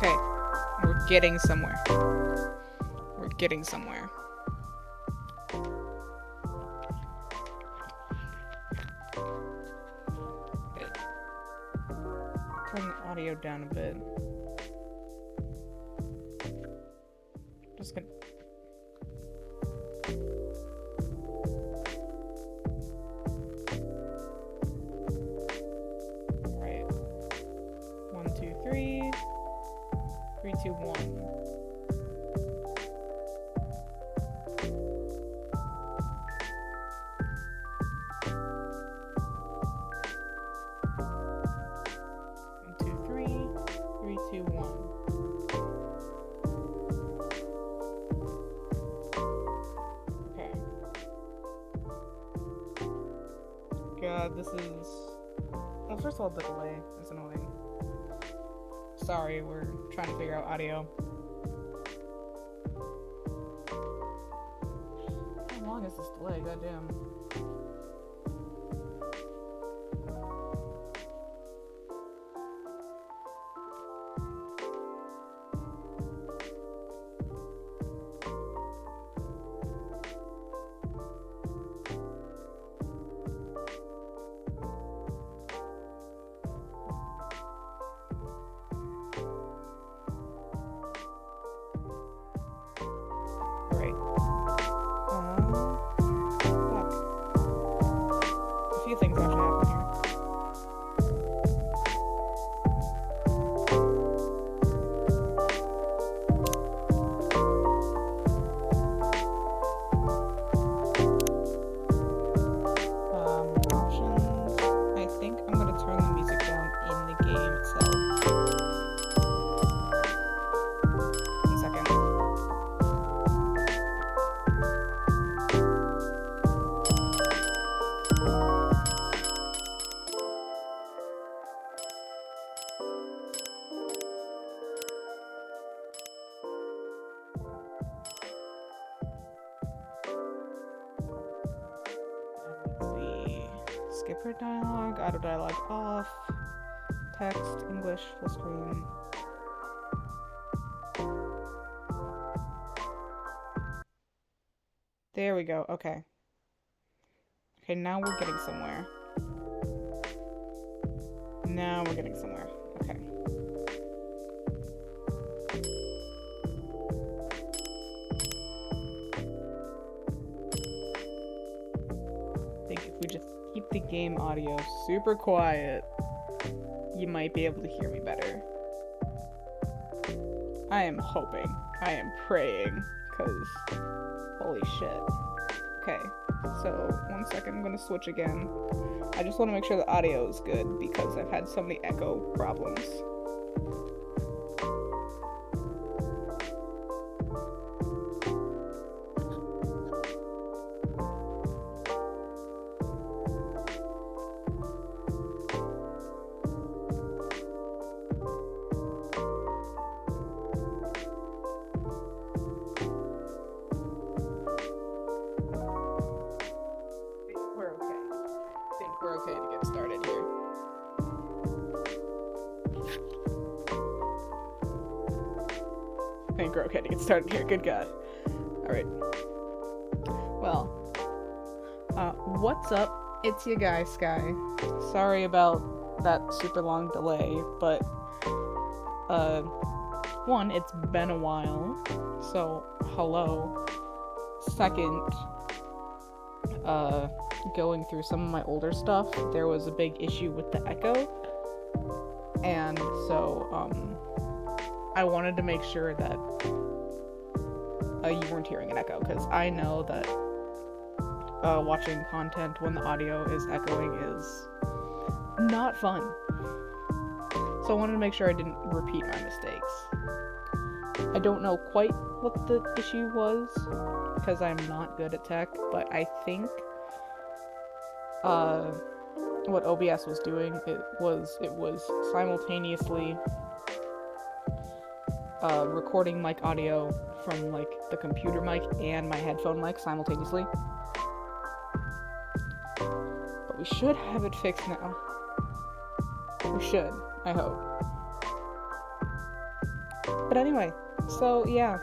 Okay, we're getting somewhere. We're getting somewhere. Turn the audio down a bit. Just gonna... Right. 1, 2, 3. 3, 2, 1. God, this is... Well, first of all, the delay is annoying. Sorry, we're trying to figure out audio. How long is this delay? Goddamn. Things actually happen here. Options. I think I'm gonna turn the music down in the game itself. 1 second. Skipper dialogue, auto dialogue off, text, English, full screen. There we go, okay. Okay, now we're getting somewhere. Now we're getting somewhere, okay. I think if we just keep the game audio super quiet, you might be able to hear me better. I am hoping. I am praying, because holy shit. Okay, so 1 second, I'm gonna switch again. I just want to make sure the audio is good, because I've had so many echo problems. We're okay to get started here. I think we're okay to get started here. Good God. Alright. Well, what's up? It's your guy, Sky. Sorry about that super long delay, but, one, it's been a while, so, hello. Second, going through some of my older stuff, there was a big issue with the echo, and so I wanted to make sure that you weren't hearing an echo, because I know that watching content when the audio is echoing is not fun, so I wanted to make sure I didn't repeat my mistakes. I don't know quite what the issue was, because I'm not good at tech, but I think what OBS was doing, it was simultaneously recording mic audio from like the computer mic and my headphone mic simultaneously. But we should have it fixed now. We should, I hope. But anyway, so yeah,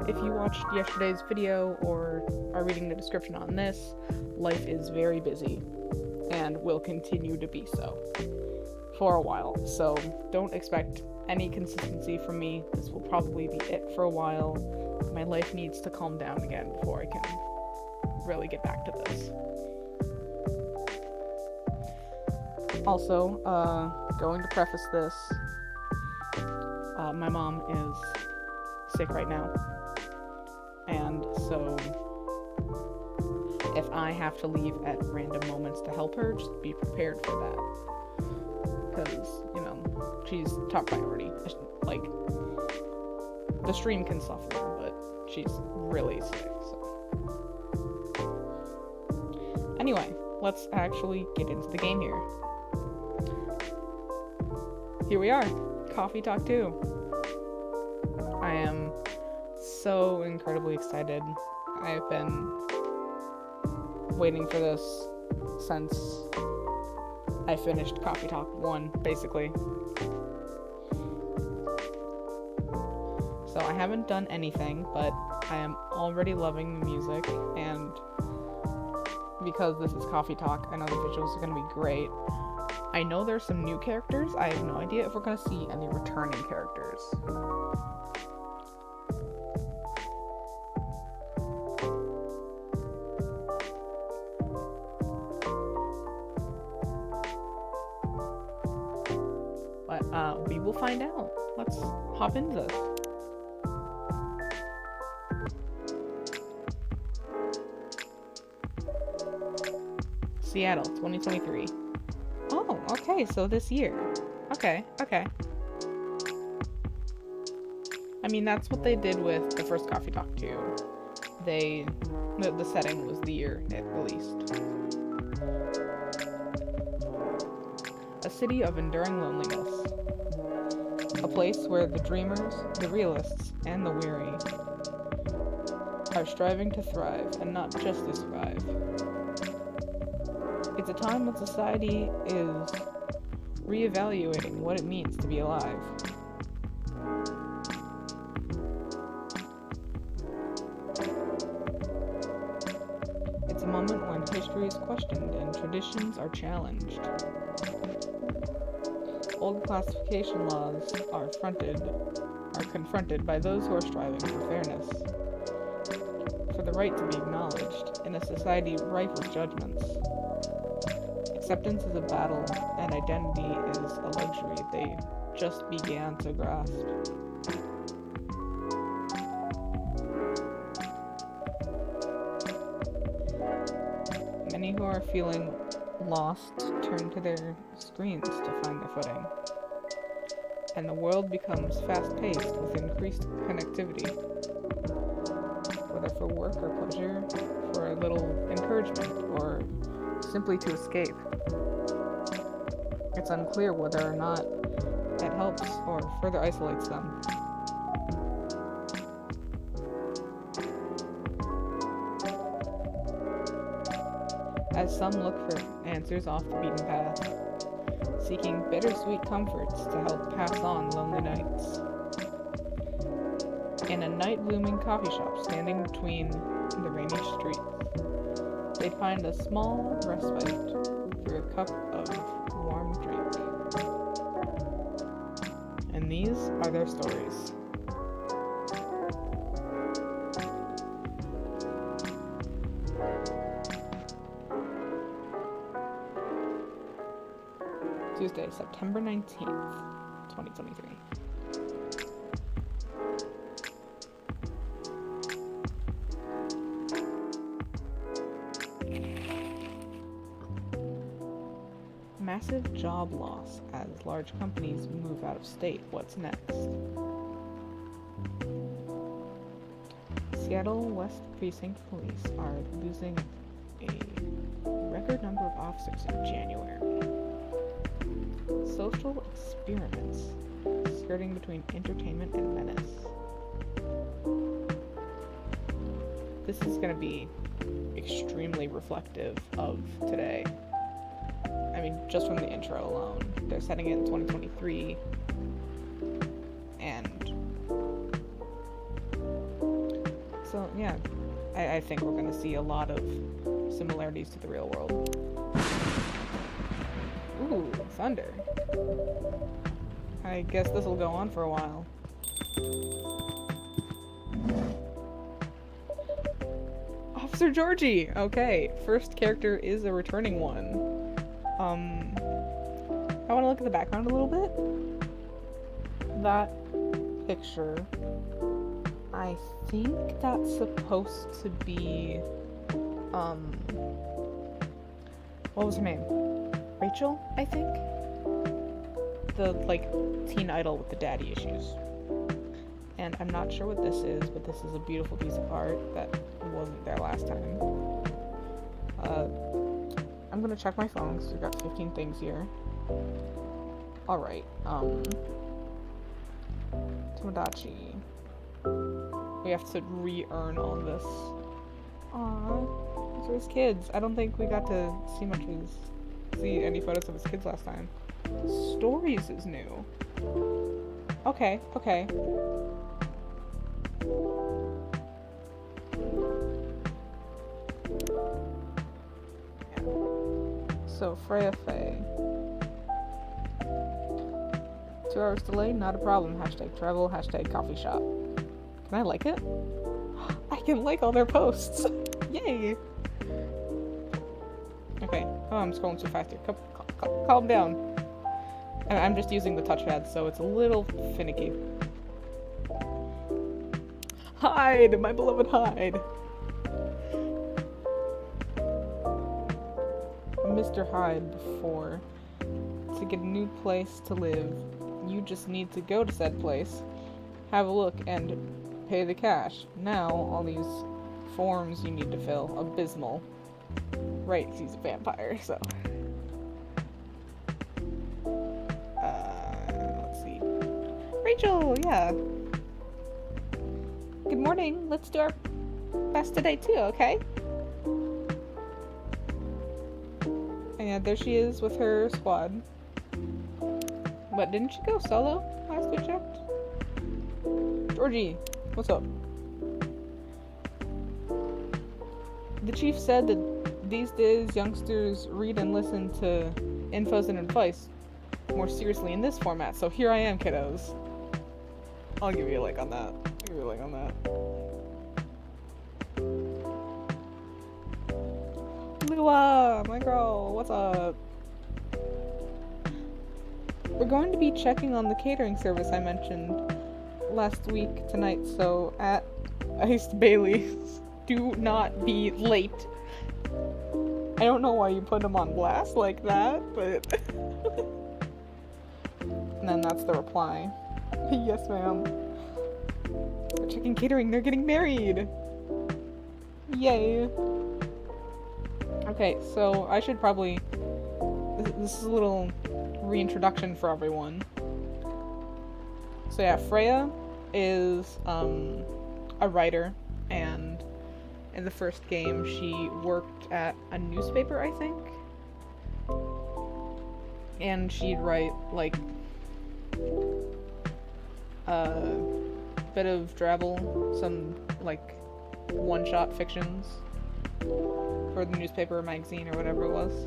if you watched yesterday's video or are reading the description on this, life is very busy and will continue to be so for a while. So don't expect any consistency from me. This will probably be it for a while. My life needs to calm down again before I can really get back to this. Also, going to preface this, my mom is sick right now, and so if I have to leave at random moments to help her, just be prepared for that, because, you know, she's top priority. Like, the stream can suffer, but she's really sick, so. Anyway, let's actually get into the game here. Here we are, Coffee Talk 2. I am so incredibly excited. I've been waiting for this since I finished Coffee Talk 1, basically. So I haven't done anything, but I am already loving the music, and because this is Coffee Talk, I know the visuals are going to be great. I know there's some new characters. I have no idea if we're going to see any returning characters. But we will find out. Let's hop into this. Seattle, 2023. Oh, okay, so this year. Okay. I mean, that's what they did with the first Coffee Talk 2. The setting was the year it released. A city of enduring loneliness. A place where the dreamers, the realists, and the weary are striving to thrive, and not just to survive. It's a time when society is reevaluating what it means to be alive. It's a moment when history is questioned and traditions are challenged. Old classification laws are confronted by those who are striving for fairness, for the right to be acknowledged in a society rife with judgments. Acceptance is a battle, and identity is a luxury they just began to grasp. Many who are feeling lost turn to their screens to find their footing, and the world becomes fast-paced with increased connectivity, whether for work or pleasure, for a little encouragement, or simply to escape. It's unclear whether or not it helps or further isolates them. As some look for answers off the beaten path, seeking bittersweet comforts to help pass on lonely nights. In a night-blooming coffee shop standing between the rainy streets, they find a small respite through a cup of warm drink. And these are their stories. Tuesday, September 19th, 2023. Massive job loss as large companies move out of state. What's next? Seattle West Precinct Police are losing a record number of officers in January. Social experiments skirting between entertainment and menace. This is going to be extremely reflective of today. I mean, just from the intro alone. They're setting it in 2023, and So, yeah, I think we're gonna see a lot of similarities to the real world. Ooh, thunder. I guess this will go on for a while. Officer Georgie! Okay, first character is a returning one. I want to look at the background a little bit. That picture, I think that's supposed to be, what was her name? Rachel, I think? The, like, teen idol with the daddy issues. And I'm not sure what this is, but this is a beautiful piece of art that wasn't there last time. I'm gonna check my phone, because we've got 15 things here. Alright, Tomodachi. We have to re-earn all this. Aww, these are his kids. I don't think we got to see any photos of his kids last time. Stories is new. Okay. Yeah. So, Freya Faye. 2 hours delay, not a problem. Hashtag travel, hashtag coffee shop. Can I like it? I can like all their posts. Yay! Okay. Oh, I'm scrolling too fast here. Calm down. I'm just using the touchpad, so it's a little finicky. Hyde! My beloved Hyde! Mr. Hyde before. To get a new place to live, you just need to go to said place, have a look, and pay the cash. Now, all these forms you need to fill. Abysmal. Right, he's a vampire, so... let's see. Rachel, yeah! Good morning, let's do our best today too, okay? And yeah, there she is with her squad. But didn't she go solo last we checked? Georgie, what's up? The chief said that these days youngsters read and listen to infos and advice more seriously in this format, so here I am, kiddos. I'll give you a like on that. Lua, my girl, what's up? We're going to be checking on the catering service I mentioned last week tonight, so at Iced Bailey's, do not be late. I don't know why you put them on blast like that, but... And then that's the reply. Yes, ma'am. We're checking catering, they're getting married! Yay! Okay, so I should probably... This is a little reintroduction for everyone. So yeah, Freya is a writer, and in the first game she worked at a newspaper, I think? And she'd write, like, a bit of drabble, some, like, one-shot fictions for the newspaper or magazine or whatever it was.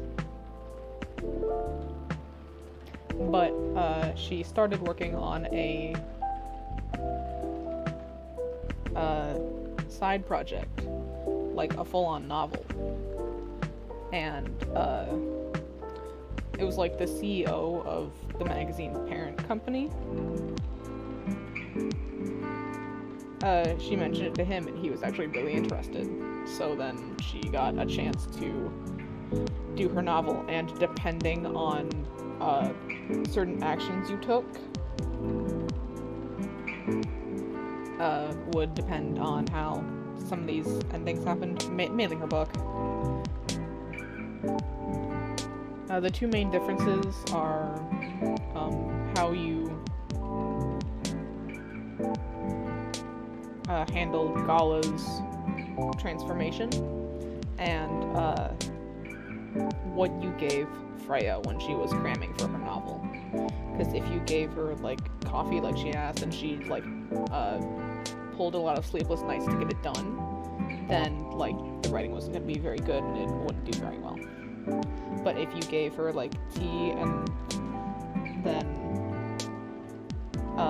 But she started working on a side project, like a full-on novel, and it was like the CEO of the magazine's parent company. She mentioned it to him and he was actually really interested, so then she got a chance to do her novel, and depending on certain actions you took would depend on how some of these endings happened, mainly her book. The two main differences are how you handled Gala's transformation and what you gave Freya when she was cramming for her novel. Because if you gave her, like, coffee like she asked, and she'd, like, pulled a lot of sleepless nights to get it done, then, like, the writing wasn't going to be very good and it wouldn't do very well. But if you gave her, like, tea and then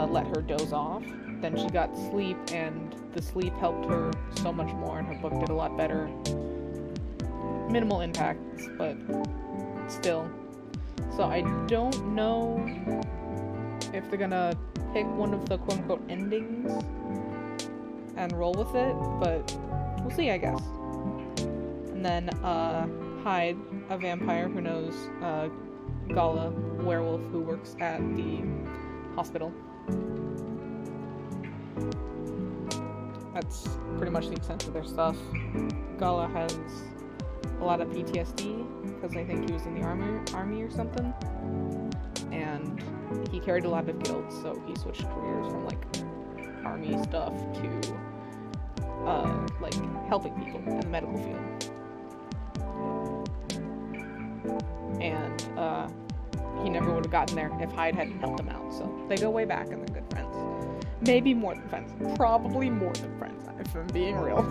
let her doze off, then she got sleep, and the sleep helped her so much more, and her book did a lot better. Minimal impacts, but still. So I don't know if they're gonna pick one of the quote-unquote endings and roll with it, but we'll see, I guess. And then Hyde, a vampire who knows Gala, werewolf who works at the hospital. That's pretty much the extent of their stuff. Gala has a lot of PTSD because I think he was in the army or something, and he carried a lot of guilt, so he switched careers from like army stuff to like helping people in the medical field. And he never would have gotten there if Hyde hadn't helped him out. So they go way back and they're good friends. Maybe more than friends. Probably more than friends, if I'm being real.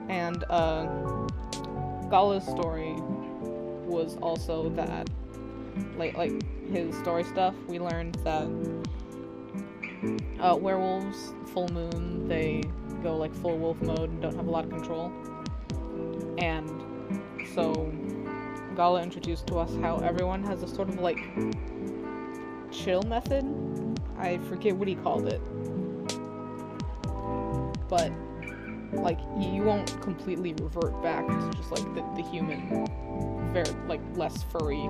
And Gala's story was also that, like his story stuff, we learned that werewolves, full moon, they go like full wolf mode and don't have a lot of control. And so Gala introduced to us how everyone has a sort of like chill method. I forget what he called it, but like you won't completely revert back to just like the human, very like less furry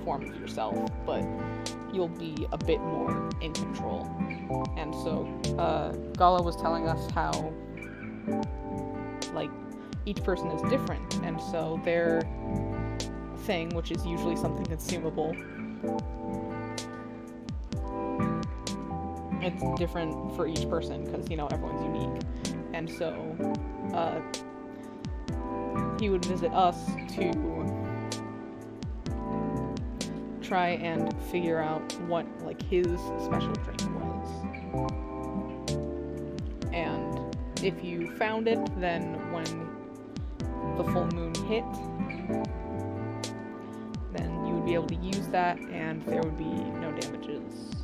form of yourself, but you'll be a bit more in control. And so Gala was telling us how like each person is different, and so their thing, which is usually something consumable, it's different for each person because, you know, everyone's unique. And so he would visit us to try and figure out what like his special drink was. And if you found it, then when the full moon hit, then you would be able to use that and there would be no damages.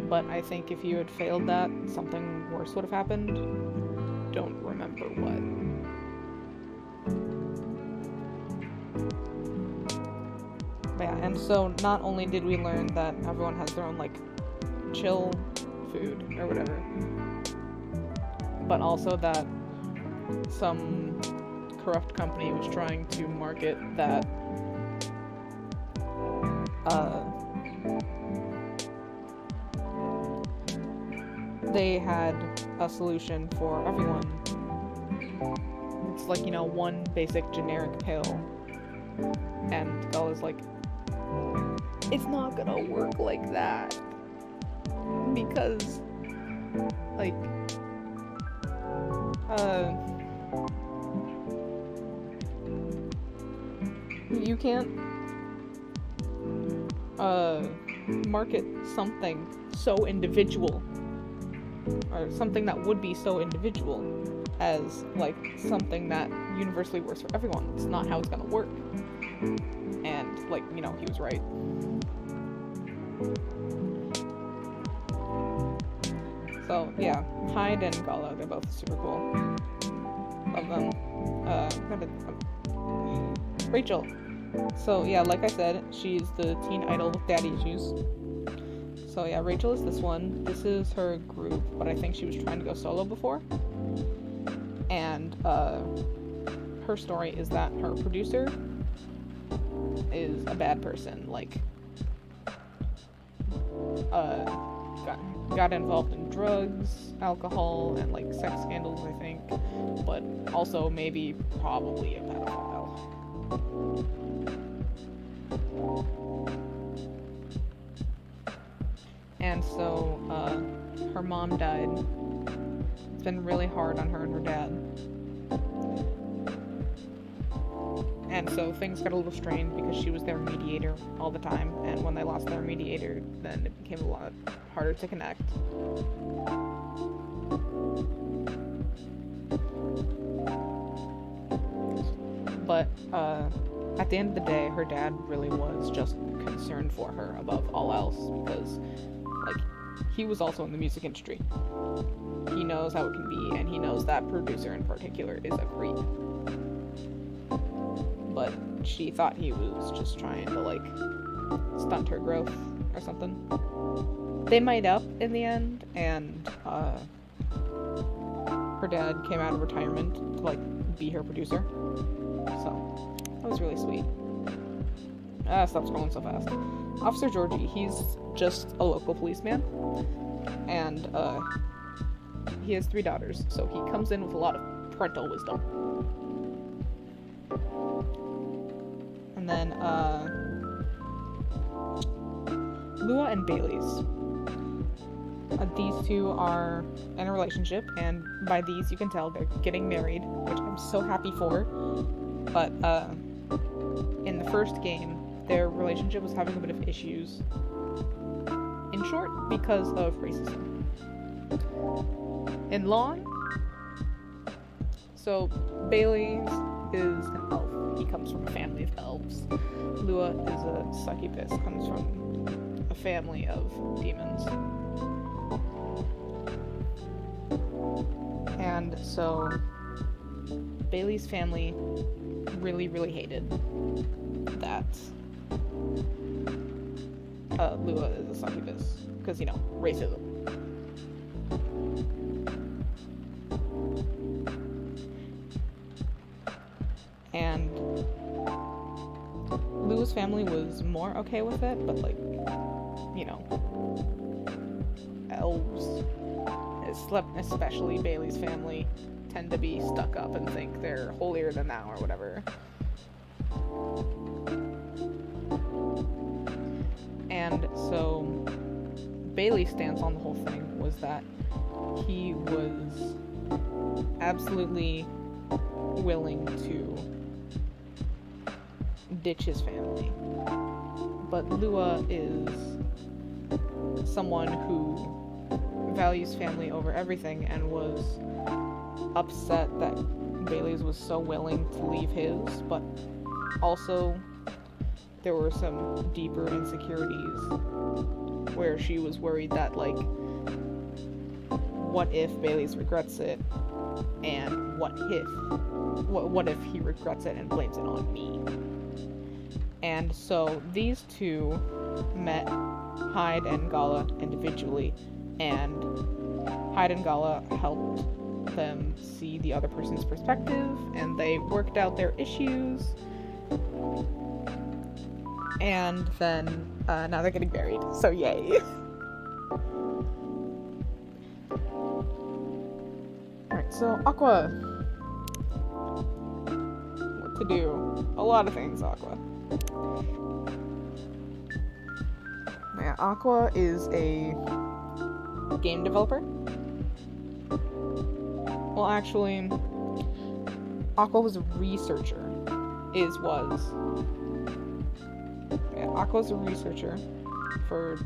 But I think if you had failed that, something worse would have happened. Don't remember what. But yeah, and so not only did we learn that everyone has their own like chill food or whatever, but also that some corrupt company was trying to market that they had a solution for everyone. It's like, you know, one basic generic pill. And Gala's like, it's not gonna work like that. Because, like, you can't, market something so individual, or something that would be so individual, as, like, something that universally works for everyone. It's not how it's gonna work. And, like, you know, he was right. So, yeah, Hyde and Gala, they're both super cool. Love them. Rachel. So, yeah, like I said, she's the teen idol with daddy issues. So, yeah, Rachel is this one. This is her group, but I think she was trying to go solo before. And, her story is that her producer is a bad person, like, got involved in drugs, alcohol, and, like, sex scandals, I think, but also maybe probably a pedophile. And so, her mom died. It's been really hard on her and her dad. And so things got a little strained because she was their mediator all the time, and when they lost their mediator, then it became a lot harder to connect. But at the end of the day, her dad really was just concerned for her above all else, because, like, he was also in the music industry. He knows how it can be, and he knows that producer in particular is a creep. But she thought he was just trying to, like, stunt her growth or something. They made up in the end, and her dad came out of retirement to, like, be her producer. So, that was really sweet. Stop scrolling so fast. Officer Georgie, he's just a local policeman, and he has 3 daughters, so he comes in with a lot of parental wisdom. And then, Lua and Bailey's. These two are in a relationship, and by these you can tell they're getting married, which I'm so happy for. But, in the first game, their relationship was having a bit of issues. In short, because of racism. In Lawn, so Bailey is an elf. He comes from a family of elves. Lua is a succubus, comes from a family of demons. And so Bailey's family really, really hated that Lua is a succubus, because, you know, racism. And Lua's family was more okay with it, but, like, you know, elves, especially Bailey's family, tend to be stuck up and think they're holier than thou or whatever. And so Bailey's stance on the whole thing was that he was absolutely willing to ditch his family. But Lua is someone who values family over everything, and was upset that Bailey's was so willing to leave his, but also there were some deeper insecurities where she was worried that, like, what if Bailey's regrets it, and what if he regrets it and blames it on me? And so these two met Hyde and Gala individually, and Hyde and Gala helped them see the other person's perspective, and they worked out their issues, and then now they're getting married, so yay. Alright, so Aqua. What to do? A lot of things, Aqua. Yeah, Aqua is a game developer. Well, actually, Aqua was a researcher. Yeah, Aqua's a researcher for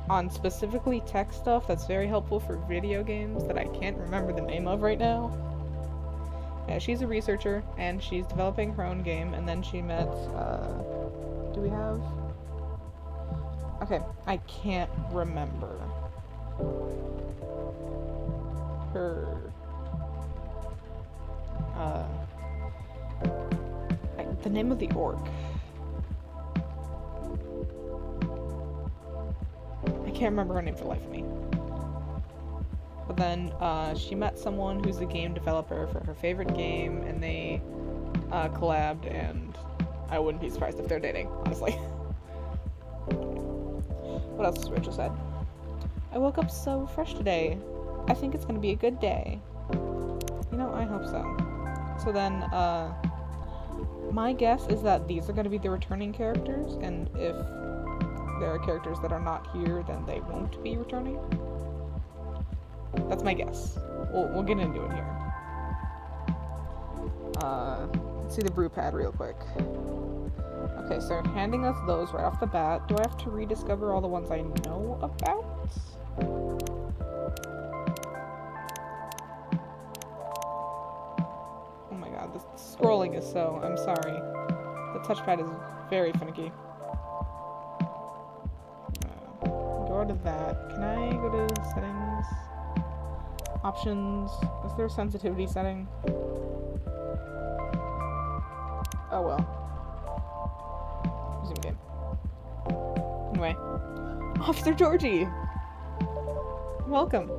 on specifically tech stuff that's very helpful for video games that I can't remember the name of right now. Yeah, she's a researcher, and she's developing her own game, and then she met, do we have? Okay, I can't remember her, the name of the orc. I can't remember her name for the life of me. But then, she met someone who's a game developer for her favorite game, and they, collabed, and I wouldn't be surprised if they're dating, honestly. What else has Rachel said? I woke up so fresh today. I think it's gonna be a good day. You know, I hope so. So then, my guess is that these are gonna be the returning characters, and if there are characters that are not here, then they won't be returning. That's my guess. We'll get into it here. Let's see the brew pad real quick. Okay, so handing us those right off the bat. Do I have to rediscover all the ones I know about? Oh my god, the scrolling is so... I'm sorry. The touchpad is very finicky. Go to that. Can I go to settings? Options. Is there a sensitivity setting? Oh well. Resume game. Anyway. Officer Georgie! Welcome.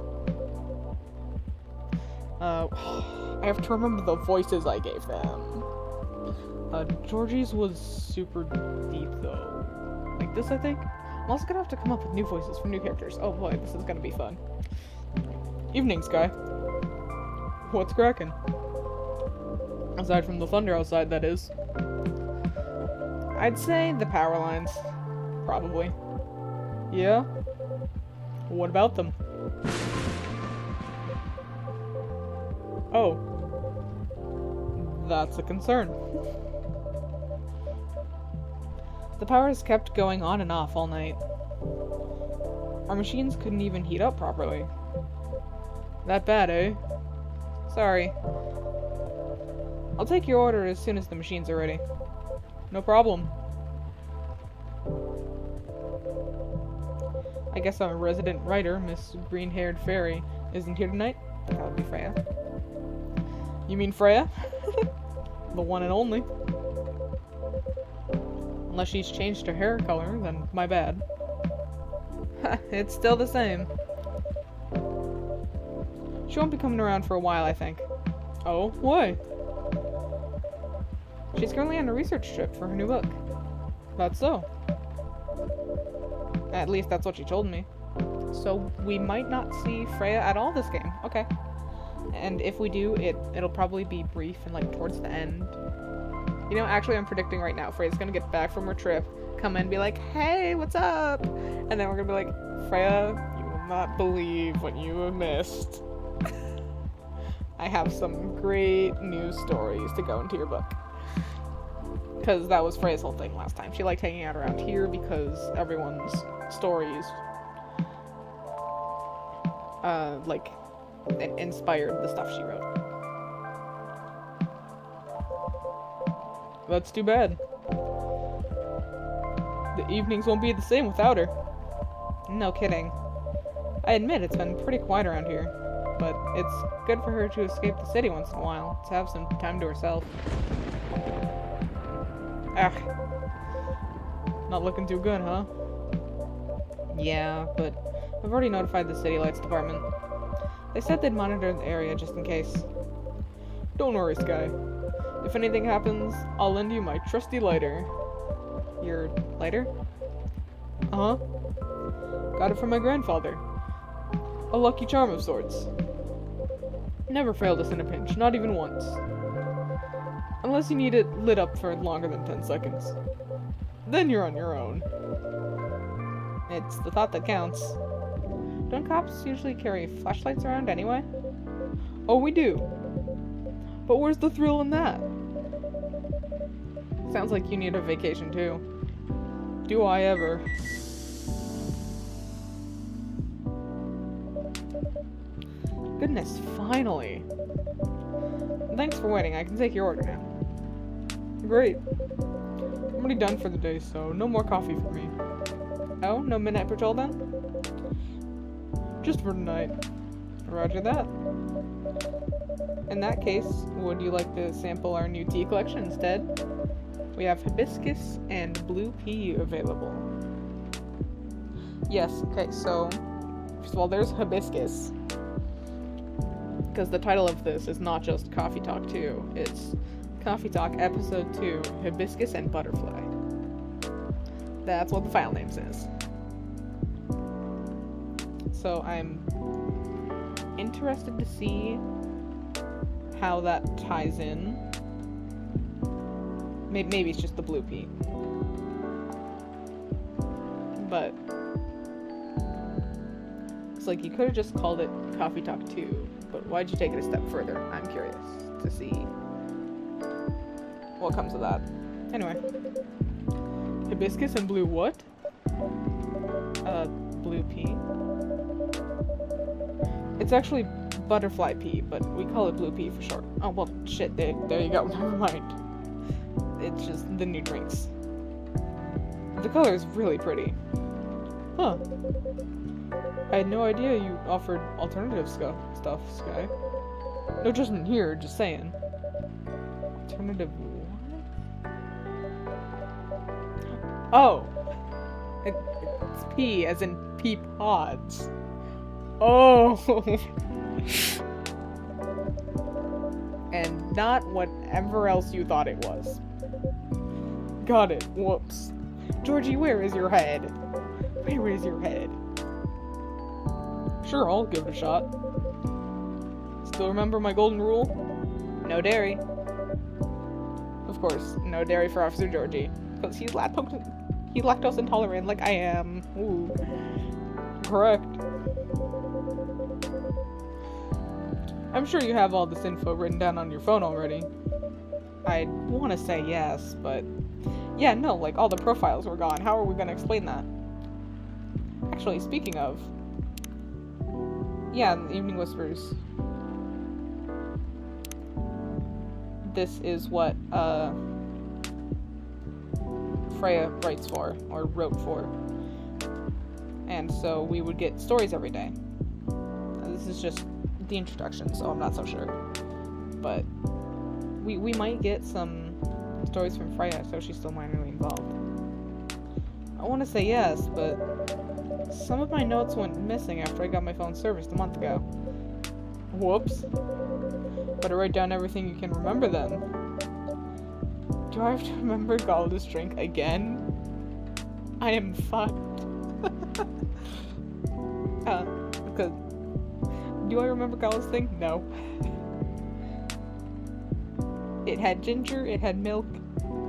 I have to remember the voices I gave them. Georgie's was super deep though. Like this, I think. I'm also gonna have to come up with new voices for new characters. Oh boy, this is gonna be fun. Evening, Sky. What's cracking? Aside from the thunder outside, that is. I'd say the power lines. Probably. Yeah? What about them? Oh. That's a concern. The power has kept going on and off all night. Our machines couldn't even heat up properly. That bad, eh? Sorry. I'll take your order as soon as the machines are ready. No problem. I guess our resident writer, Miss Green-Haired Fairy, isn't here tonight? That would be Freya. You mean Freya? The one and only. Unless she's changed her hair color, then my bad. It's still the same. She won't be coming around for a while, I think. Oh, why? She's currently on a research trip for her new book. That's so. At least that's what she told me. So we might not see Freya at all this game. Okay. And if we do, it'll probably be brief and like towards the end. You know, actually I'm predicting right now Freya's gonna get back from her trip, come in and be like, hey, what's up? And then we're gonna be like, Freya, you will not believe what you have missed. I have some great news stories to go into your book. Because that was Freya's whole thing last time. She liked hanging out around here because everyone's stories inspired the stuff she wrote. That's too bad. The evenings won't be the same without her. No kidding. I admit it's been pretty quiet around here, but it's good for her to escape the city once in a while, to have some time to herself. Ah. Not looking too good, huh? Yeah, but I've already notified the city lights department. They said they'd monitor the area just in case. Don't worry, Sky. If anything happens, I'll lend you my trusty lighter. Your lighter? Uh-huh. Got it from my grandfather. A lucky charm of sorts. Never failed us in a pinch, not even once. Unless you need it lit up for longer than 10 seconds. Then you're on your own. It's the thought that counts. Don't cops usually carry flashlights around anyway? Oh, we do. But where's the thrill in that? Sounds like you need a vacation too. Do I ever. Goodness, finally. Thanks for waiting, I can take your order now. Great. I'm already done for the day, so no more coffee for me. Oh, no midnight patrol then? Just for tonight. Roger that. In that case, would you like to sample our new tea collection instead? We have Hibiscus and Blue Pea available. Yes, okay, so first of all, there's Hibiscus. Because the title of this is not just Coffee Talk 2, it's Coffee Talk Episode 2, Hibiscus and Butterfly. That's what the file name says. So I'm interested to see how that ties in. Maybe it's just the blue pea. But it's like you could have just called it Coffee Talk 2, but why'd you take it a step further? I'm curious to see what comes of that. Anyway. Hibiscus and blue what? Blue pea. It's actually butterfly pea, but we call it blue pea for short. Oh, well, shit, there you go, never mind. It's just the new drinks. The color is really pretty. Huh. I had no idea you offered alternative stuff, Sky. No judgment here, just saying. Alternative what? Oh! It's pea, as in pea pods. Oh! And not whatever else you thought it was. Got it. Whoops. Georgie, where is your head? Where is your head? Sure, I'll give it a shot. Still remember my golden rule? No dairy. Of course, no dairy for Officer Georgie. Because he's lactose intolerant like I am. Ooh. Correct. I'm sure you have all this info written down on your phone already. I want to say yes, but... Yeah, no, like, all the profiles were gone. How are we gonna explain that? Actually, speaking of... Yeah, Evening Whispers. This is what, Freya writes for, or wrote for. And so we would get stories every day. This is just the introduction, so I'm not so sure. But we might get some stories from Freya, so she's still minorly involved. I want to say yes, but some of my notes went missing after I got my phone serviced a month ago. Whoops. Better write down everything you can remember then. Do I have to remember Galda's drink again? I am fucked. Because... Do I remember Galda's thing? No. It had ginger, it had milk.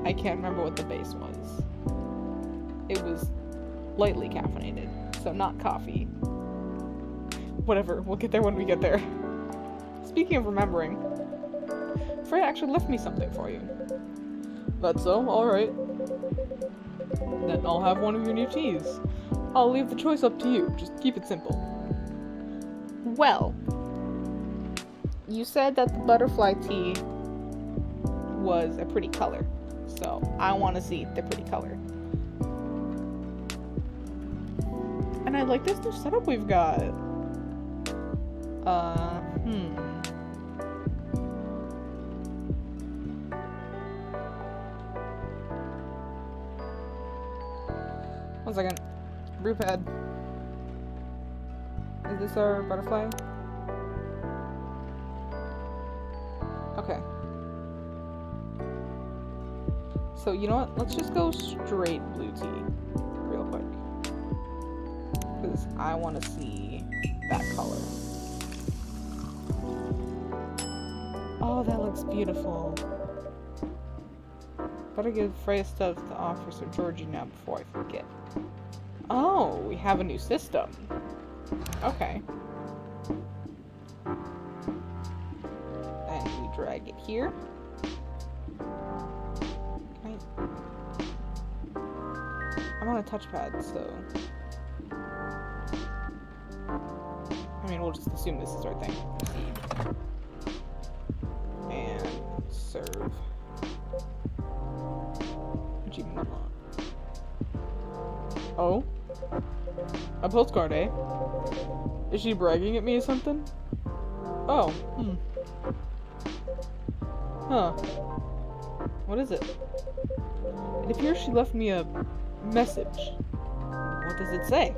I can't remember what the base was. It was lightly caffeinated, so not coffee. Whatever, we'll get there when we get there. Speaking of remembering, Freya actually left me something for you. That's so? Alright. Then I'll have one of your new teas. I'll leave the choice up to you, just keep it simple. Well, you said that the butterfly tea was a pretty color, so I want to see the pretty color. And I like this new setup we've got. One second. Brew pad. Is this our butterfly? Okay. So, you know what? Let's just go straight blue tea real quick. Because I want to see that color. Oh, that looks beautiful. Better give Freya stuff to Officer Georgie now before I forget. Oh, we have a new system. Okay. And we drag it here. I'm on a touchpad, so... I mean, we'll just assume this is our thing. Proceed. And serve. What you want? Oh? A postcard, eh? Is she bragging at me or something? Oh, Huh. What is it? It appears she left me a message. What does it say?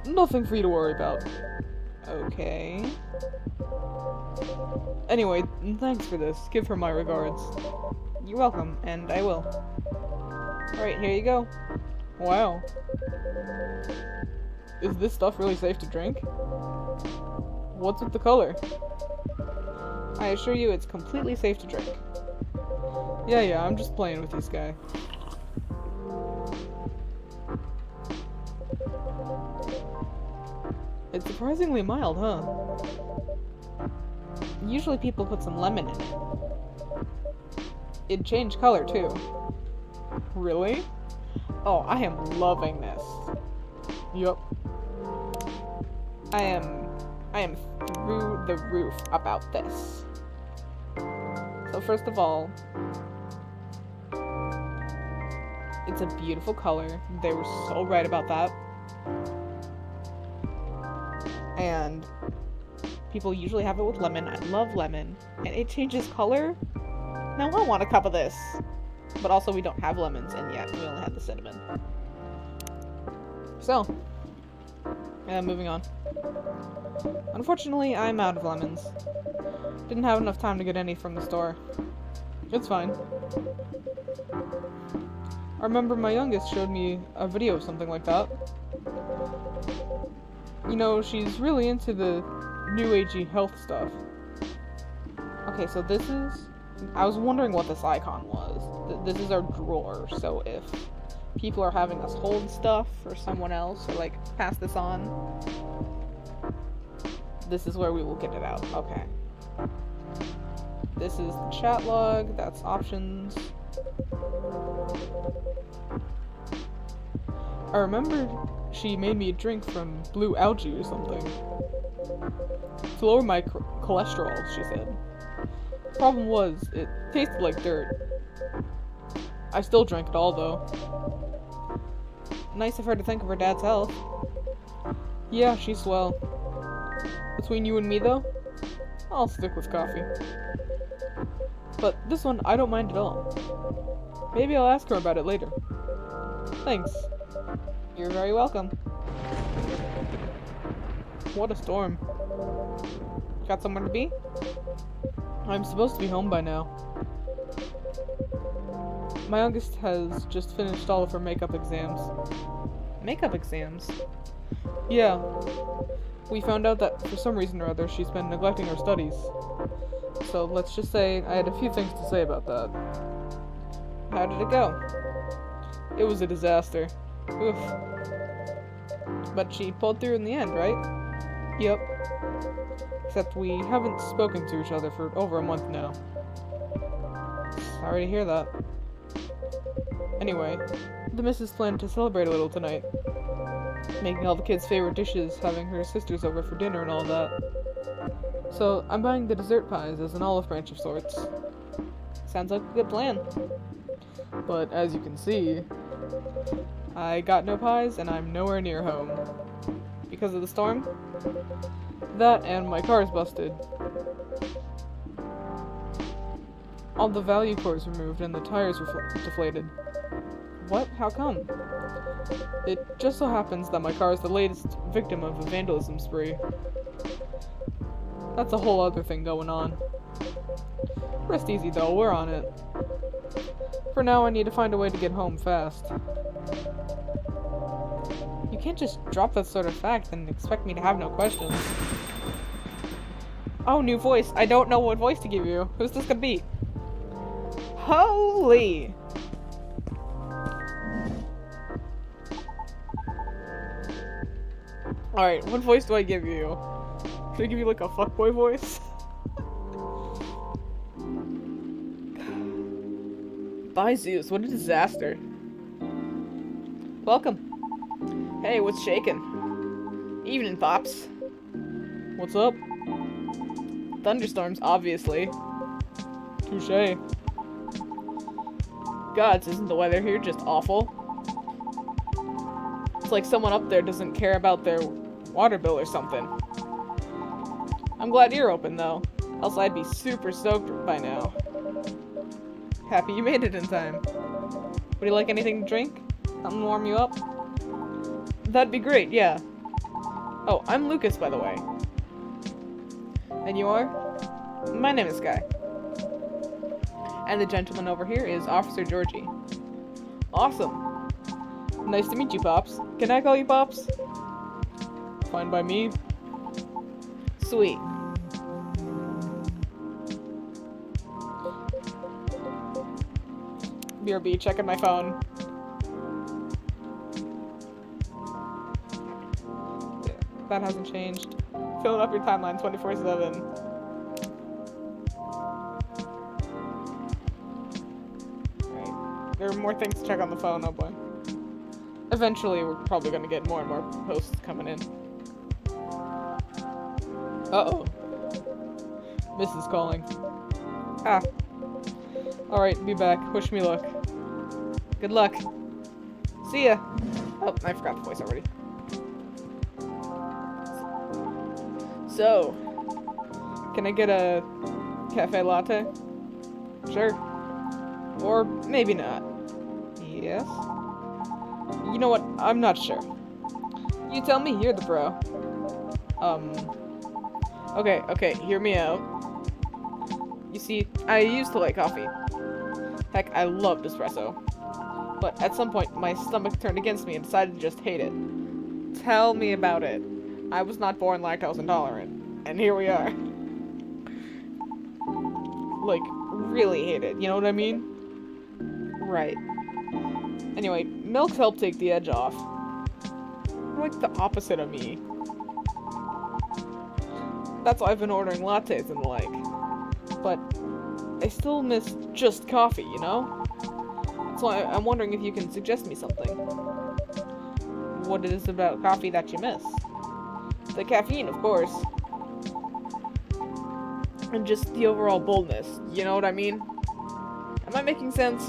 Nothing for you to worry about. Okay. Anyway, thanks for this. Give her my regards. You're welcome, and I will. Alright, here you go. Wow. Is this stuff really safe to drink? What's with the color? I assure you it's completely safe to drink. Yeah, I'm just playing with you, Sky. It's surprisingly mild, huh? Usually people put some lemon in it. It changed color too. Really? Oh, I am loving this. Yup. I am through the roof about this. So first of all, it's a beautiful color. They were so right about that. And people usually have it with lemon. I love lemon. And it changes color. Now I want a cup of this. But also we don't have lemons in yet. We only have the cinnamon. So, moving on. Unfortunately, I'm out of lemons. Didn't have enough time to get any from the store. It's fine. I remember my youngest showed me a video of something like that. You know, she's really into the new agey health stuff. Okay, so this is... I was wondering what this icon was. This is our drawer, so if people are having us hold stuff for someone else, or like pass this on, this is where we will get it out. Okay. This is the chat log, that's options. I remember she made me a drink from blue algae or something. To lower my cholesterol, she said. Problem was, it tasted like dirt. I still drank it all, though. Nice of her to think of her dad's health. Yeah, she's swell. Between you and me, though, I'll stick with coffee. But this one, I don't mind at all. Maybe I'll ask her about it later. Thanks. You're very welcome. What a storm. Got somewhere to be? I'm supposed to be home by now. My youngest has just finished all of her makeup exams. Makeup exams? Yeah. We found out that for some reason or other she's been neglecting her studies. So let's just say I had a few things to say about that. How did it go? It was a disaster. Oof. But she pulled through in the end, right? Yep. Except we haven't spoken to each other for over a month now. Sorry to hear that. Anyway, the missus planned to celebrate a little tonight. Making all the kids' favorite dishes, having her sisters over for dinner and all that. So, I'm buying the dessert pies as an olive branch of sorts. Sounds like a good plan. But as you can see, I got no pies and I'm nowhere near home. Because of the storm? That and my car's busted. All the value cores removed and the tires were deflated. What? How come? It just so happens that my car is the latest victim of a vandalism spree. That's a whole other thing going on. Rest easy though, we're on it. For now, I need to find a way to get home fast. You can't just drop that sort of fact and expect me to have no questions. Oh, new voice. I don't know what voice to give you. Who's this gonna be? Holy! Alright, what voice do I give you? Should I give you like a fuckboy voice? By Zeus, what a disaster. Welcome. Hey, what's shaking? Evening, Pops. What's up? Thunderstorms, obviously. Touché. Gods, isn't the weather here just awful? It's like someone up there doesn't care about their water bill or something. I'm glad you're open, though. Else I'd be super soaked by now. Happy you made it in time. Would you like anything to drink? Something to warm you up? That'd be great, yeah. Oh, I'm Lucas, by the way. And you are? My name is Sky. And the gentleman over here is Officer Georgie. Awesome. Nice to meet you, Pops. Can I call you Pops? Fine by me. Sweet. BRB, checking my phone. Yeah, that hasn't changed. Filling up your timeline 24/7. There are more things to check on the phone, oh boy. Eventually, we're probably gonna get more and more posts coming in. Uh-oh. Miss is calling. Ah. Alright, be back. Wish me luck. Good luck. See ya. Oh, I forgot the voice already. So, can I get a cafe latte? Sure. Or maybe not. Yes? You know what? I'm not sure. You tell me, you're the pro. Okay, hear me out. You see, I used to like coffee. Heck, I loved espresso. But at some point, my stomach turned against me and decided to just hate it. Tell me about it. I was not born lactose intolerant. And here we are. Like, really hate it, you know what I mean? Right. Anyway, milks help take the edge off. You're like the opposite of me. That's why I've been ordering lattes and the like. But I still miss just coffee, you know? That's why I'm wondering if you can suggest me something. What it is about coffee that you miss? The caffeine, of course. And just the overall boldness, you know what I mean? Am I making sense?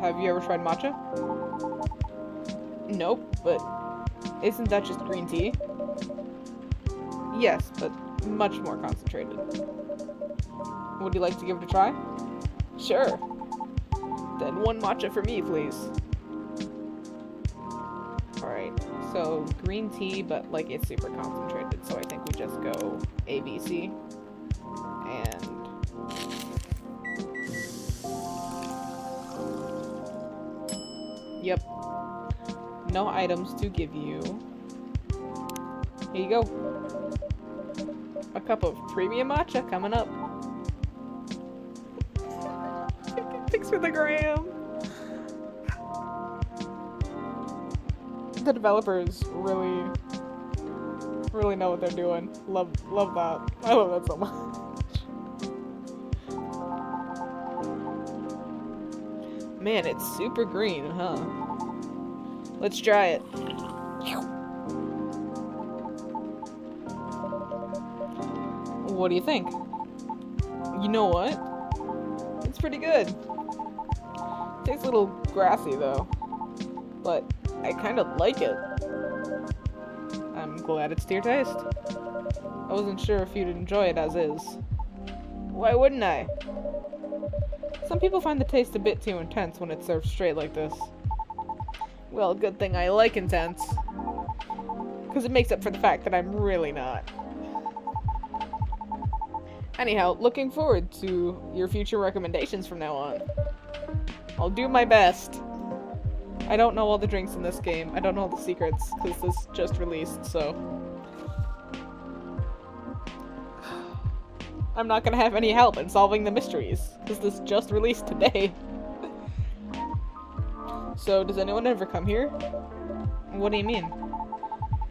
Have you ever tried matcha? Nope, but isn't that just green tea? Yes, but much more concentrated. Would you like to give it a try? Sure. Then one matcha for me, please. Alright, so green tea, but like it's super concentrated, so I think we just go ABC. And yep. No items to give you. Here you go. A cup of premium matcha coming up. Thanks for the gram. The developers really know what they're doing. Love that. I love that so much. Man, it's super green, huh? Let's try it. What do you think? You know what? It's pretty good. Tastes a little grassy though, but I kind of like it. I'm glad it's to your taste. I wasn't sure if you'd enjoy it as is. Why wouldn't I? Some people find the taste a bit too intense when it's served straight like this. Well, good thing I like intense. Because it makes up for the fact that I'm really not. Anyhow, looking forward to your future recommendations from now on. I'll do my best. I don't know all the drinks in this game. I don't know all the secrets, because this just released, so... I'm not gonna have any help in solving the mysteries, because this just released today. So, does anyone ever come here? What do you mean?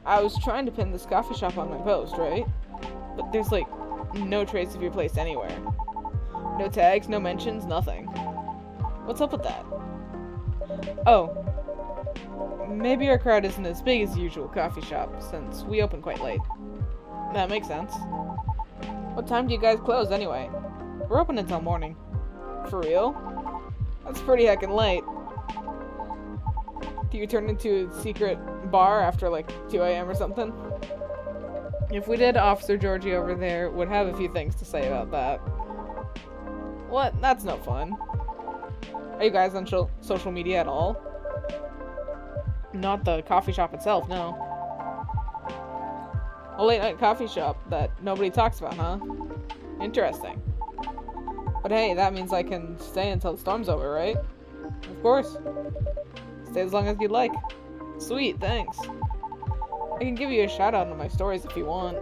I was trying to pin this coffee shop on my post, right? But there's, like, no trace of your place anywhere. No tags, no mentions, nothing. What's up with that? Oh. Maybe our crowd isn't as big as the usual coffee shop, since we open quite late. That makes sense. What time do you guys close, anyway? We're open until morning. For real? That's pretty heckin' late. Do you turn into a secret bar after, like, 2 a.m. or something? If we did, Officer Georgie over there would have a few things to say about that. What? That's no fun. Are you guys on social media at all? Not the coffee shop itself, no. A late-night coffee shop that nobody talks about, huh? Interesting. But hey, that means I can stay until the storm's over, right? Of course. Stay as long as you'd like. Sweet, thanks. I can give you a shout-out on my stories if you want.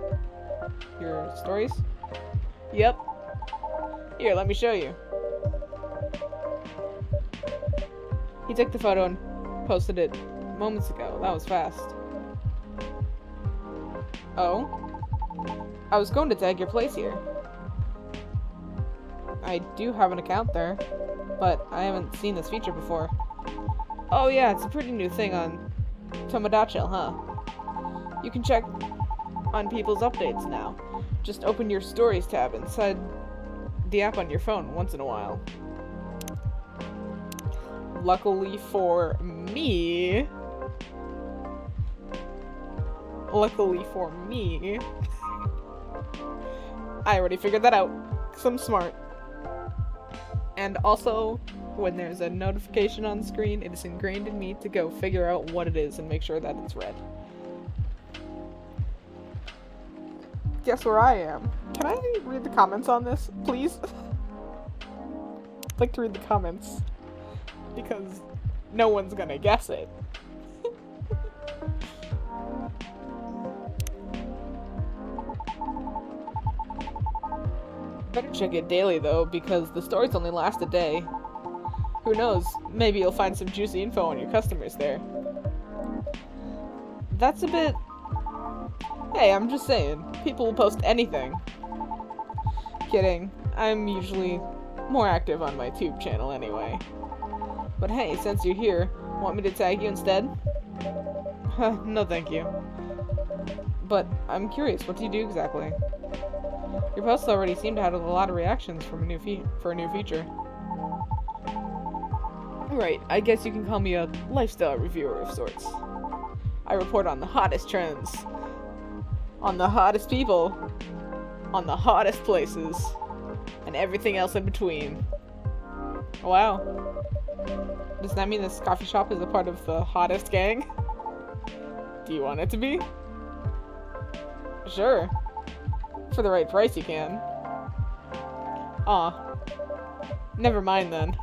Your stories? Yep. Here, let me show you. He took the photo and posted it moments ago. That was fast. Oh? I was going to tag your place here. I do have an account there. but I haven't seen this feature before. Oh yeah, it's a pretty new thing on Tomodachi, huh? You can check on people's updates now. Just open your Stories tab inside the app on your phone once in a while. Luckily for me, I already figured that out, because I'm smart. And also, when there's a notification on the screen, it is ingrained in me to go figure out what it is and make sure that it's red. Guess where I am? Can I read the comments on this, please? I'd like to read the comments, because no one's gonna guess it. Better check it daily though, because the stories only last a day. Who knows, maybe you'll find some juicy info on your customers there. That's a bit... Hey, I'm just saying, people will post anything. Kidding, I'm usually more active on my tube channel anyway. But hey, since you're here, want me to tag you instead? No thank you. But I'm curious, what do you do exactly? Your posts already seem to have a lot of reactions from for a new feature. Right, I guess you can call me a lifestyle reviewer of sorts. I report on the hottest trends, on the hottest people, on the hottest places, and everything else in between. Wow. Does that mean this coffee shop is a part of the hottest gang? Do you want it to be? Sure. For the right price you can. Aw. Never mind then.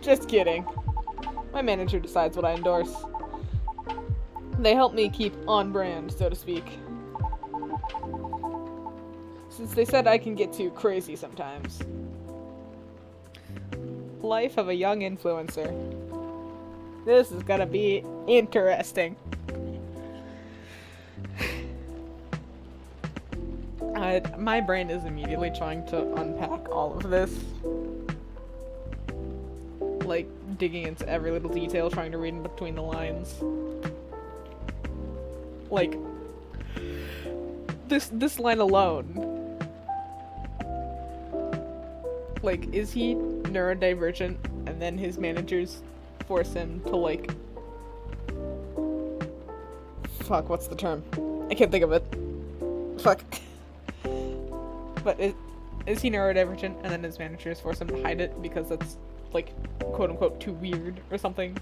Just kidding. My manager decides what I endorse. They help me keep on brand, so to speak. Since they said I can get too crazy sometimes. Life of a young influencer. This is gonna be interesting. My brain is immediately trying to unpack all of this. Like, digging into every little detail, trying to read in between the lines. Like, this line alone. Like, is he neurodivergent and then his managers force him to, like... Fuck, what's the term? I can't think of it. Fuck. But is he neurodivergent and then his managers force him to hide it because that's, like, quote-unquote too weird or something?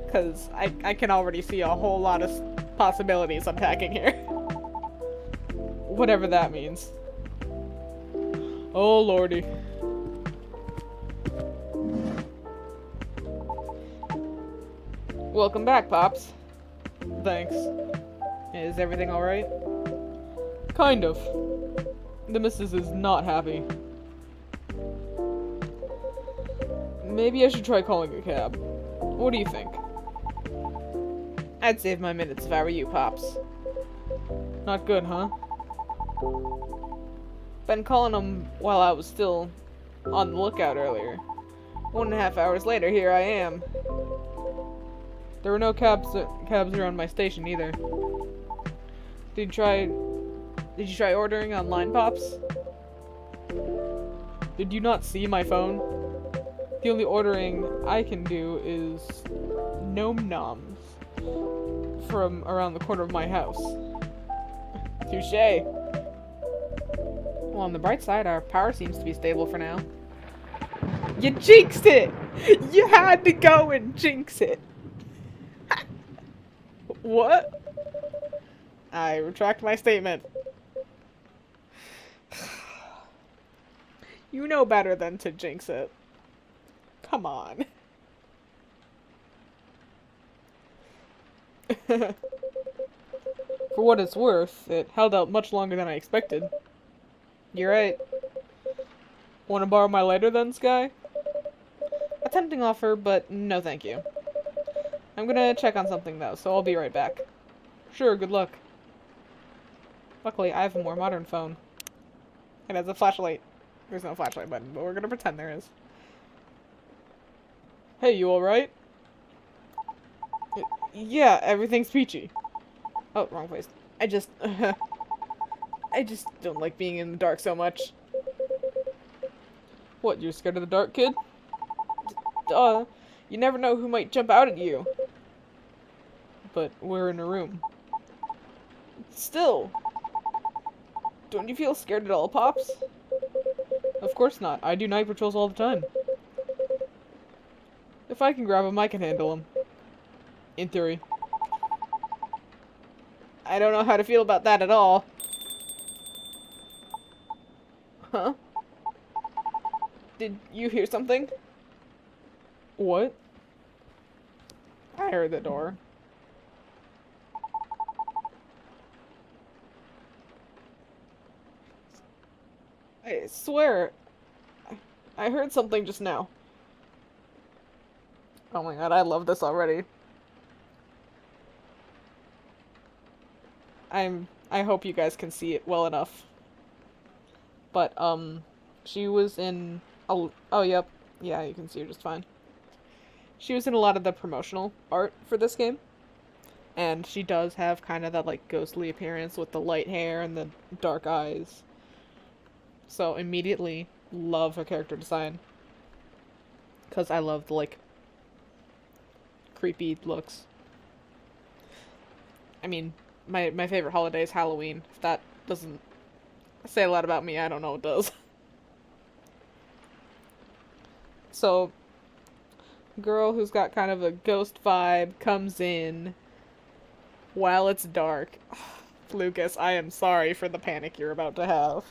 Because I can already see a whole lot of possibilities unpacking here. Whatever that means. Oh lordy. Welcome back, Pops. Thanks. Is everything alright? Kind of. The missus is not happy. Maybe I should try calling a cab. What do you think? I'd save my minutes if I were you, Pops. Not good, huh? Been calling them while I was still on the lookout earlier. 1.5 hours later, here I am. There were no cabs around my station either. Did you try ordering online, Pops? Did you not see my phone? The only ordering I can do is Nom Noms from around the corner of my house. Touché. Well, on the bright side, our power seems to be stable for now. You jinxed it! You had to go and jinx it! What? I retract my statement. You know better than to jinx it. Come on. For what it's worth, it held out much longer than I expected. You're right. Want to borrow my lighter then, Sky? A tempting offer, but no thank you. I'm gonna check on something though, so I'll be right back. Sure, good luck. Luckily, I have a more modern phone. It has a flashlight. There's no flashlight button, but we're gonna pretend there is. Hey, you alright? Yeah, everything's peachy. Oh, wrong place. I just don't like being in the dark so much. What, you're scared of the dark, kid? Duh. You never know who might jump out at you. But we're in a room. Still. Don't you feel scared at all, Pops? Of course not. I do night patrols all the time. If I can grab him, I can handle him. In theory. I don't know how to feel about that at all. Huh? Did you hear something? What? I heard the door. I swear, I heard something just now. Oh my god, I love this already. I hope you guys can see it well enough. But, she was in, oh, yep, yeah, you can see her just fine. She was in a lot of the promotional art for this game. And she does have kind of that, like, ghostly appearance with the light hair and the dark eyes. So, immediately love her character design. Because I love the, like, creepy looks. I mean, my favorite holiday is Halloween. If that doesn't say a lot about me, I don't know what does. So, girl who's got kind of a ghost vibe comes in while it's dark. Lucas, I am sorry for the panic you're about to have.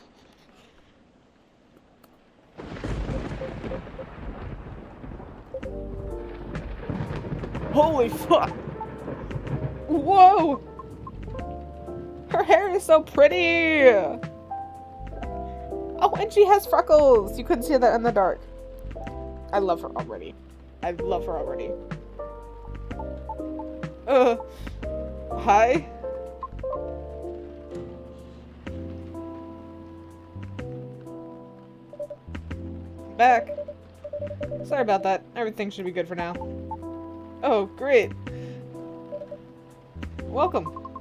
Holy fuck! Whoa! Her hair is so pretty! Oh, and she has freckles! You couldn't see that in the dark. I love her already. I love her already. Hi? Back. Sorry about that. Everything should be good for now. Oh, great. Welcome.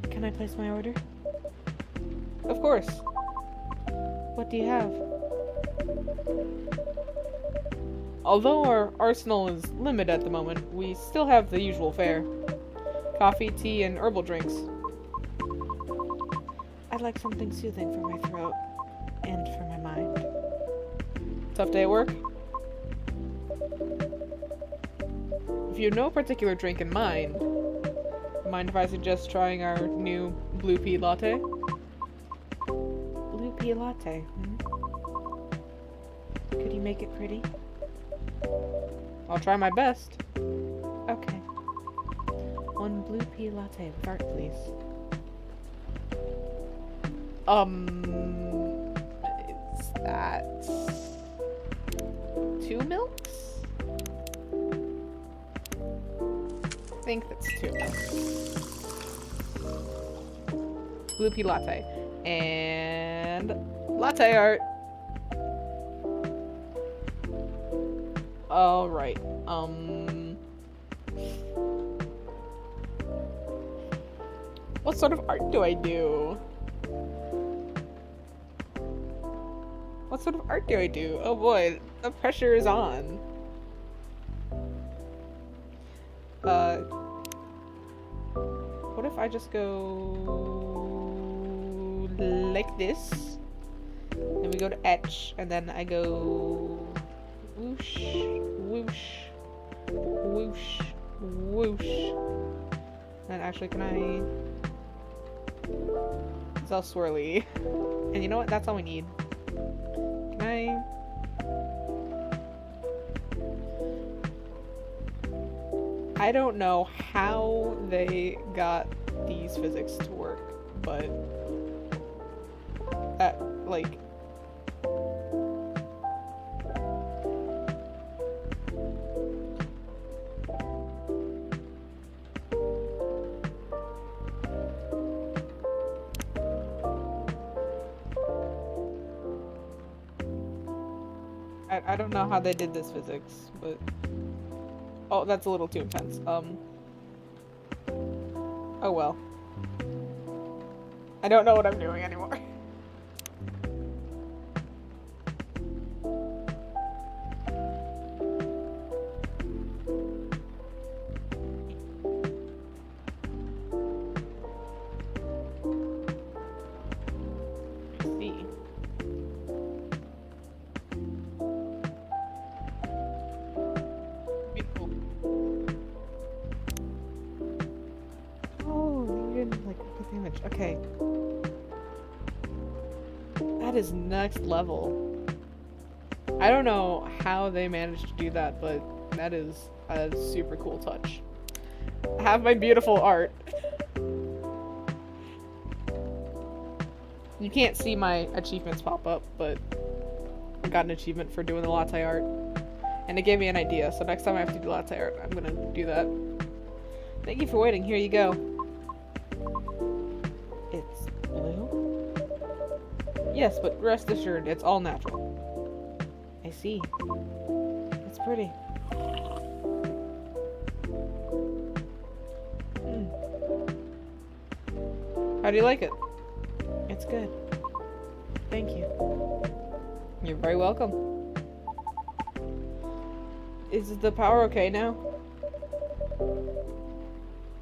Can I place my order? Of course. What do you have? Although our arsenal is limited at the moment, we still have the usual fare. Coffee, tea, and herbal drinks. I'd like something soothing for my throat and for my mind. Tough day at work? If you have no particular drink in mind if I suggest trying our new blue pea latte? Blue pea latte, Could you make it pretty? I'll try my best. Okay. One blue pea latte with art, please. Is that 2 milks? I think that's 2 milks. Blue pea latte. And latte art. Alright, what sort of art do I do? What sort of art do I do? Oh boy, the pressure is on. What if I just go like this? Then we go to etch, and then I go whoosh, whoosh, whoosh, whoosh. And actually, can I? It's all swirly. And you know what? That's all we need. Can I? I don't know how they got these physics to work, but that, like, I don't know how they did this physics, but... Oh, that's a little too intense. Oh well. I don't know what I'm doing anymore. Okay. That is next level. I don't know how they managed to do that, but that is a super cool touch. I have my beautiful art. You can't see my achievements pop up, but I got an achievement for doing the latte art. And it gave me an idea, so next time I have to do latte art, I'm gonna do that. Thank you for waiting. Here you go. It's blue? Yes, but rest assured, it's all natural. I see. It's pretty. How do you like it? It's good. Thank you. You're very welcome. Is the power okay now?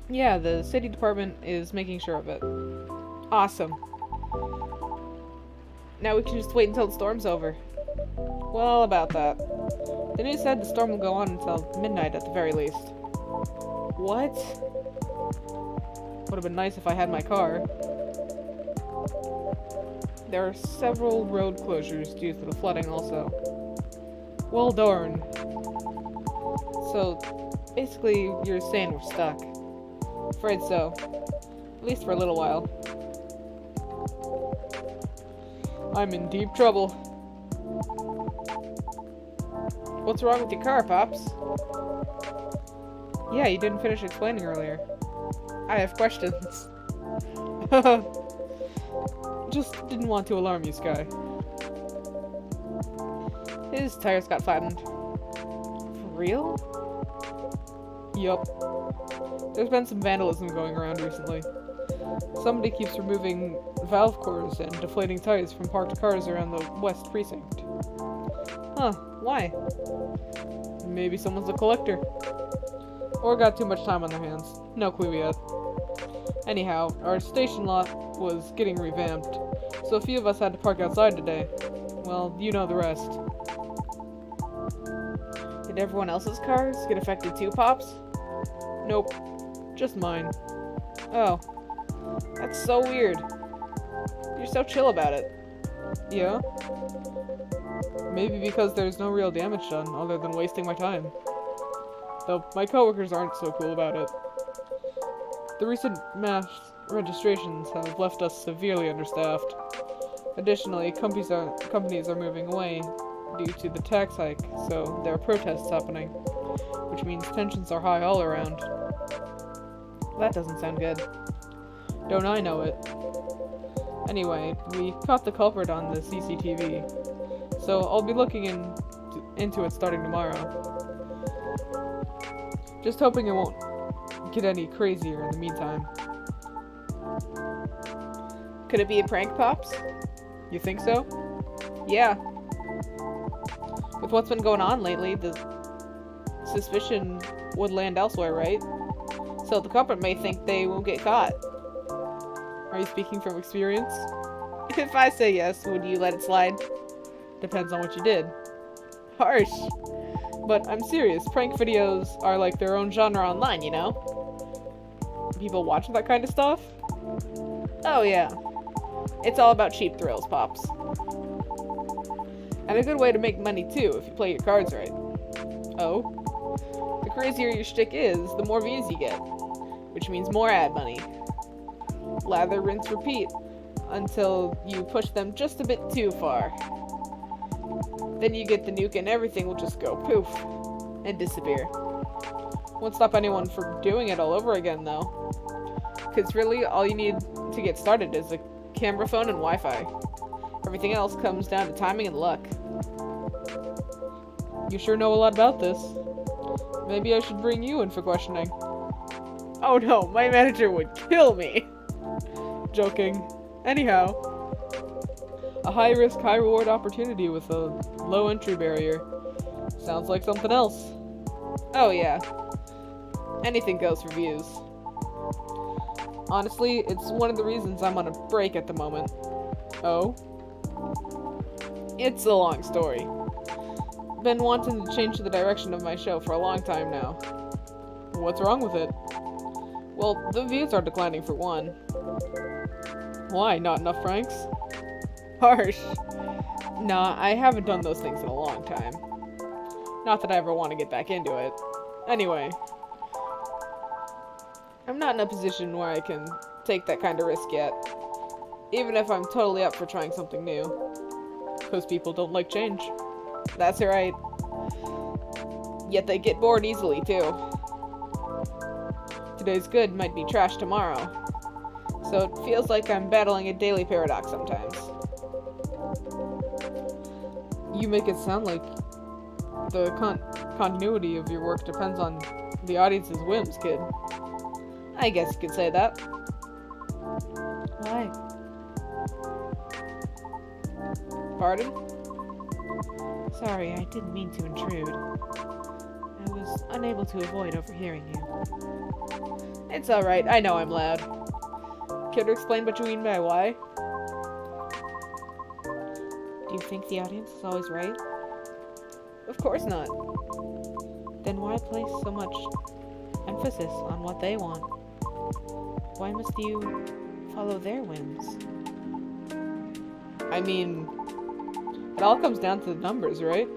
Yeah, the city department is making sure of it. Awesome. Now we can just wait until the storm's over. Well, about that. The news said the storm will go on until midnight at the very least. What? Would have been nice if I had my car. There are several road closures due to the flooding also. Well darn. So, basically, you're saying we're stuck. Afraid so. At least for a little while. I'm in deep trouble. What's wrong with your car, Pops? Yeah, you didn't finish explaining earlier. I have questions. Just didn't want to alarm you, Sky. His tires got flattened. For real? Yup. There's been some vandalism going around recently. Somebody keeps removing valve cores and deflating tires from parked cars around the West Precinct. Huh, why? Maybe someone's a collector. Or got too much time on their hands. No clue yet. Anyhow, our station lot was getting revamped, so a few of us had to park outside today. Well, you know the rest. Did everyone else's cars get affected too, Pops? Nope. Just mine. Oh. That's so weird. You're so chill about it. Yeah? Maybe because there's no real damage done, other than wasting my time. Though my coworkers aren't so cool about it. The recent mass registrations have left us severely understaffed. Additionally, companies are moving away due to the tax hike, so there are protests happening, which means tensions are high all around. That doesn't sound good. Don't I know it? Anyway, we caught the culprit on the CCTV, so I'll be looking into it starting tomorrow. Just hoping it won't get any crazier in the meantime. Could it be a prank, Pops? You think so? Yeah. With what's been going on lately, the suspicion would land elsewhere, right? So the culprit may think they won't get caught. Are you speaking from experience? If I say yes, would you let it slide? Depends on what you did. Harsh. But I'm serious, prank videos are like their own genre online, you know? People watching that kind of stuff? Oh yeah. It's all about cheap thrills, Pops. And a good way to make money too, if you play your cards right. Oh? The crazier your shtick is, the more views you get. Which means more ad money. Lather, rinse, repeat. Until you push them just a bit too far. Then you get the nuke and everything will just go poof. And disappear. Won't stop anyone from doing it all over again though. Cause really, all you need to get started is a camera phone and Wi-Fi. Everything else comes down to timing and luck. You sure know a lot about this. Maybe I should bring you in for questioning. Oh no, my manager would kill me! Joking. Anyhow, a high-risk, high-reward opportunity with a low entry barrier. Sounds like something else. Oh yeah. Anything goes for views. Honestly, it's one of the reasons I'm on a break at the moment. Oh? It's a long story. Been wanting to change the direction of my show for a long time now. What's wrong with it? Well, the views are declining for one. Why? Not enough francs? Harsh. Nah, I haven't done those things in a long time. Not that I ever want to get back into it. Anyway, I'm not in a position where I can take that kind of risk yet. Even if I'm totally up for trying something new. Because people don't like change. That's right. Yet they get bored easily, too. Today's good might be trash tomorrow. So it feels like I'm battling a daily paradox sometimes. You make it sound like the continuity of your work depends on the audience's whims, kid. I guess you could say that. Why? Pardon? Sorry, I didn't mean to intrude. I was unable to avoid overhearing you. It's alright, I know I'm loud. Care to explain what you mean by why? Do you think the audience is always right? Of course not. Then why place so much emphasis on what they want? Why must you follow their whims? I mean, it all comes down to the numbers, right?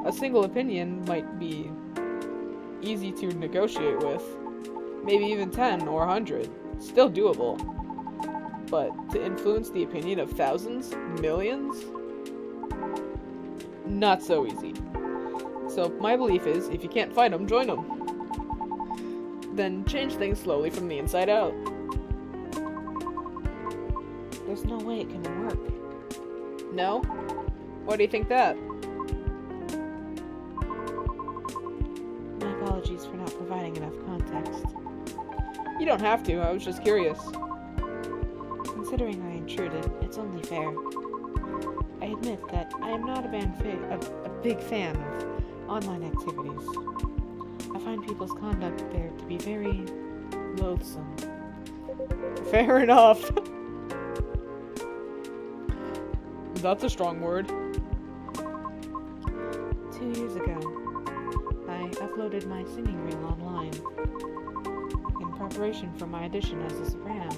A single opinion might be easy to negotiate with. Maybe even 10 or 100. Still doable. But to influence the opinion of thousands? Millions? Not so easy. So my belief is, if you can't fight them, join them. Then change things slowly from the inside out. There's no way it can work. No? Why do you think that? My apologies for not providing enough context. You don't have to, I was just curious. Considering I intruded, it's only fair. I admit that I am not a big fan of online activities. I find people's conduct there to be very loathsome. Fair enough. That's a strong word. 2 years ago, I uploaded my singing reel online in preparation for my audition as a soprano.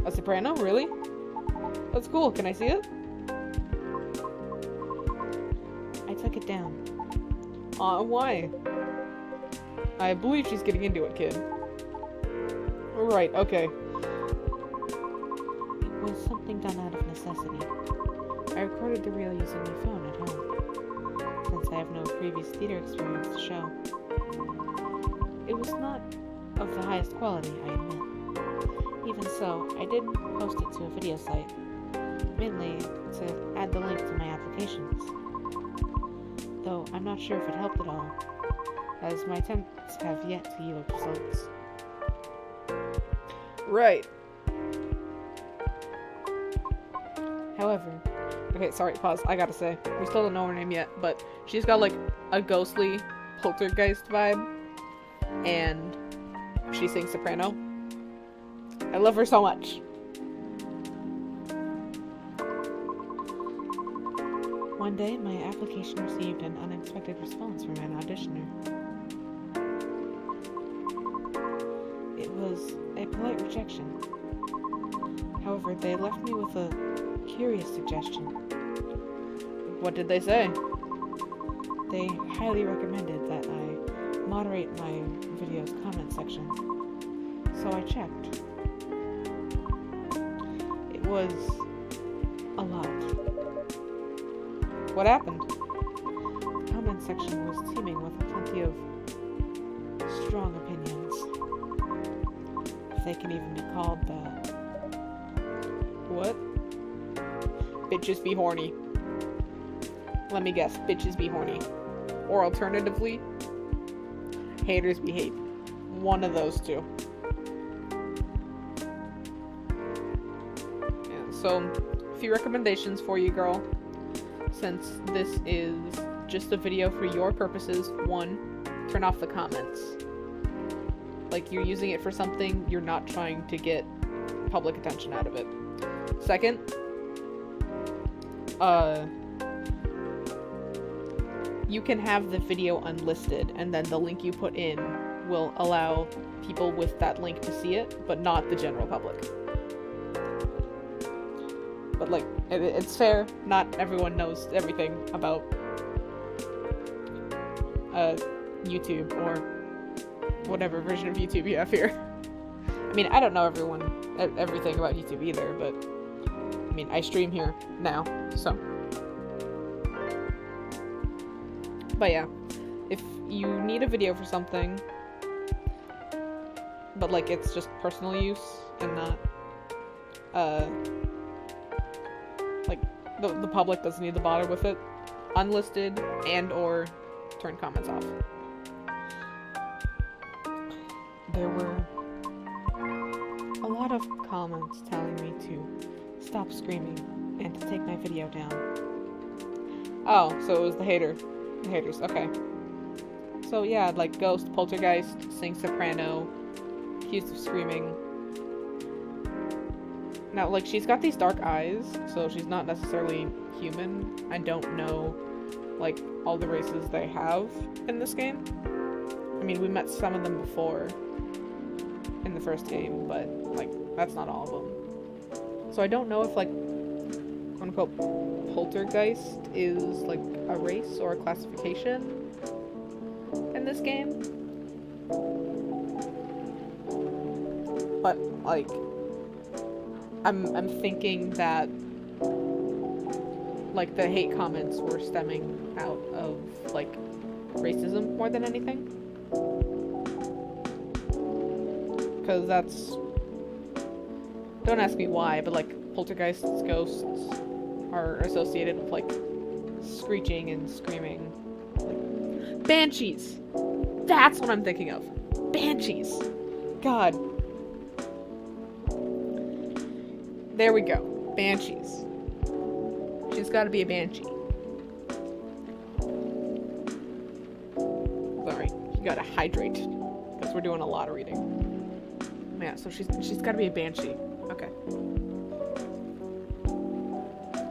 A soprano? Really? That's cool. Can I see it? I took it down. Why? I believe she's getting into it, kid. Right, okay. It was something done out of necessity. I recorded the reel using my phone at home, since I have no previous theater experience to show. It was not of the highest quality, I admit. Even so, I did post it to a video site, mainly to add the link to my applications. Though I'm not sure if it helped at all, as my attempts have yet to yield results. Right. However, Okay, sorry, pause. I gotta say, we still don't know her name yet, but she's got like a ghostly poltergeist vibe, and she sings soprano. I love her so much. one day my application received an unexpected response from an auditioner. It was a polite rejection. However, they left me with a curious suggestion. What did they say? They highly recommended that I moderate my video's comment section. So I checked. It was a lot. What happened? The comment section was teeming with plenty of strong opinions. If they can even be called that. What? Bitches be horny. Let me guess, bitches be horny. Or alternatively, haters be hate. One of those two. Yeah, so, a few recommendations for you, girl. Since this is just a video for your purposes. 1, turn off the comments. Like, you're using it for something, you're not trying to get public attention out of it. 2nd, you can have the video unlisted, and then the link you put in will allow people with that link to see it, but not the general public. But, like, it's fair. Not everyone knows everything about YouTube, or whatever version of YouTube you have here. I mean, I don't know everything about YouTube either, but I mean, I stream here now, so. But yeah, if you need a video for something, but like it's just personal use and not, like the public doesn't need to bother with it, unlisted and or turn comments off. There were a lot of comments telling me to stop screaming and to take my video down. Oh, so it was the haters, okay. So yeah, like Ghost, Poltergeist, Sing Soprano, accused of screaming. Now, like, she's got these dark eyes, so she's not necessarily human. I don't know, like, all the races they have in this game. I mean, we met some of them before in the first game, but, like, that's not all of them. So I don't know if, like, quote-unquote, Poltergeist is, like, a race or a classification in this game. But, like, I'm thinking that, like, the hate comments were stemming out of, like, racism more than anything. Because that's... Don't ask me why, but, like, poltergeists, ghosts are associated with, like, screeching and screaming. Like, banshees! That's what I'm thinking of. Banshees! God. There we go. Banshees. She's gotta be a banshee. Sorry, you gotta hydrate. Because we're doing a lot of reading. Yeah, so she's gotta be a banshee. Okay.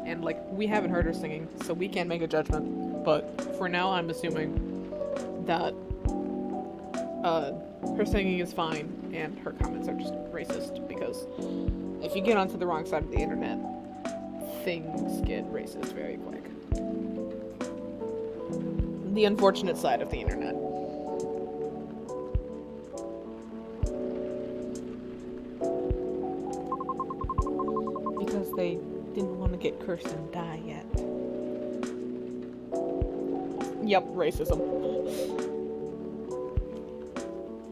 And, like, we haven't heard her singing, so we can't make a judgment. But for now, I'm assuming that her singing is fine, and her comments are just racist, because if you get onto the wrong side of the internet, things get racist very quick. The unfortunate side of the internet. Because they didn't want to get cursed and die yet. Yep, racism.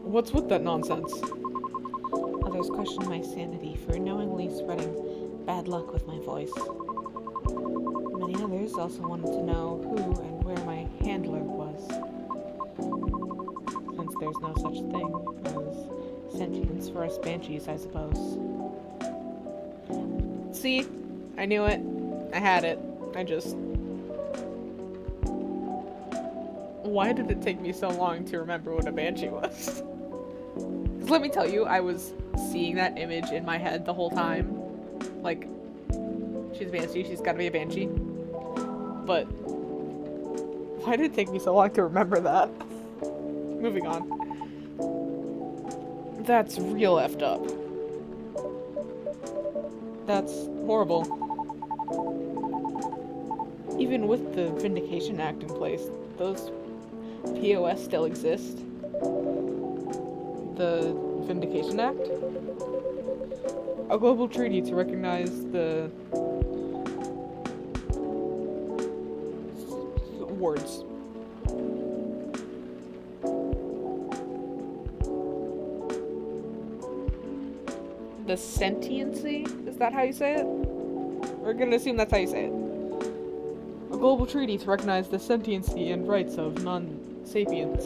What's with that nonsense? Others question my sanity for knowingly spreading bad luck with my voice. Many others also wanted to know who and where my handler was. Since there's no such thing as sentience for us banshees, I suppose. See? I knew it. I had it. I just... Why did it take me so long to remember what a banshee was? 'Cause let me tell you, I was seeing that image in my head the whole time. Like, she's a banshee, she's gotta be a banshee. But why did it take me so long to remember that? Moving on. That's real effed up. That's horrible. Even with the Vindication Act in place, those POS still exist. The Vindication Act? A global treaty to recognize the words. The sentiency? Is that how you say it? We're gonna assume that's how you say it. A global treaty to recognize the sentiency and rights of non-sapients.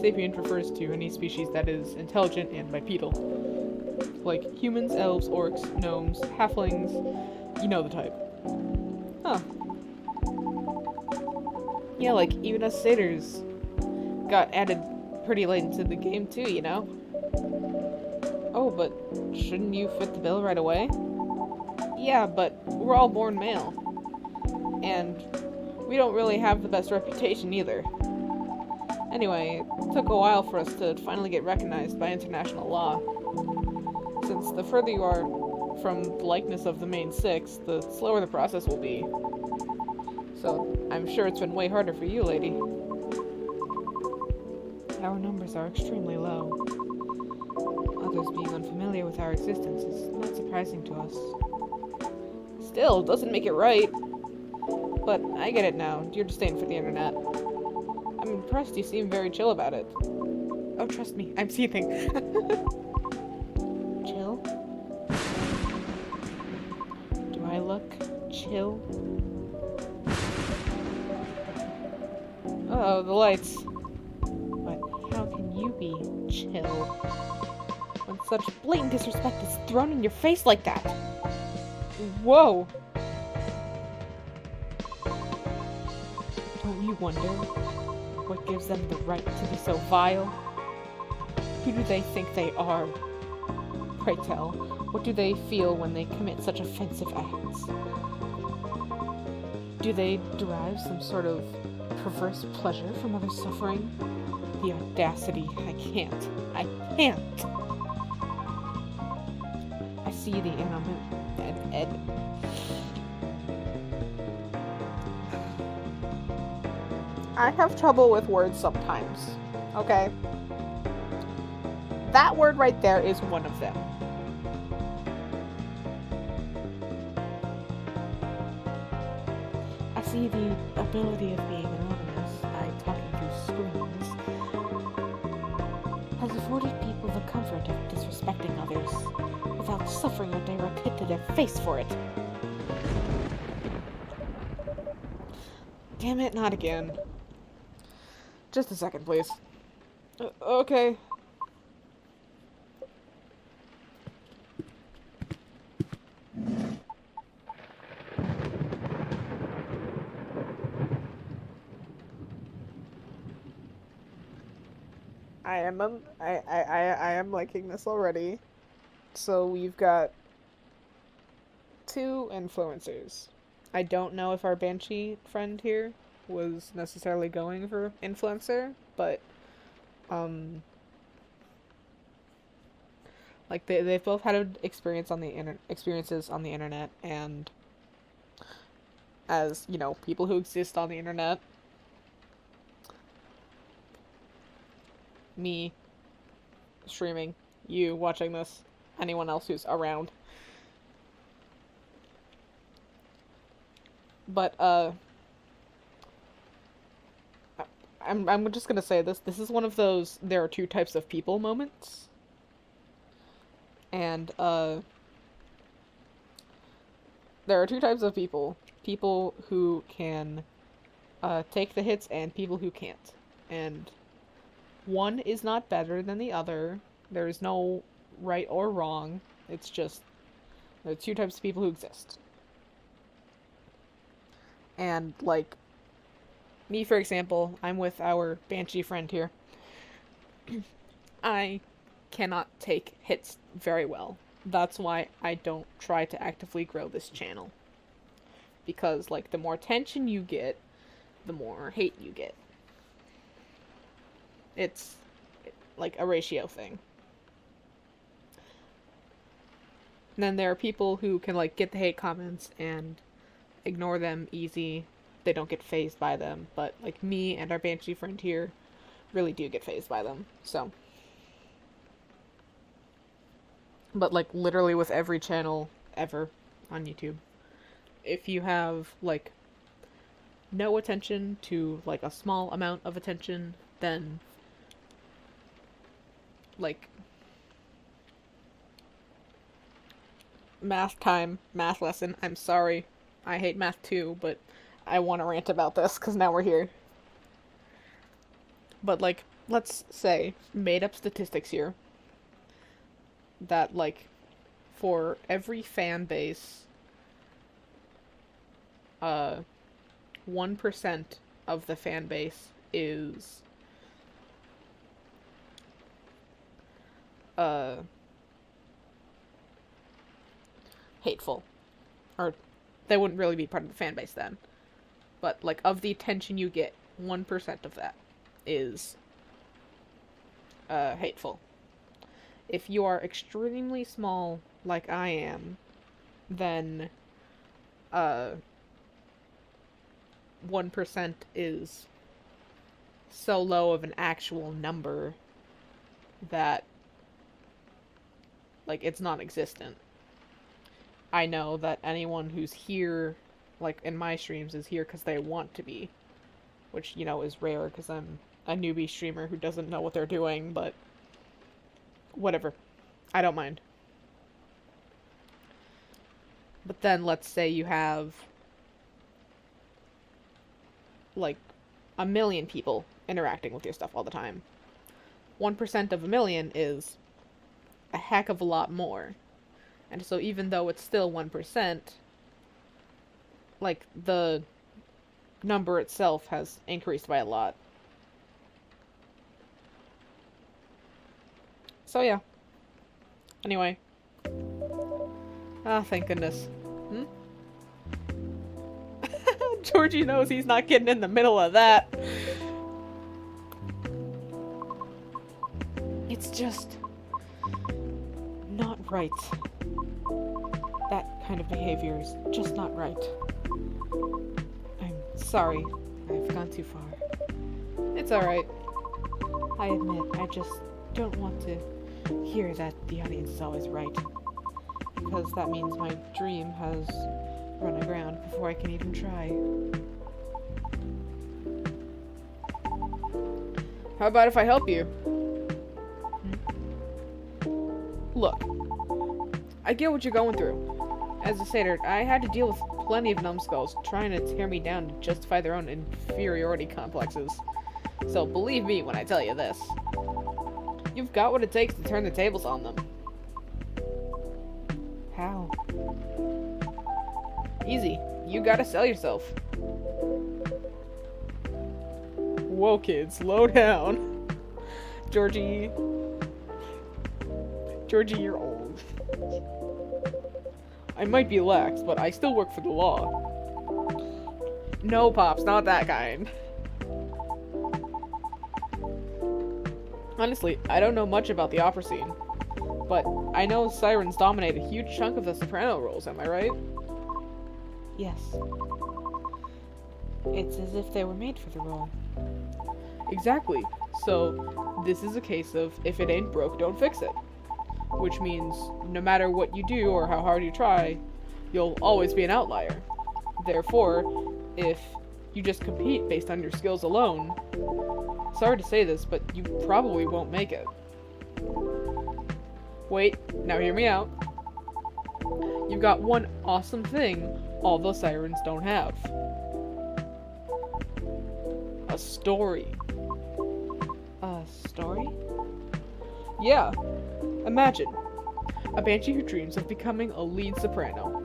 Sapient refers to any species that is intelligent and bipedal. Like humans, elves, orcs, gnomes, halflings, you know the type. Huh. Yeah, like, even us satyrs got added pretty late into the game too, you know? Oh, but shouldn't you fit the bill right away? Yeah, but we're all born male. And we don't really have the best reputation either. Anyway, it took a while for us to finally get recognized by international law. Since the further you are from the likeness of the main six, the slower the process will be. So, I'm sure it's been way harder for you, lady. Our numbers are extremely low. Others being unfamiliar with our existence is not surprising to us. Still, doesn't make it right. But I get it now. You're just staying for the internet. I'm impressed you seem very chill about it. Oh, trust me, I'm seething. Chill? Do I look chill? Uh-oh, the lights. But how can you be chill when such blatant disrespect is thrown in your face like that? Whoa! Don't you wonder what gives them the right to be so vile? Who do they think they are? Pray tell, what do they feel when they commit such offensive acts? Do they derive some sort of perverse pleasure from others' suffering? The audacity. I can't. I can't! I see the animate Ed. I have trouble with words sometimes, okay? That word right there is one of them. I see the ability of being anonymous by talking through screens has afforded people the comfort of disrespecting others without suffering a direct hit to their face for it. Damn it, not again. Just a second, please. Okay. I am liking this already. So we've got 2 influencers. I don't know if our Banshee friend here was necessarily going for influencer, but like they've both had experiences on the internet, and as you know, people who exist on the internet, me streaming, you watching this, anyone else who's around, but I'm just gonna say this. This is one of those there are 2 types of people moments. And, there are 2 types of people. People who can, take the hits and people who can't. And one is not better than the other. There's no right or wrong. It's just, there are 2 types of people who exist. And, like, me, for example, I'm with our Banshee friend here. I cannot take hits very well. That's why I don't try to actively grow this channel. Because, like, the more attention you get, the more hate you get. It's, like, a ratio thing. And then there are people who can, like, get the hate comments and ignore them easy. They don't get fazed by them, but like me and our Banshee friend here really do get fazed by them, so. But like literally with every channel ever on YouTube, if you have like no attention to like a small amount of attention, then like math lesson, I'm sorry, I hate math too, but I want to rant about this because now we're here. But, like, let's say, made up statistics here, that, like, for every fan base, 1% of the fan base is, hateful. Or, they wouldn't really be part of the fan base then. But, like, of the attention you get, 1% of that is, hateful. If you are extremely small, like I am, then, 1% is so low of an actual number that, like, it's non-existent. I know that anyone who's here, like, in my streams is here because they want to be. Which, you know, is rare because I'm a newbie streamer who doesn't know what they're doing, but whatever. I don't mind. But then let's say you have, like, 1 million people interacting with your stuff all the time. 1% of 1 million is a heck of a lot more. And so even though it's still 1%, like, the number itself has increased by a lot. So yeah. Anyway. Ah, thank goodness. Georgie knows he's not getting in the middle of that. It's just not right. That kind of behavior is just not right. I'm sorry. I've gone too far. It's alright. I admit, I just don't want to hear that the audience is always right. Because that means my dream has run aground before I can even try. How about if I help you? Look, I get what you're going through. As a satyr, I had to deal with plenty of numbskulls trying to tear me down to justify their own inferiority complexes. So believe me when I tell you this. You've got what it takes to turn the tables on them. How? Easy. You gotta sell yourself. Whoa, kid, slow down. Georgie, you're old. I might be lax, but I still work for the law. No, Pops, not that kind. Honestly, I don't know much about the opera scene, but I know sirens dominate a huge chunk of the soprano roles, am I right? Yes. It's as if they were made for the role. Exactly. So, this is a case of, if it ain't broke, don't fix it. Which means, no matter what you do or how hard you try, you'll always be an outlier. Therefore, if you just compete based on your skills alone, sorry to say this, but you probably won't make it. Wait, now hear me out. You've got one awesome thing all those sirens don't have. A story. A story? Yeah. Imagine a banshee who dreams of becoming a lead soprano,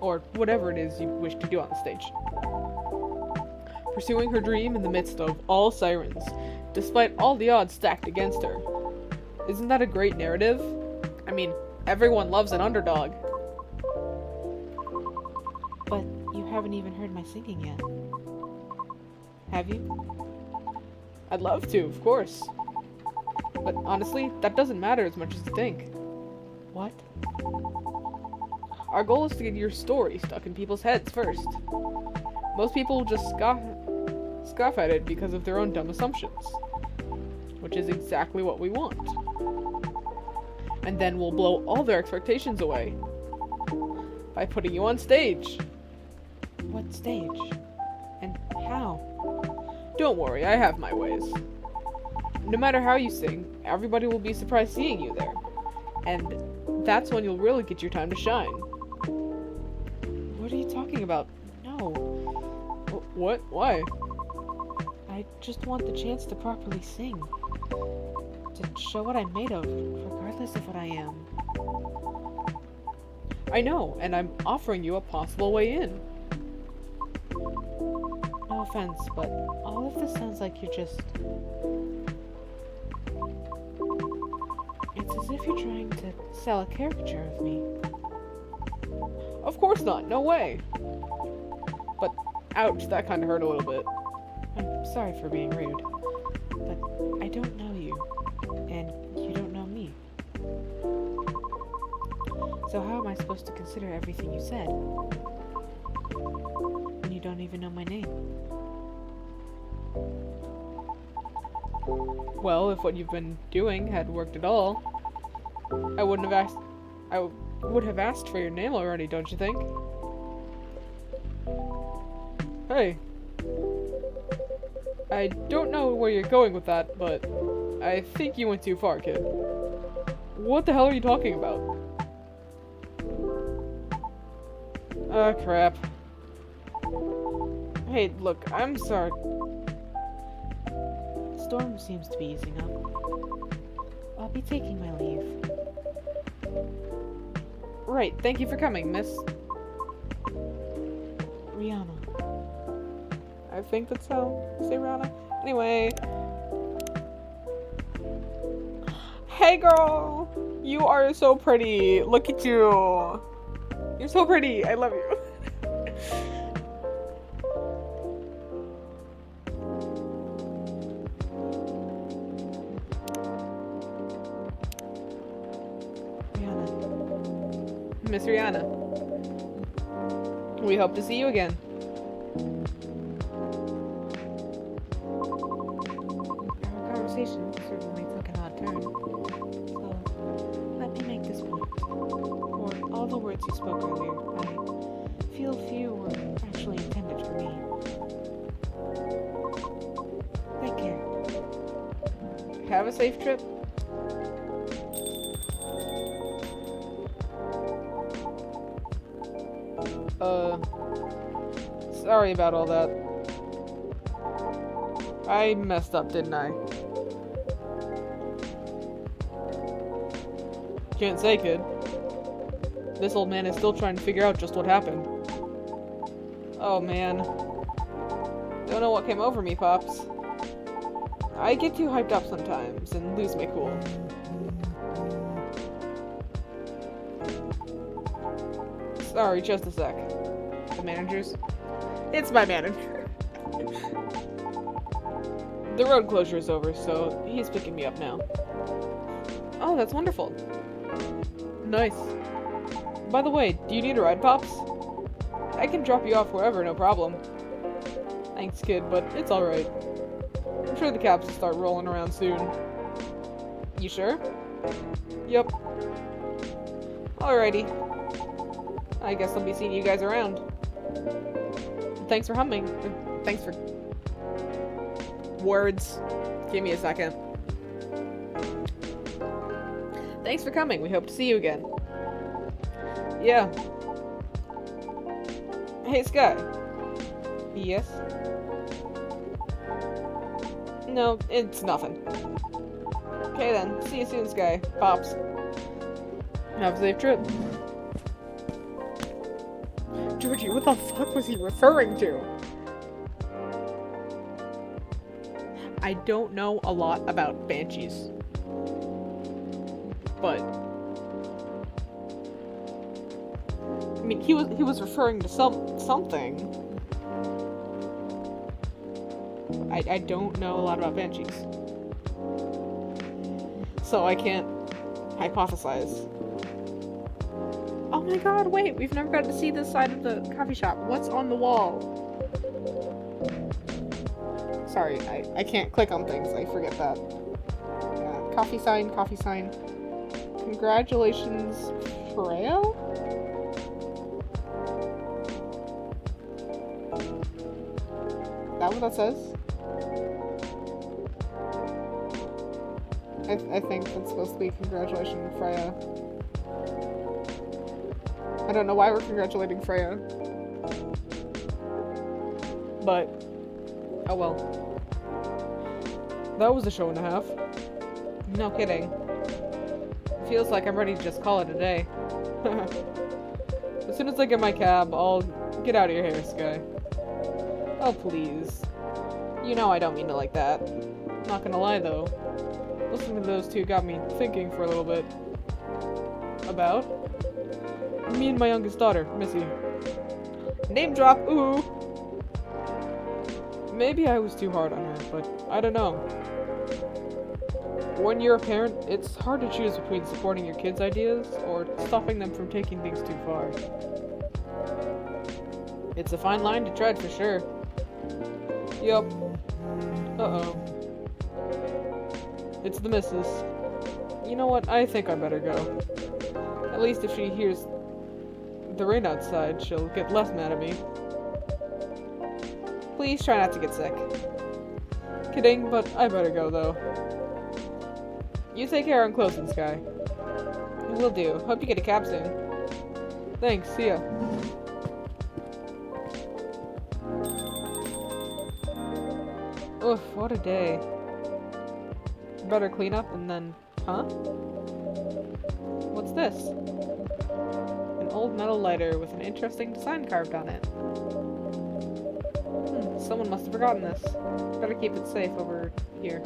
or whatever it is you wish to do on the stage. Pursuing her dream in the midst of all sirens, despite all the odds stacked against her. Isn't that a great narrative? I mean, everyone loves an underdog. But you haven't even heard my singing yet. Have you? I'd love to, of course. But honestly, that doesn't matter as much as you think. What? Our goal is to get your story stuck in people's heads first. Most people just scoff at it because of their own dumb assumptions. Which is exactly what we want. And then we'll blow all their expectations away. By putting you on stage. What stage? And how? Don't worry, I have my ways. No matter how you sing, everybody will be surprised seeing you there. And that's when you'll really get your time to shine. What What are you talking about? No. What? Why? I just want the chance to properly sing. To show what I'm made of, regardless of what I am. I know, and I'm offering you a possible way in. No offense, but all of this sounds like you're just... It's as if you're trying to sell a caricature of me. Of course not, no way. But, ouch, that kind of hurt a little bit. I'm sorry for being rude, but I don't know you, and you don't know me. So how am I supposed to consider everything you said? When you don't even know my name? Well, if what you've been doing had worked at all, I would have asked for your name already, don't you think? Hey. I don't know where you're going with that, but I think you went too far, kid. What the hell are you talking about? Ah, crap. Hey, look, I'm sorry. The storm seems to be easing up. I'll be taking my leave. Right, thank you for coming, miss. Rihanna. I think that's how you say Rihanna. Anyway. Hey girl! You are so pretty. Look at you. You're so pretty. I love you. Rihanna. Miss Rihanna. We hope to see you again. Our conversation certainly took an odd turn. So, let me make this point. For all the words you spoke earlier, I feel few were actually intended for me. Take care. Have a safe trip. Sorry about all that. I messed up, didn't I? Can't say, kid. This old man is still trying to figure out just what happened. Oh, man. Don't know what came over me, Pops. I get too hyped up sometimes and lose my cool. Sorry, just a sec. The manager's? It's my manager. The road closure is over, so he's picking me up now. Oh, that's wonderful. Nice. By the way, do you need a ride, Pops? I can drop you off wherever, no problem. Thanks, kid, but it's alright. I'm sure the cabs will start rolling around soon. You sure? Yep. Alrighty. I guess I'll be seeing you guys around. Thanks for humming. Thanks for... words. Give me a second. Thanks for coming. We hope to see you again. Yeah. Hey, Sky. Yes? No, it's nothing. Okay then. See you soon, Sky. Pops. Have a safe trip. Georgie, what the fuck was he referring to? I don't know a lot about banshees. But I mean, he was referring to something. I don't know a lot about banshees. So I can't hypothesize. Oh my god, wait, we've never got to see this side of the coffee shop. What's on the wall? Sorry, I can't click on things, I forget that. Coffee sign, coffee sign. Congratulations, Freya? Is that what that says? I think that's supposed to be congratulations, Freya. I don't know why we're congratulating Freya. But, oh well. That was a show and a half. No kidding. Feels like I'm ready to just call it a day. As soon as I get my cab, I'll get out of your hair, Sky. Oh, please. You know I don't mean it like that. Not gonna lie, though. Listening to those two got me thinking for a little bit. About? Me and my youngest daughter, Missy. Name drop, ooh! Maybe I was too hard on her, but I don't know. When you're a parent, it's hard to choose between supporting your kids' ideas or stopping them from taking things too far. It's a fine line to tread for sure. Yup. Uh-oh. It's the missus. You know what? I think I better go. At least if she hears the rain outside, she'll get less mad at me. Please try not to get sick. Kidding, but I better go, though. You take care on closing, Sky. Will do. Hope you get a cab soon. Thanks, see ya. Oof, what a day. Better clean up and then... Huh? What's this? An old metal lighter with an interesting design carved on it. Someone must have forgotten this. Better keep it safe over here.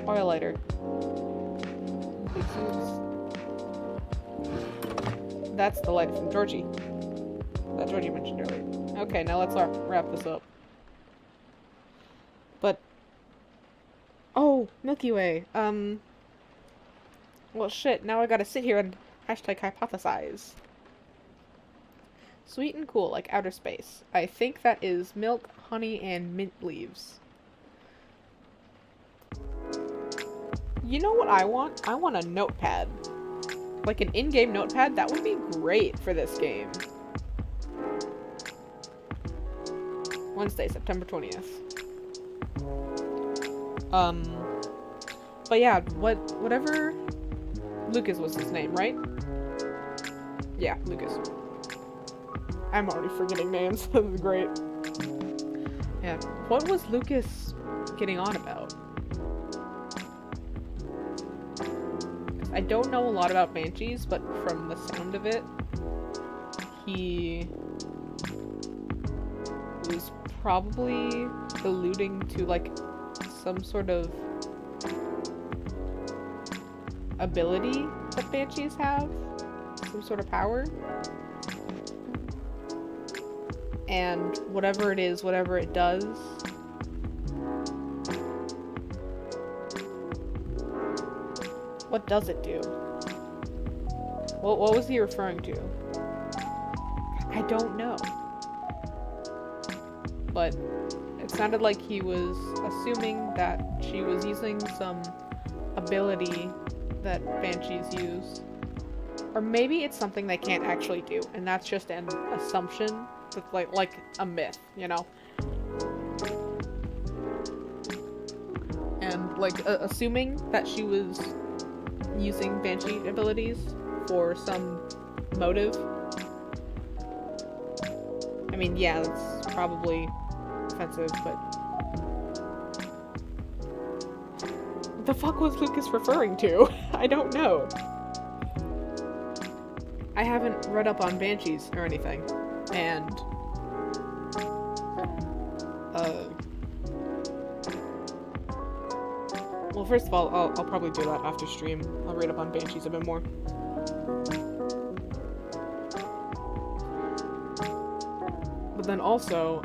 Oil lighter. That's the lighter from Georgie. That Georgie mentioned earlier. Okay, now let's wrap this up. But... Oh! Milky Way! Well, shit, now I gotta sit here and #hypothesize. Sweet and cool, like outer space. I think that is milk, honey, and mint leaves. You know what I want? I want a notepad. Like an in-game notepad? That would be great for this game. Wednesday, September 20th. But yeah, whatever... Lucas was his name, right? Yeah, Lucas. I'm already forgetting names. This is great. Yeah. What was Lucas getting on about? I don't know a lot about Banshees, but from the sound of it, he was probably alluding to, like, some sort of ability that Banshees have. Some sort of power. And whatever it is, whatever it does, what does it do? What was he referring to? I don't know. But it sounded like he was assuming that she was using some ability that Banshees use. Or maybe it's something they can't actually do, and that's just an assumption. It's like a myth, you know? And, like, assuming that she was using Banshee abilities for some motive. I mean, yeah, that's probably offensive, but... What the fuck was Lucas referring to? I don't know. I haven't read up on Banshees or anything. And, well, first of all, I'll probably do that after stream. I'll read up on Banshees a bit more. But then also,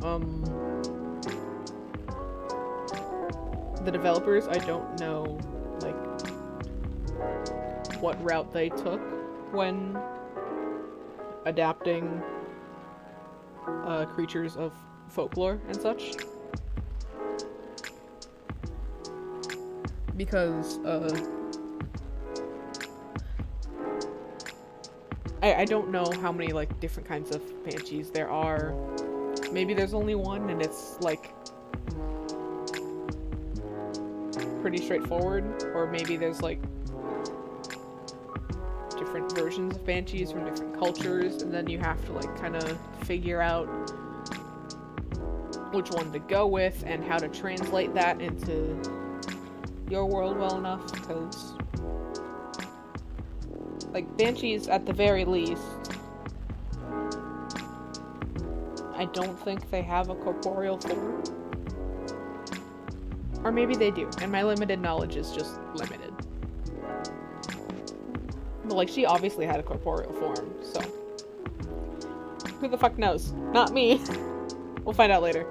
the developers, I don't know, like, what route they took when adapting creatures of folklore and such. Because, I don't know how many, like, different kinds of banshees there are. Maybe there's only one and it's, like, pretty straightforward. Or maybe there's, like, different versions of banshees from different cultures, and then you have to like kind of figure out which one to go with and how to translate that into your world well enough, because like banshees at the very least, I don't think they have a corporeal form. Or maybe they do, and my limited knowledge is just limited. But like, she obviously had a corporeal form, so who the fuck knows? Not me. We'll find out later.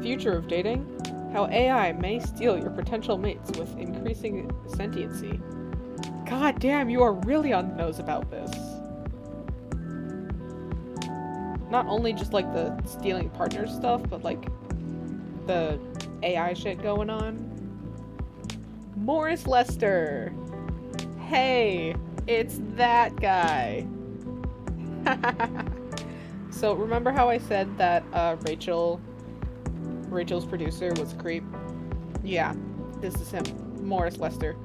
Future of dating? How AI may steal your potential mates with increasing sentiency. God damn, you are really on the nose about this. Not only just like the stealing partner stuff, but like the AI shit going on. Morris Lester! Hey, it's that guy! So remember how I said that Rachel's producer was a creep? Yeah, this is him, Morris Lester.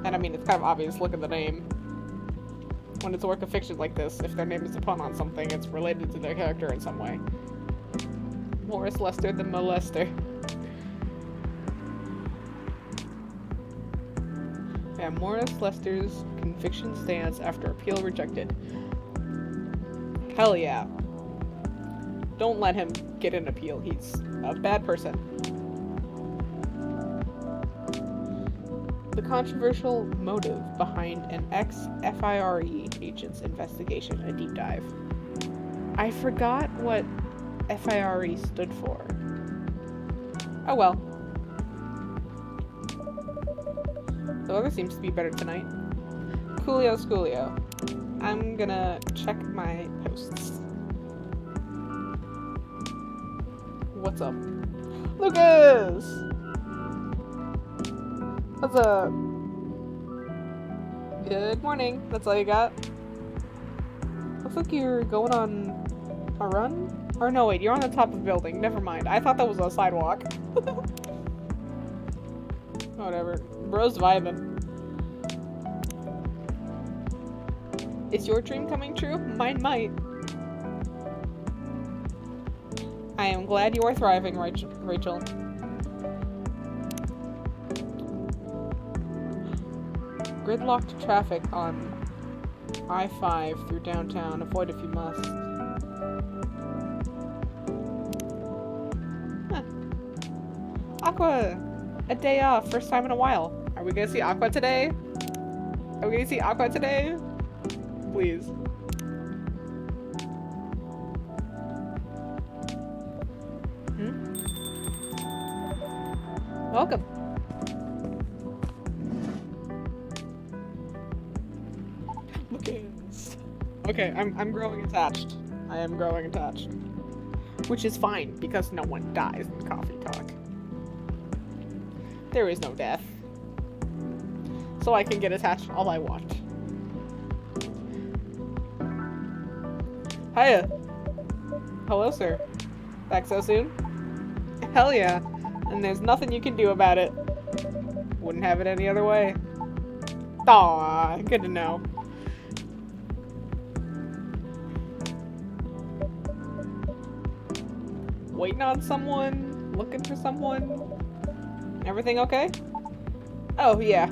And I mean, it's kind of obvious, look at the name. When it's a work of fiction like this, if their name is a pun on something, it's related to their character in some way. Morris Lester the Molester. Yeah, Morris Lester's conviction stands after appeal rejected. Hell yeah. Don't let him get an appeal, he's a bad person. The controversial motive behind an ex-FIRE agent's investigation, a deep dive. I forgot what FIRE stood for. Oh well. The weather seems to be better tonight. Coolio Schoolio. I'm gonna check my posts. What's up? Lucas! What's up? Good morning. That's all you got? Looks like you're going on a run? Or no, wait, you're on the top of the building. Never mind. I thought that was a sidewalk. Whatever. Bro's vibing. Is your dream coming true? Mine might. I am glad you are thriving, Rachel. Gridlocked traffic on I-5 through downtown. Avoid if you must. Huh. Aqua! A day off. First time in a while. Are we gonna see Aqua today? Are we gonna see Aqua today? Please. Welcome. Lucas. Okay, I'm growing attached. I am growing attached. Which is fine, because no one dies in coffee talk. There is no death. So I can get attached all I want. Hiya. Hello, sir. Back so soon? Hell yeah. And there's nothing you can do about it. Wouldn't have it any other way. Aw, good to know. Waiting on someone? Looking for someone? Everything okay? Oh, yeah.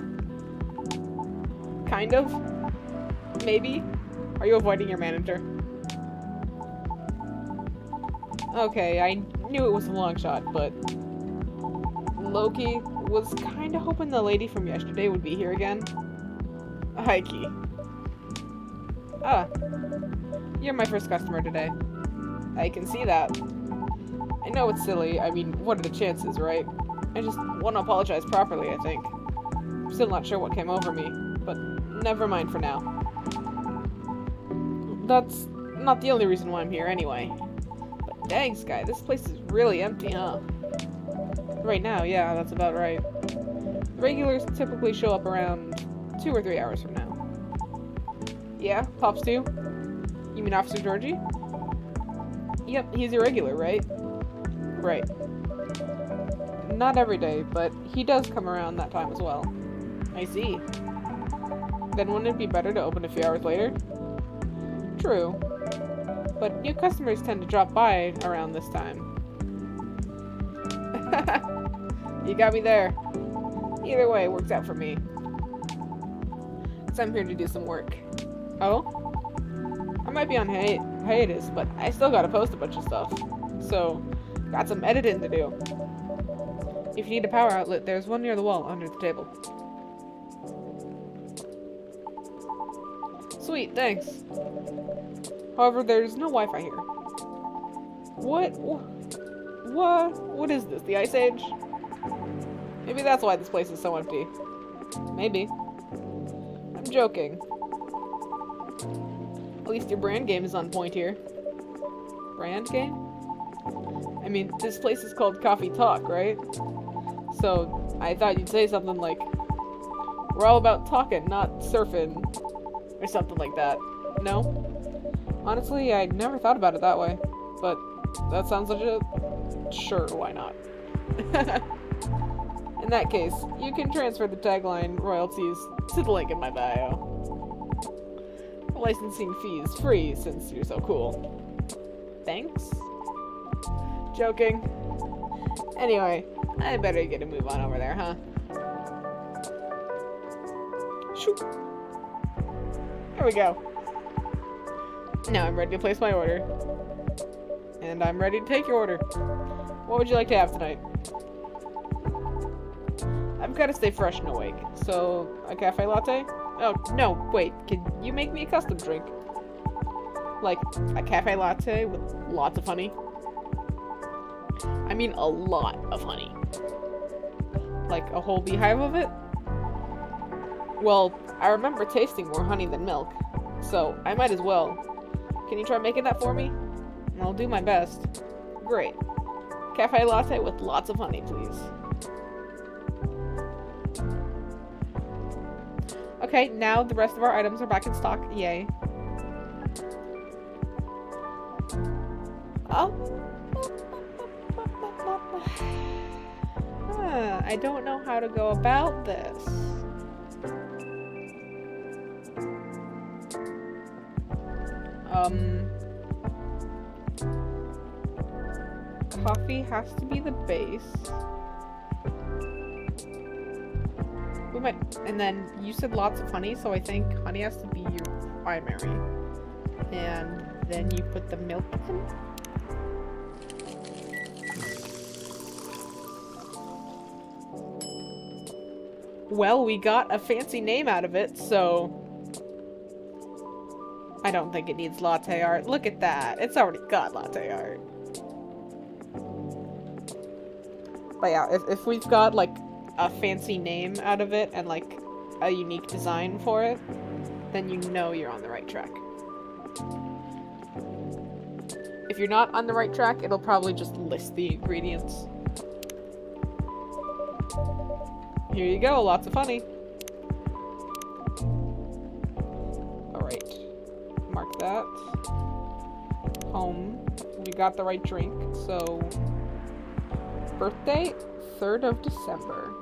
Kind of. Maybe. Are you avoiding your manager? Okay, I knew it was a long shot, but Loki was kinda hoping the lady from yesterday would be here again. Hi, Key. Ah, you're my first customer today. I can see that. I know it's silly, I mean, what are the chances, right? I just want to apologize properly, I think. I'm still not sure what came over me, but never mind for now. That's not the only reason why I'm here anyway. But dang, Sky, this place is really empty, huh? Right now, yeah, that's about right. The regulars typically show up around 2 or 3 hours from now. Yeah, Pops too? You mean Officer Georgie? Yep, he's a regular, right? Right. Not every day, but he does come around that time as well. I see. Then wouldn't it be better to open a few hours later? True. But new customers tend to drop by around this time. You got me there. Either way, it works out for me. So I'm here to do some work. Oh? I might be on hiatus, but I still gotta post a bunch of stuff. So, got some editing to do. If you need a power outlet, there's one near the wall under the table. Sweet, thanks. However, there's no Wi-Fi here. What is this, the Ice Age? Maybe that's why this place is so empty. Maybe. I'm joking. At least your brand game is on point here. Brand game? I mean, this place is called Coffee Talk, right? So, I thought you'd say something like, we're all about talking, not surfing, or something like that. No? Honestly, I never thought about it that way, but that sounds legit. Sure, why not? In that case, you can transfer the tagline royalties to the link in my bio. Licensing fees free since you're so cool. Thanks? Joking. Anyway, I better get a move on over there, huh? Shoot. There we go. Now I'm ready to place my order. And I'm ready to take your order. What would you like to have tonight? I've got to stay fresh and awake. So, a cafe latte? Oh, no, wait. Can you make me a custom drink? Like, a cafe latte with lots of honey? I mean a lot of honey. Like, a whole beehive of it? Well, I remember tasting more honey than milk. So, I might as well. Can you try making that for me? I'll do my best. Great. Cafe latte with lots of honey, please. Okay, now the rest of our items are back in stock. Yay. Oh. I don't know how to go about this. Coffee has to be the base. We might, and then you said lots of honey, so I think honey has to be your primary. And then you put the milk in. Well, we got a fancy name out of it, so I don't think it needs latte art. Look at that. It's already got latte art. But yeah, if we've got, like, a fancy name out of it and, like, a unique design for it, then you know you're on the right track. If you're not on the right track, it'll probably just list the ingredients. Here you go, lots of honey. Alright. Mark that. Home. We got the right drink, so... Birthday? 3rd of December.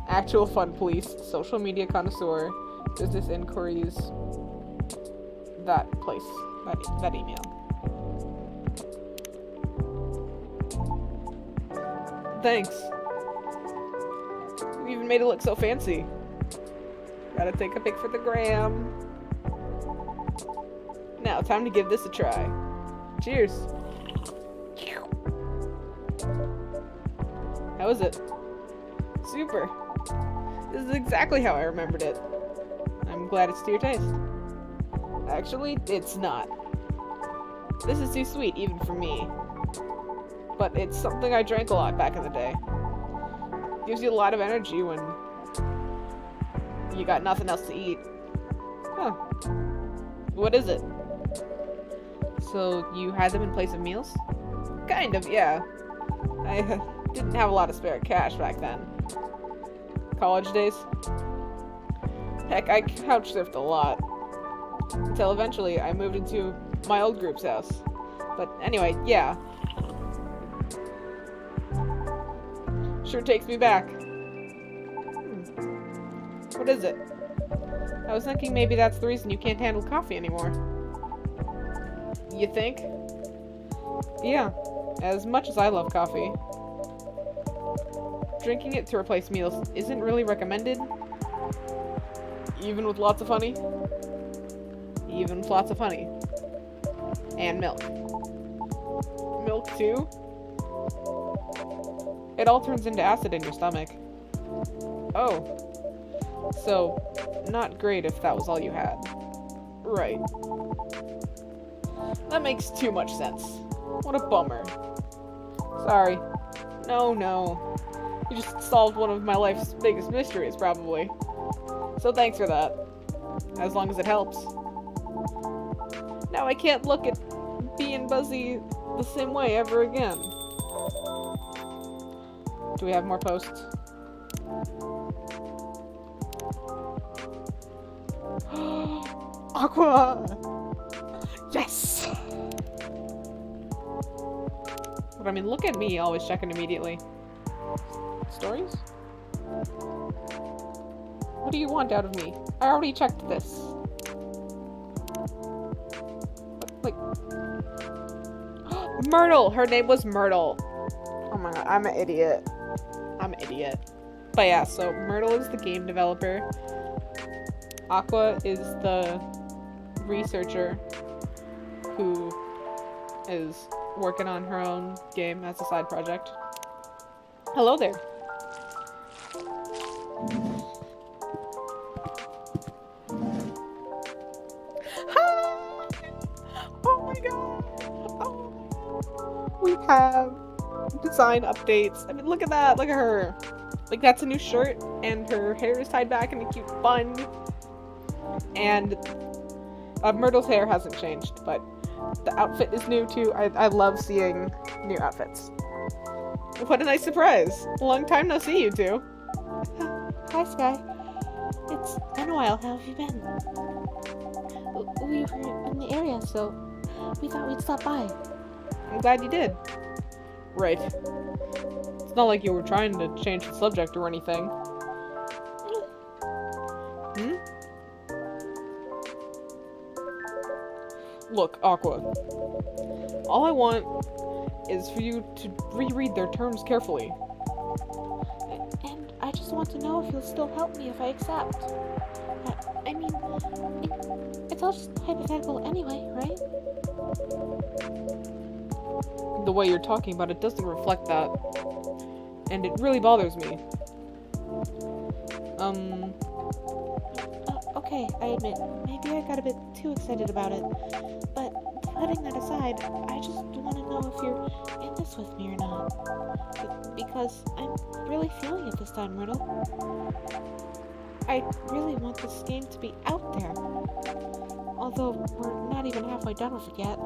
Actual fun police. Social media connoisseur. Business inquiries. That place. That email. Thanks. You even made it look so fancy. Gotta take a pic for the gram. Now, time to give this a try. Cheers. How is it? Super. This is exactly how I remembered it. I'm glad it's to your taste. Actually, it's not. This is too sweet, even for me. But it's something I drank a lot back in the day. Gives you a lot of energy when you got nothing else to eat. Huh. What is it? So, you had them in place of meals? Kind of, yeah. I didn't have a lot of spare cash back then. College days? Heck, I couch surfed a lot. Until eventually I moved into my old group's house. But anyway, yeah. Sure takes me back. What is it? I was thinking maybe that's the reason you can't handle coffee anymore. You think? Yeah, as much as I love coffee. Drinking it to replace meals isn't really recommended. Even with lots of honey? Even with lots of honey. And milk. Milk too? It all turns into acid in your stomach. Oh. So, not great if that was all you had. Right. That makes too much sense. What a bummer. Sorry. No. You just solved one of my life's biggest mysteries, probably. So thanks for that. As long as it helps. Now I can't look at Bee and Buzzy the same way ever again. Do we have more posts? Aqua! Yes! But I mean, look at me always checking immediately. Stories? What do you want out of me? I already checked this. Like... Myrtle! Her name was Myrtle. Oh my god, I'm an idiot. But yeah, so Myrtle is the game developer. Aqua is the researcher who is working on her own game as a side project. Hello there. Hi! Oh my god! Oh. We have design updates. I mean, look at that! Look at her! Like, that's a new shirt, and her hair is tied back in a cute bun. And Myrtle's hair hasn't changed, but the outfit is new too. I love seeing new outfits. What a nice surprise! Long time no see, you two. Hi, Sky. It's been a while. How have you been? We were in the area, so we thought we'd stop by. I'm glad you did. Right. It's not like you were trying to change the subject or anything. Hmm? Look, Aqua. All I want is for you to reread their terms carefully. And I just want to know if you'll still help me if I accept. I mean, it's all just hypothetical anyway, right? The way you're talking about it doesn't reflect that. And it really bothers me. Okay, I admit, maybe I got a bit too excited about it. But putting that aside, I just want to know if you're in this with me or not. Because I'm really feeling it this time, Myrtle. I really want this game to be out there. Although we're not even halfway done with it yet.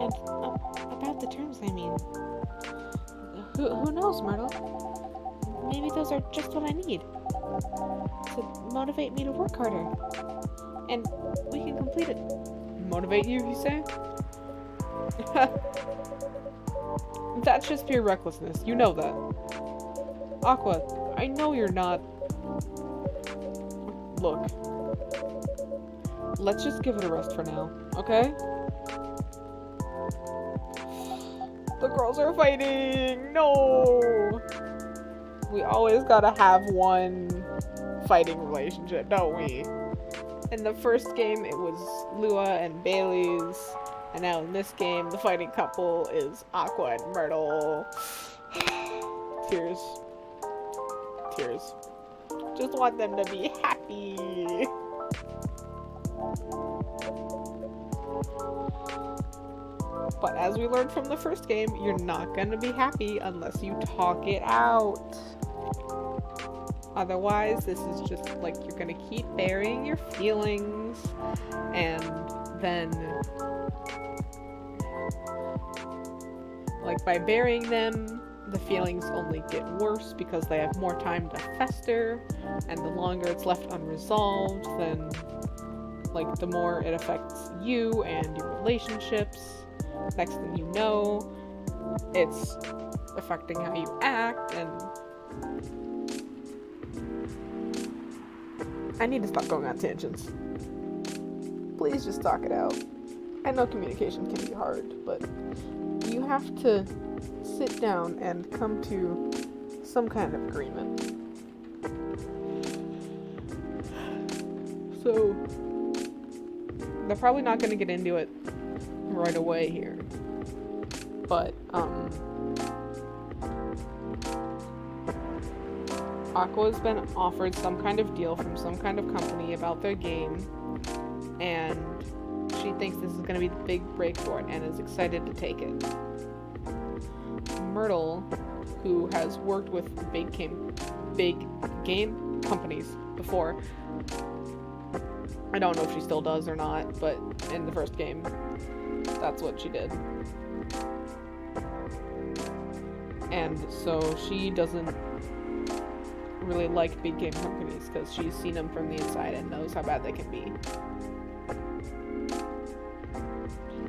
And about the terms, I mean. Who knows, Myrtle? Maybe those are just what I need. To motivate me to work harder. And we can complete it. Motivate you say? That's just pure recklessness. You know that. Aqua, I know you're not... Look. Let's just give it a rest for now, okay? The girls are fighting! No! We always gotta have one fighting relationship, don't we? In the first game, it was Lua and Bailey's. And now in this game, the fighting couple is Aqua and Myrtle. Tears. Tears. Just want them to be happy. But as we learned from the first game, you're not gonna be happy unless you talk it out. Otherwise, this is just like you're gonna keep burying your feelings, and then like by burying them, the feelings only get worse because they have more time to fester, and the longer it's left unresolved, then like the more it affects you and your relationships. Next thing you know, it's affecting how you act, and I need to stop going on tangents. Please just talk it out. I know communication can be hard, but you have to sit down and come to some kind of agreement. So, they're probably not going to get into it right away here. But, Aqua's been offered some kind of deal from some kind of company about their game, and she thinks this is going to be the big break for it and is excited to take it. Myrtle, who has worked with big game companies before, I don't know if she still does or not, but in the first game, that's what she did. And so she doesn't really like big game companies because she's seen them from the inside and knows how bad they can be.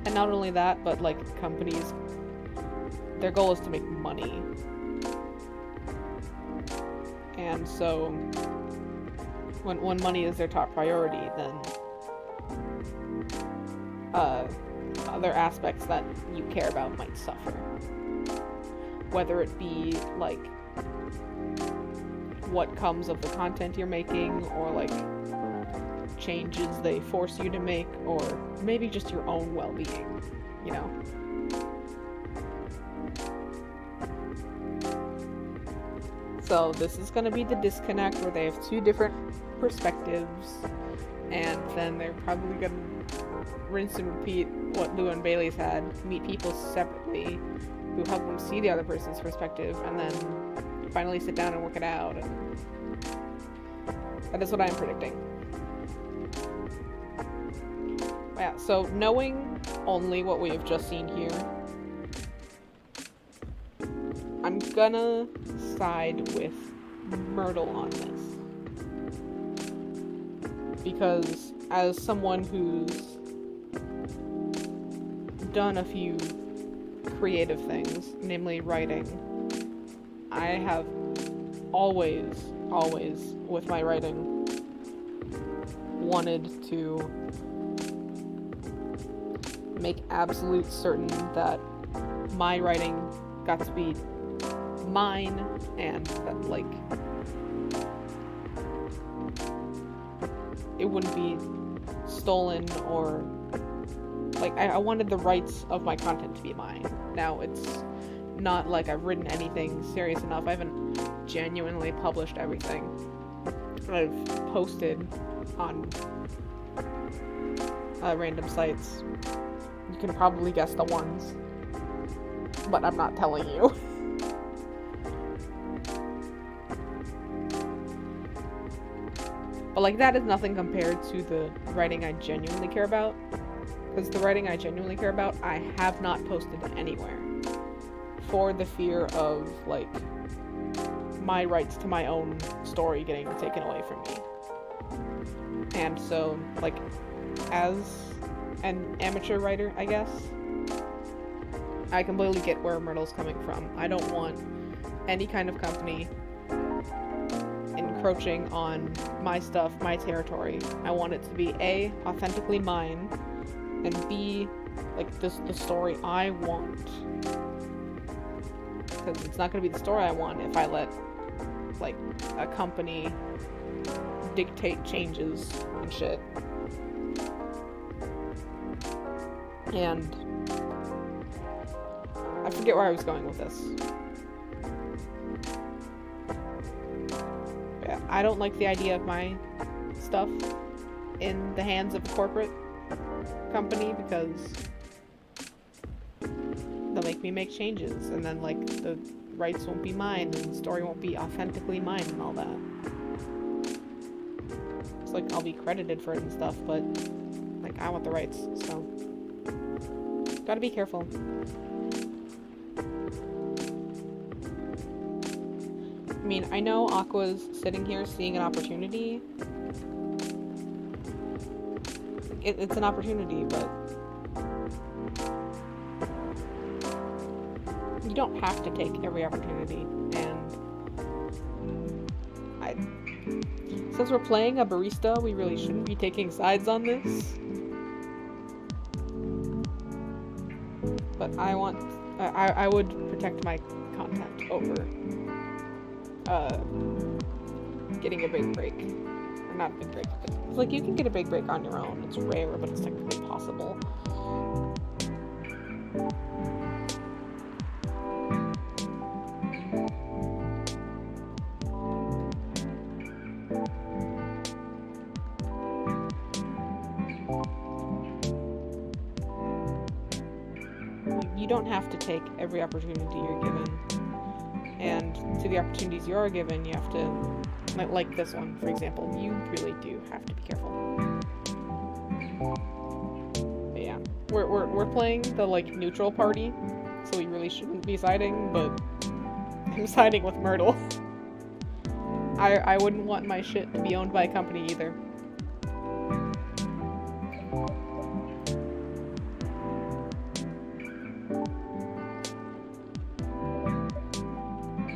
And not only that, but like companies, their goal is to make money. And so when money is their top priority, then other aspects that you care about might suffer. Whether it be like what comes of the content you're making, or like changes they force you to make, or maybe just your own well-being, you know? So this is going to be the disconnect where they have two different perspectives, and then they're probably going to rinse and repeat what Lou and Bailey's had, meet people separately who help them see the other person's perspective, and then finally sit down and work it out. And that is what I'm predicting. Yeah, so knowing only what we have just seen here, I'm gonna side with Myrtle on this. Because as someone who's done a few creative things, namely writing, I have always, with my writing, wanted to make absolute certain that my writing got to be mine, and that, like, it wouldn't be stolen, or, like, I wanted the rights of my content to be mine. Now, it's not like I've written anything serious enough. I haven't genuinely published everything. I've posted on random sites. You can probably guess the ones, but I'm not telling you. But like, that is nothing compared to the writing I genuinely care about. Because the writing I genuinely care about, I have not posted anywhere. For the fear of, like, my rights to my own story getting taken away from me. And so, like, as an amateur writer, I guess, I completely get where Myrtle's coming from. I don't want any kind of company encroaching on my stuff, my territory. I want it to be A, authentically mine, and B, like, the story I want. Because it's not going to be the story I want if I let, like, a company dictate changes and shit. And I forget where I was going with this. Yeah, I don't like the idea of my stuff in the hands of a corporate company, because they'll make me make changes, and then, like, the rights won't be mine, and the story won't be authentically mine and all that. It's like, I'll be credited for it and stuff, but, like, I want the rights, so gotta be careful. I mean, I know Aqua's sitting here seeing an opportunity. It's an opportunity, but You don't have to take every opportunity, and since we're playing a barista, we really shouldn't be taking sides on this. But I would protect my content over getting a big break. Or not a big break, but it's like you can get a big break on your own. It's rare, but it's technically possible. You don't have to take every opportunity you're given, and to the opportunities you are given, you have to, like this one, for example, you really do have to be careful. But yeah, we're playing the, like, neutral party, so we really shouldn't be siding, but I'm siding with Myrtle. I wouldn't want my shit to be owned by a company either.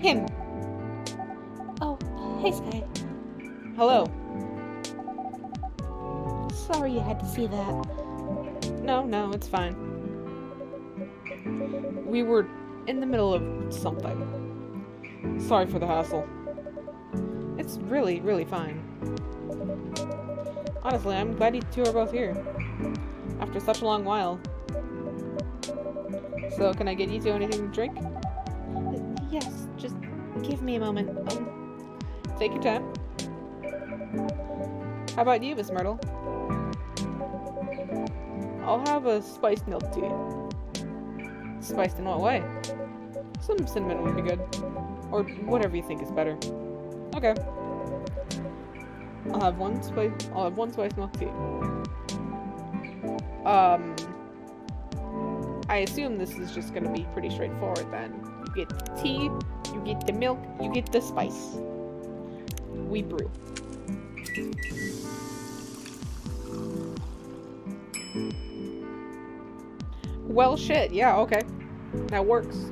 Him! Oh, hey Sky. Hello. Sorry you had to see that. No, it's fine. We were in the middle of something. Sorry for the hassle. It's really, really fine. Honestly, I'm glad you two are both here. After such a long while. So, can I get you two anything to drink? Yes, just give me a moment. Take your time. How about you, Miss Myrtle? I'll have a spiced milk tea. Spiced in what way? Some cinnamon would be good. Or whatever you think is better. Okay. I'll have one spiced milk tea. I assume this is just gonna be pretty straightforward then. You get the tea, you get the milk, you get the spice. We brew. Well, shit, yeah, okay. That works.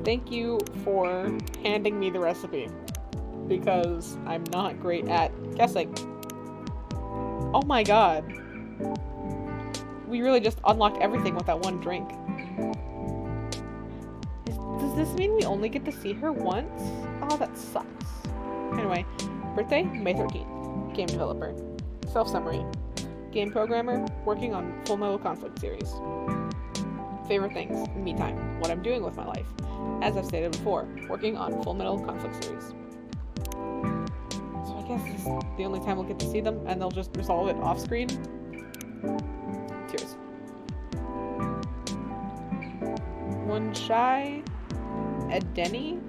Thank you for handing me the recipe, because I'm not great at guessing. Oh my god. We really just unlocked everything with that one drink. Does this mean we only get to see her once? Oh, that sucks. Anyway, birthday, May 13th. Game developer. Self-summary. Game programmer, working on Full Metal Conflict series. Favorite things, me time, what I'm doing with my life. As I've stated before, working on Full Metal Conflict series. So I guess this is the only time we'll get to see them, and they'll just resolve it off screen. Cheers. One shy, a Denny.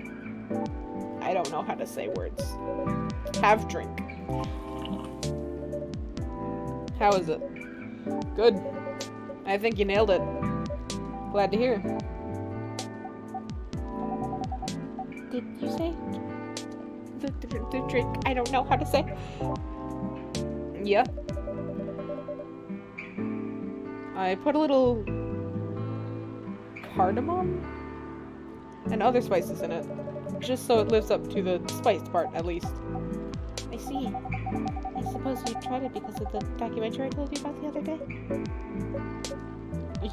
I don't know how to say words. Have drink. How is it? Good. I think you nailed it. Glad to hear. Did you say? The drink. I don't know how to say. Yeah. I put a little cardamom and other spices in it, just so it lives up to the spiced part, at least. I see. I suppose you tried it because of the documentary I told you about the other day?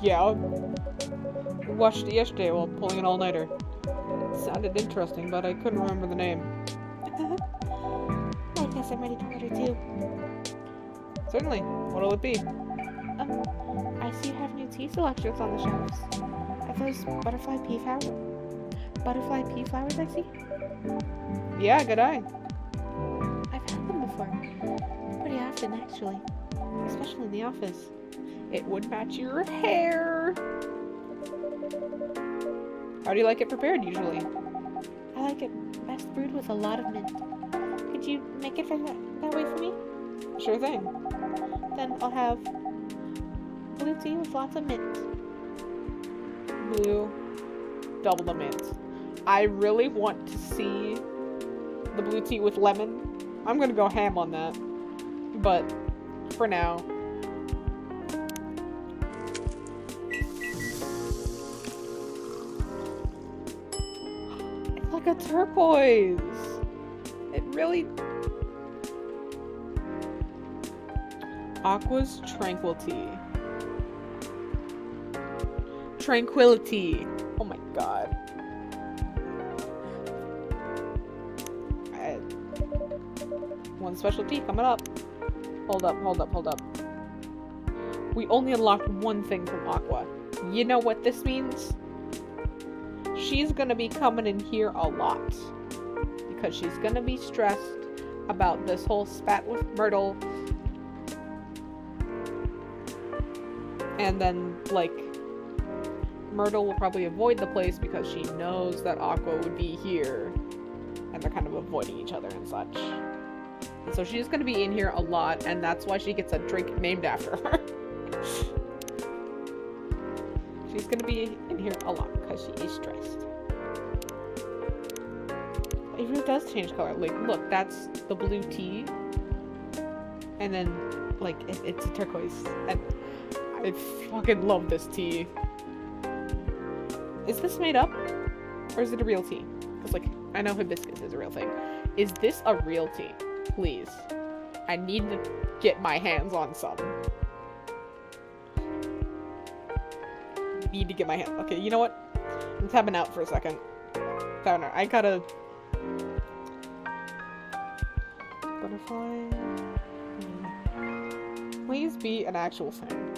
Yeah. Watched it yesterday while pulling an all-nighter. Sounded interesting, but I couldn't remember the name. I guess I'm ready to order too. Certainly. What'll it be? I see you have new tea selections on the shelves. Are those butterfly pea flowers I see? Yeah, good eye. I've had them before. Pretty often, actually. Especially in the office. It would match your hair. How do you like it prepared, usually? I like it best brewed with a lot of mint. Could you make it that way for me? Sure thing. Then I'll have blue tea with lots of mint. Blue, double the mint. I really want to see the blue tea with lemon. I'm gonna go ham on that. But for now, like a turquoise. It really... Aqua's tranquility. Tranquility. Oh my god. One specialty coming up. Hold up. We only unlocked one thing from Aqua. You know what this means? She's gonna be coming in here a lot. Because she's gonna be stressed about this whole spat with Myrtle. And then, like, Myrtle will probably avoid the place because she knows that Aqua would be here. And they're kind of avoiding each other and such. And so she's gonna be in here a lot, and that's why she gets a drink named after her. She's gonna be in here a lot because she is stressed. It really does change color. Like, look, that's the blue tea. And then, like, it's a turquoise. And I fucking love this tea. Is this made up? Or is it a real tea? Because, like, I know hibiscus is a real thing. Is this a real tea? Please. I need to get my hands on some. Need to get my hands... Okay, you know what? I'm tapping out for a second. Tapping out. I gotta... Butterfly... Please be an actual thing.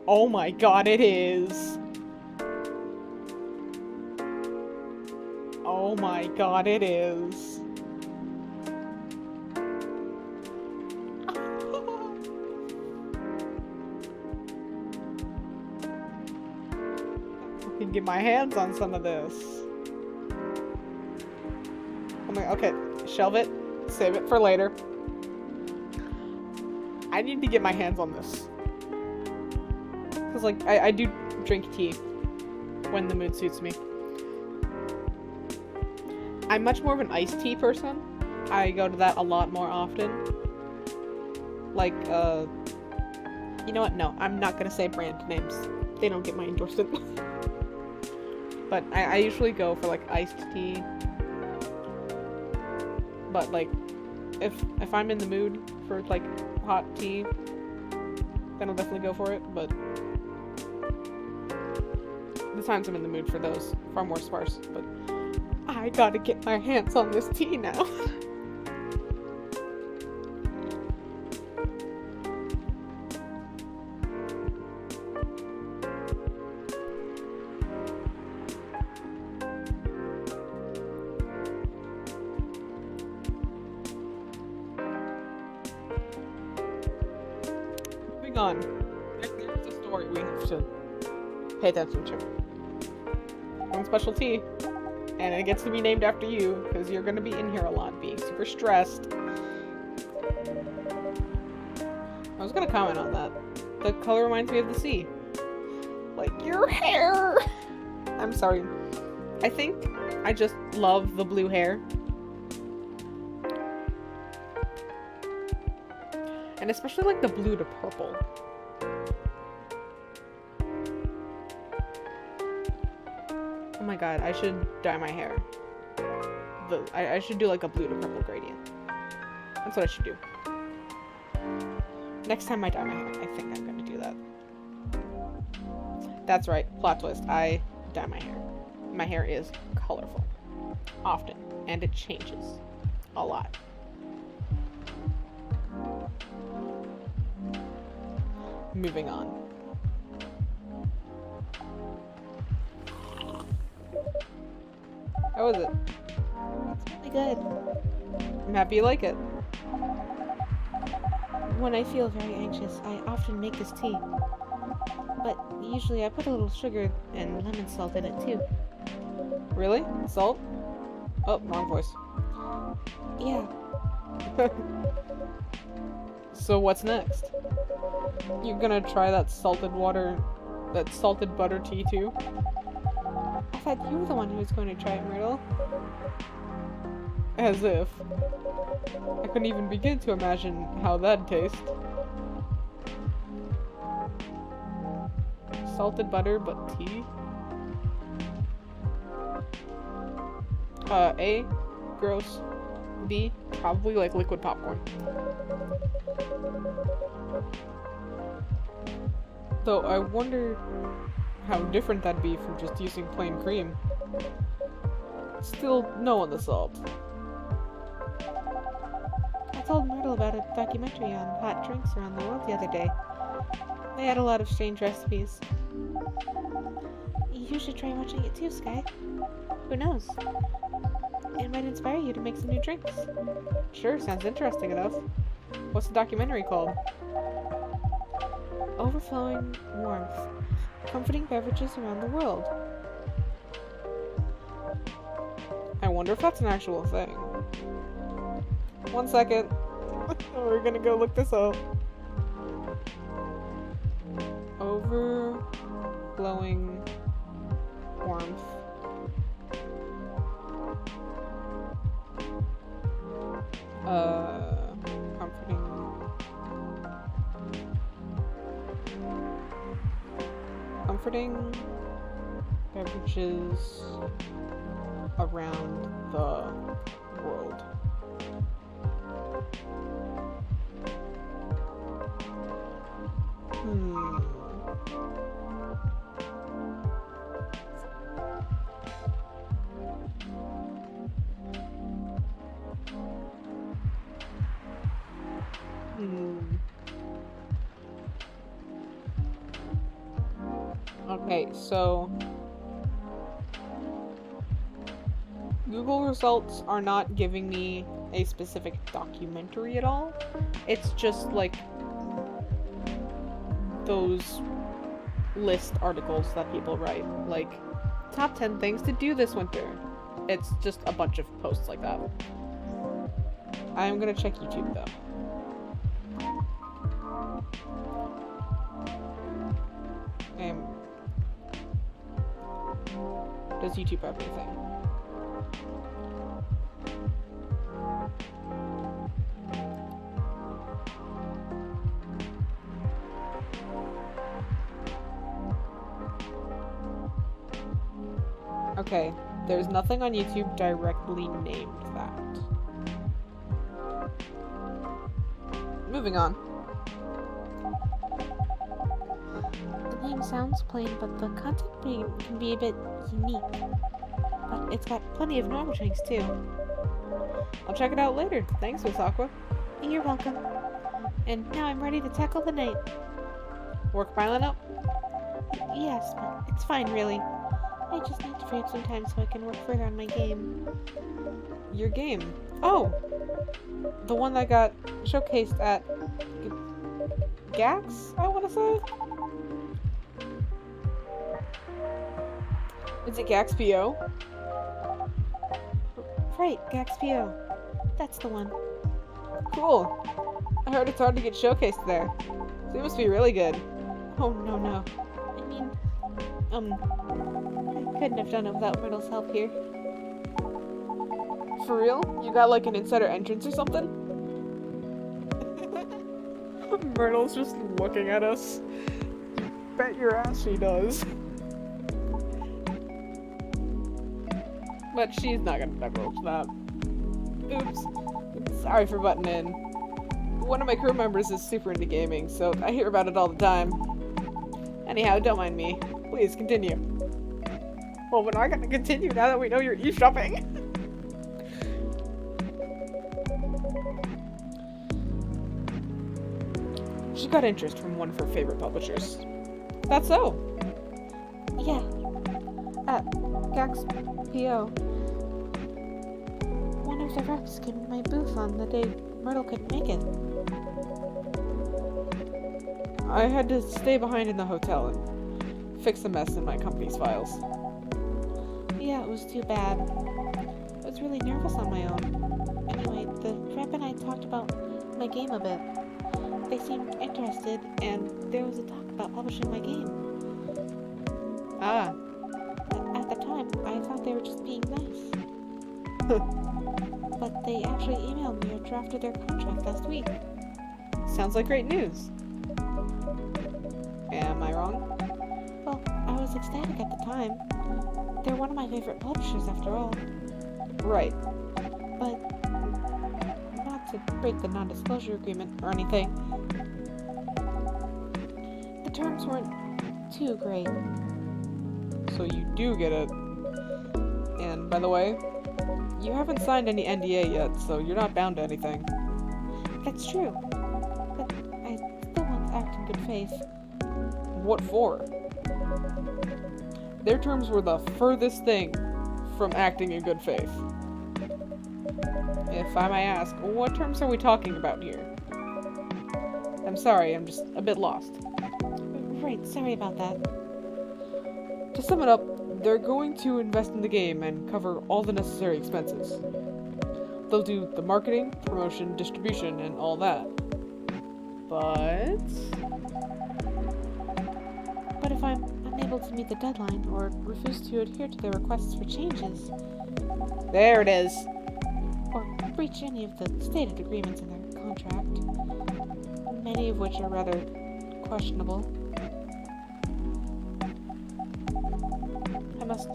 Oh my god, it is! Oh my god, it is! I can get my hands on some of this. Oh my, okay, shelve it. Save it for later. I need to get my hands on this. Because, like, I do drink tea when the mood suits me. I'm much more of an iced tea person. I go to that a lot more often. Like, you know what? No, I'm not gonna say brand names. They don't get my endorsement. But I usually go for, like, iced tea. But, like, if I'm in the mood for, like, hot tea, then I'll definitely go for it, but the times I'm in the mood for those, far more sparse, but I gotta get my hands on this tea now. On. There's a story we have to pay attention to. One special tea, and it gets to be named after you because you're going to be in here a lot, being super stressed. I was going to comment on that. The color reminds me of the sea. Like, your hair! I'm sorry. I think I just love the blue hair. And especially, like, the blue to purple. Oh my god, I should dye my hair. I should do, like, a blue to purple gradient. That's what I should do. Next time I dye my hair, I think I'm gonna do that. That's right, plot twist. I dye my hair. My hair is colorful. Often. And it changes. A lot. Moving on. How is it? It's really good. I'm happy you like it. When I feel very anxious, I often make this tea. But usually I put a little sugar and lemon salt in it too. Really? Salt? Oh, wrong voice. Yeah. So what's next? You're gonna try that salted butter tea too? I thought you were the one who was going to try it, Myrtle. As if. I couldn't even begin to imagine how that'd taste. Salted butter, but tea? A, gross. B, probably like liquid popcorn. Though I wonder how different that'd be from just using plain cream. Still, no on the salt. I told Myrtle about a documentary on hot drinks around the world the other day. They had a lot of strange recipes. You should try watching it too, Sky. Who knows? It might inspire you to make some new drinks. Sure, sounds interesting enough. What's the documentary called? Overflowing Warmth. Comforting Beverages Around the World. I wonder if that's an actual thing. 1 second. We're gonna go look this up. Overflowing warmth. Comforting beverages around the world. Okay, so Google results are not giving me a specific documentary at all. It's just like those list articles that people write, like top 10 things to do this winter. It's just a bunch of posts like that. I'm gonna check YouTube though. Does YouTube have anything? Okay, there's nothing on YouTube directly named that. Moving on. The name sounds plain, but the content can be a bit unique. But it's got plenty of normal drinks too. I'll check it out later. Thanks, Miss Aqua. You're welcome. And now I'm ready to tackle the night. Work piling up? Yes, but it's fine, really. I just need to free up some time so I can work further on my game. Your game? Oh! The one that got showcased at GAX, I want to say? Is it GAXPO? Right, GAXPO. That's the one. Cool. I heard it's hard to get showcased there. So it must be really good. Oh, no. I mean, I couldn't have done it without Myrtle's help here. For real? You got like an insider entrance or something? Myrtle's just looking at us. Bet your ass she does. But she's not gonna divulge that. Oops. Sorry for butting in. One of my crew members is super into gaming, so I hear about it all the time. Anyhow, don't mind me. Please, continue. Well, we're not gonna continue now that we know you're eavesdropping. She got interest from one of her favorite publishers. That's so. Yeah. At GAXPO. One of the reps came to my booth on the day Myrtle couldn't make it. I had to stay behind in the hotel and fix a mess in my company's files. Yeah, it was too bad. I was really nervous on my own. Anyway, the rep and I talked about my game a bit. They seemed interested, and there was a talk about publishing my game. Ah. At the time, I thought they were just being nice. But they actually emailed me or drafted their contract last week. Sounds like great news. Am I wrong? Well, I was ecstatic at the time. They're one of my favorite publishers after all. Right. But not to break the non-disclosure agreement or anything. The terms weren't too great. So you do get it. And by the way, you haven't signed any NDA yet, so you're not bound to anything. That's true. But I still want to act in good faith. What for? Their terms were the furthest thing from acting in good faith. If I may ask, what terms are we talking about here? I'm sorry, I'm just a bit lost. Right, sorry about that. To sum it up, they're going to invest in the game and cover all the necessary expenses. They'll do the marketing, promotion, distribution, and all that. But if I'm unable to meet the deadline or refuse to adhere to their requests for changes, there it is. Or breach any of the stated agreements in their contract, many of which are rather questionable, I must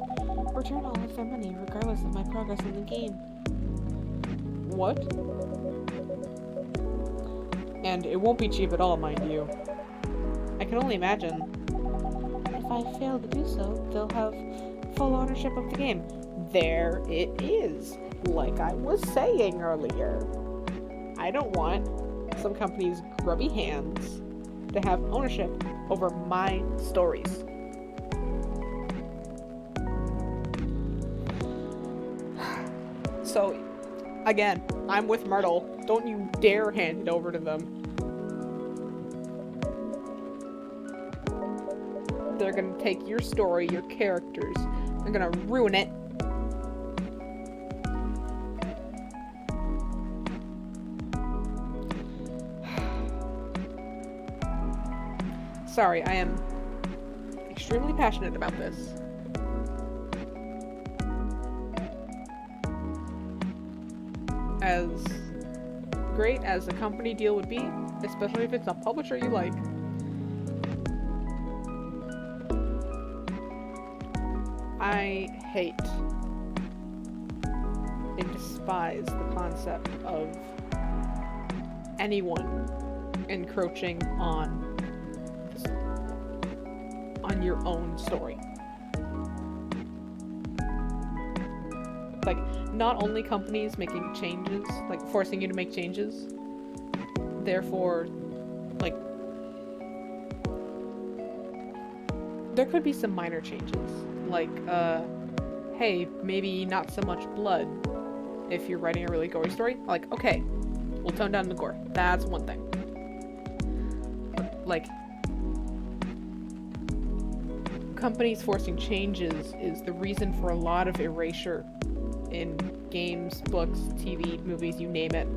return all of their money regardless of my progress in the game. What? And it won't be cheap at all, mind you. I can only imagine. If I fail to do so, they'll have full ownership of the game. There it is. Like I was saying earlier. I don't want some company's grubby hands to have ownership over my stories. So, again, I'm with Myrtle. Don't you dare hand it over to them. They're gonna take your story, your characters, they're gonna ruin it. Sorry, I am extremely passionate about this. As great as a company deal would be, especially if it's a publisher you like, I hate and despise the concept of anyone encroaching on your own story. Like, not only companies making changes, like forcing you to make changes, therefore, like, there could be some minor changes. Like, hey, maybe not so much blood if you're writing a really gory story. Like, okay, we'll tone down the gore. That's one thing. But, like, companies forcing changes is the reason for a lot of erasure in games, books, TV, movies, you name it.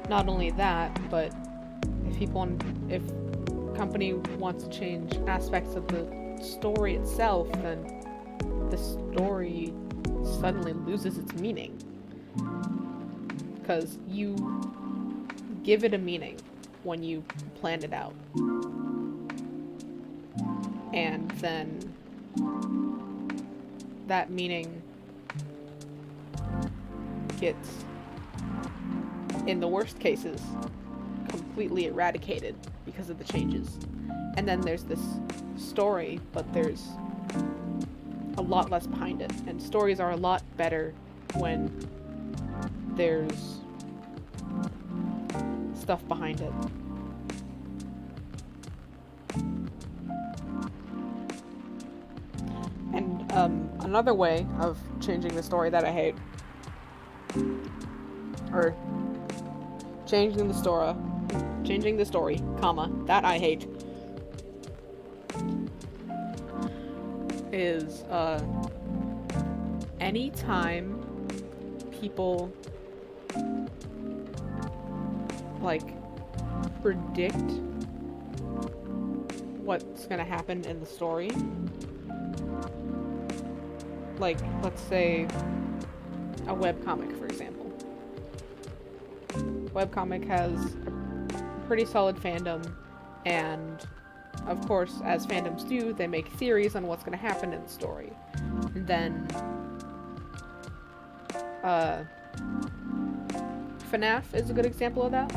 Not only that, but if company wants to change aspects of the story itself, then the story suddenly loses its meaning. Because you give it a meaning when you plan it out. And then that meaning gets, in the worst cases, completely eradicated because of the changes. And then there's this story, but there's a lot less behind it. And stories are a lot better when there's stuff behind it. And another way of changing the story that I hate, or changing the story, comma, that I hate, is anytime people like predict what's gonna happen in the story. Like, let's say a webcomic, for example. Webcomic has a pretty solid fandom, and of course, as fandoms do, they make theories on what's going to happen in the story. And then, FNAF is a good example of that,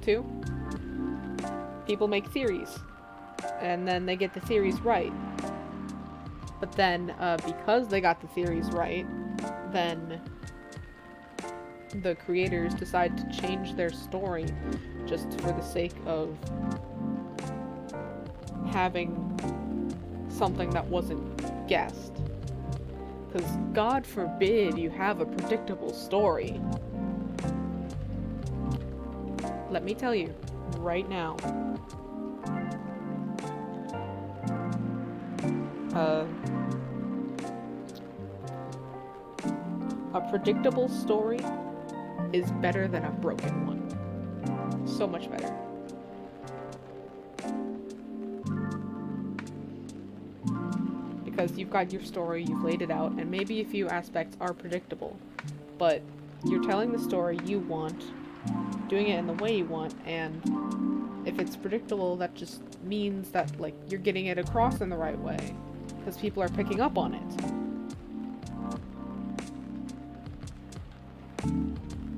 too. People make theories, and then they get the theories right. But then, because they got the theories right, then the creators decide to change their story just for the sake of having something that wasn't guessed. Because God forbid you have a predictable story. Let me tell you, right now, a predictable story is better than a broken one. So much better. Because you've got your story, you've laid it out, and maybe a few aspects are predictable, but you're telling the story you want, doing it in the way you want, and if it's predictable, that just means that, like, you're getting it across in the right way, because people are picking up on it.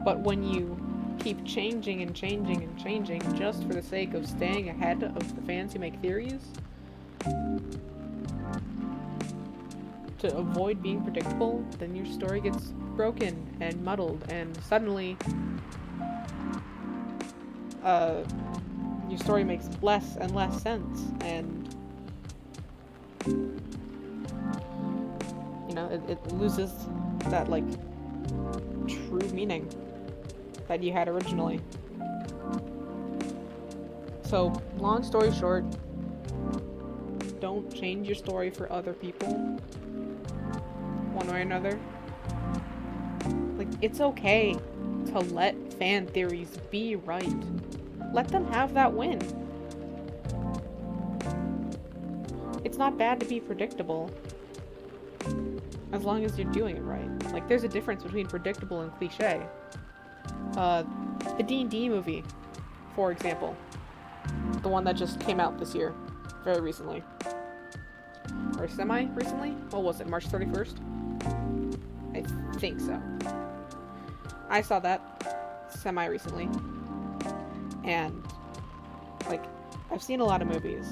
But when you keep changing and changing and changing just for the sake of staying ahead of the fans who make theories, to avoid being predictable, then your story gets broken and muddled, and suddenly your story makes less and less sense, and you know, it loses that, like, true meaning that you had originally. So, long story short, don't change your story for other people, one way or another. Like, it's okay to let fan theories be right. Let them have that win. It's not bad to be predictable, as long as you're doing it right. Like, there's a difference between predictable and cliche. The D&D movie, for example. The one that just came out this year. Very recently. Or semi-recently? What was it, March 31st? I think so. I saw that semi-recently. And, like, I've seen a lot of movies.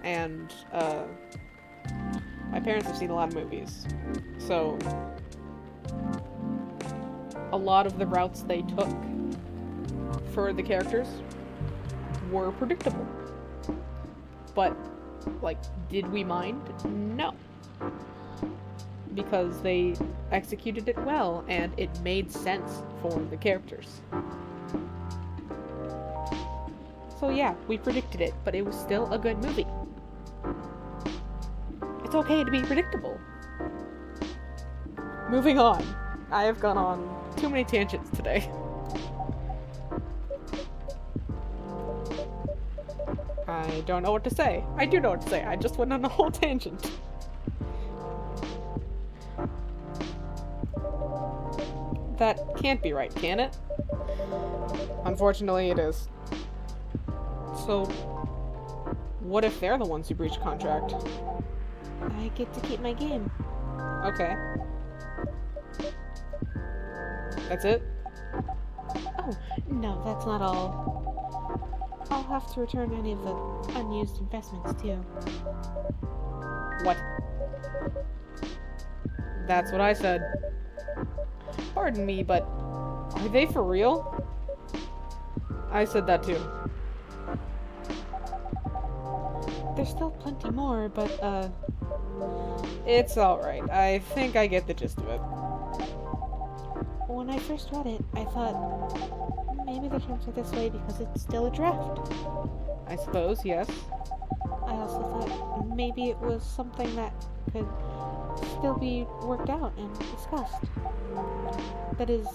And, my parents have seen a lot of movies. So, a lot of the routes they took for the characters were predictable. But, like, did we mind? No. Because they executed it well, and it made sense for the characters. So yeah, we predicted it, but it was still a good movie. It's okay to be predictable. Moving on. I have gone on too many tangents today. I don't know what to say. I do know what to say. I just went on a whole tangent. That can't be right, can it? Unfortunately, it is. So, what if they're the ones who breach contract? I get to keep my game. Okay. That's it? Oh, no, that's not all. I'll have to return any of the unused investments, too. What? That's what I said. Pardon me, but are they for real? I said that too. There's still plenty more, but, It's alright. I think I get the gist of it. when I first read it, I thought maybe the terms are this way because it's still a draft. I suppose, yes. I also thought maybe it was something that could still be worked out and discussed. That is,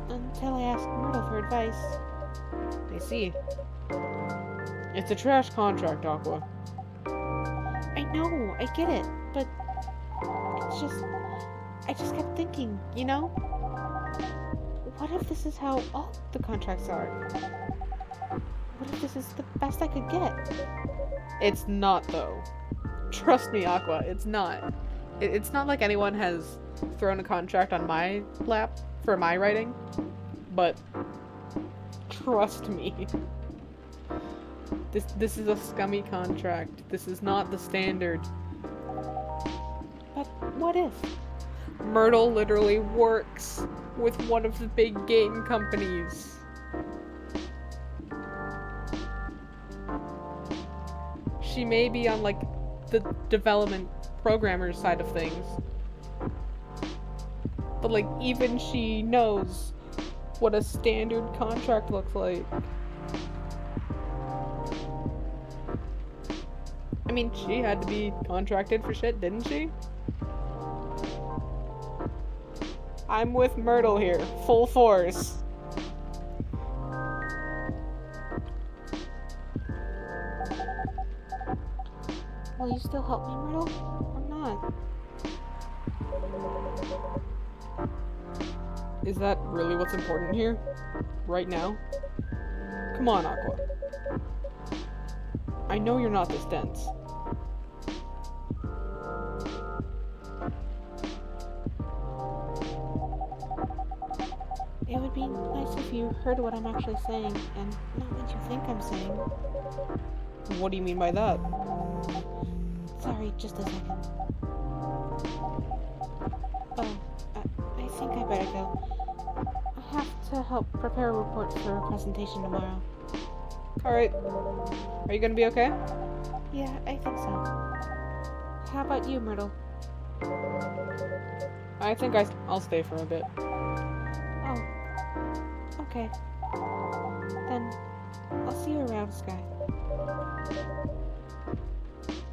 until I asked Myrtle for advice. I see. It's a trash contract, Aqua. I know, I get it, but it's just, I just kept thinking, you know? What if this is how all the contracts are? What if this is the best I could get? It's not, though. Trust me, Aqua, it's not. It's not like anyone has thrown a contract on my lap for my writing, but trust me. This is a scummy contract. This is not the standard. But what if? Myrtle literally works with one of the big game companies. She may be on, like, the development programmer side of things. But, like, even she knows what a standard contract looks like. I mean, she had to be contracted for shit, didn't she? I'm with Myrtle here, full force. Will you still help me, Myrtle? Or not? Is that really what's important here? Right now? Come on, Aqua. I know you're not this dense. It would be nice if you heard what I'm actually saying, and not what you think I'm saying. What do you mean by that? Sorry, just a second. Oh, I think I better go. I have to help prepare a report for a presentation tomorrow. Alright. Are you gonna be okay? Yeah, I think so. How about you, Myrtle? I think I'll stay for a bit. Oh, okay. Then, I'll see you around, Sky.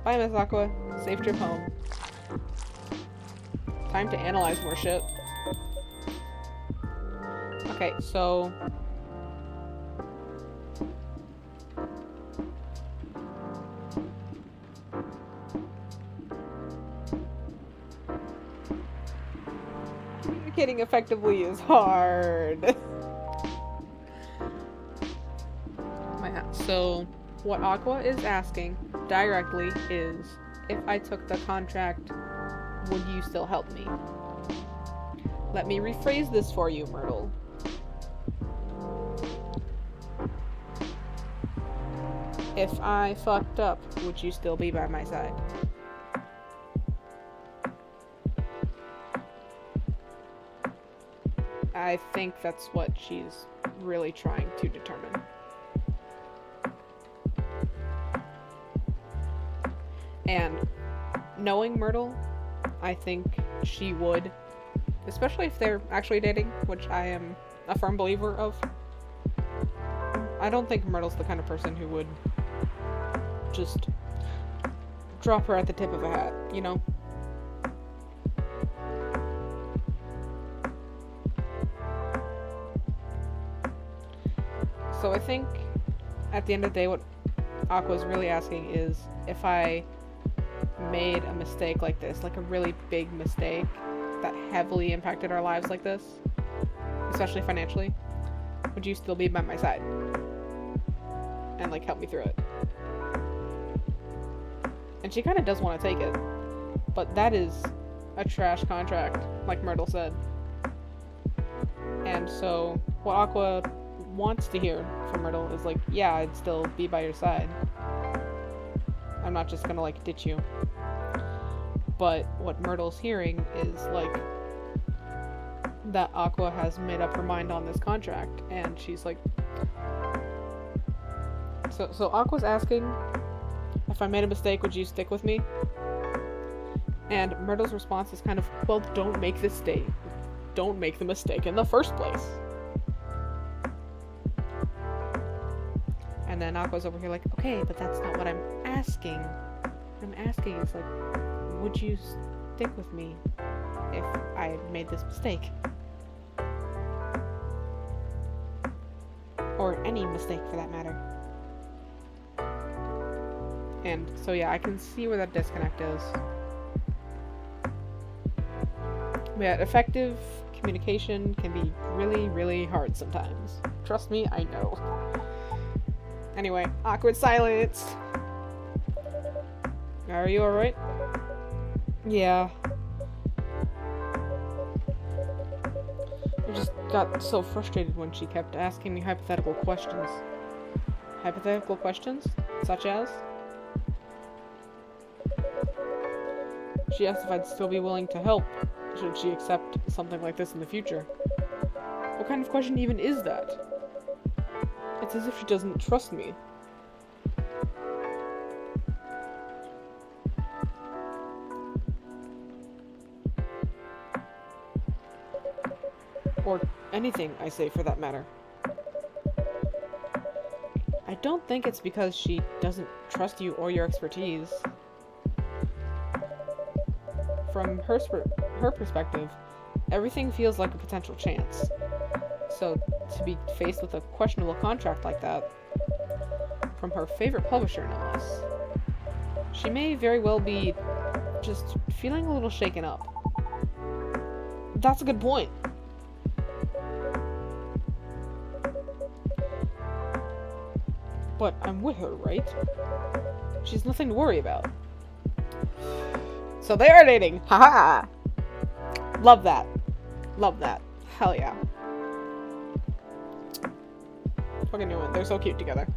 Bye, Miss Aqua. Safe trip home. Time to analyze more shit. Okay, so... communicating effectively is hard. So, what Aqua is asking directly is, if I took the contract, would you still help me? Let me rephrase this for you, Myrtle. If I fucked up, would you still be by my side? I think that's what she's really trying to determine. And knowing Myrtle, I think she would, especially if they're actually dating, which I am a firm believer of. I don't think Myrtle's the kind of person who would just drop her at the tip of a hat, you know? So I think at the end of the day what Aqua's really asking is, if I made a mistake like this, like a really big mistake that heavily impacted our lives like this, especially financially, would you still be by my side and like help me through it? And she kind of does want to take it, but that is a trash contract, like Myrtle said. And so what Aqua wants to hear from Myrtle is like, yeah, I'd still be by your side. I'm not just gonna like ditch you. But what Myrtle's hearing is like that Aqua has made up her mind on this contract, and she's like, so Aqua's asking, if I made a mistake, would you stick with me? And Myrtle's response is kind of, well, don't make this mistake. Don't make the mistake in the first place. And then Aqua's over here like, okay, but that's not what I'm asking. What I'm asking is like, would you stick with me if I made this mistake? Or any mistake for that matter. And so yeah, I can see where that disconnect is. Yeah, effective communication can be really, really hard sometimes. Trust me, I know. Anyway, awkward silence. Are you alright? Yeah. I just got so frustrated when she kept asking me hypothetical questions. Hypothetical questions? Such as? She asked if I'd still be willing to help, should she accept something like this in the future. What kind of question even is that? It's as if she doesn't trust me. Or anything, I say, for that matter. I don't think it's because she doesn't trust you or your expertise. From her perspective, everything feels like a potential chance. So, to be faced with a questionable contract like that, from her favorite publisher no less, she may very well be just feeling a little shaken up. That's a good point. But I'm with her, right? She's nothing to worry about. So they are dating! Haha! Love that. Love that. Hell yeah. Fucking new one. They're so cute together.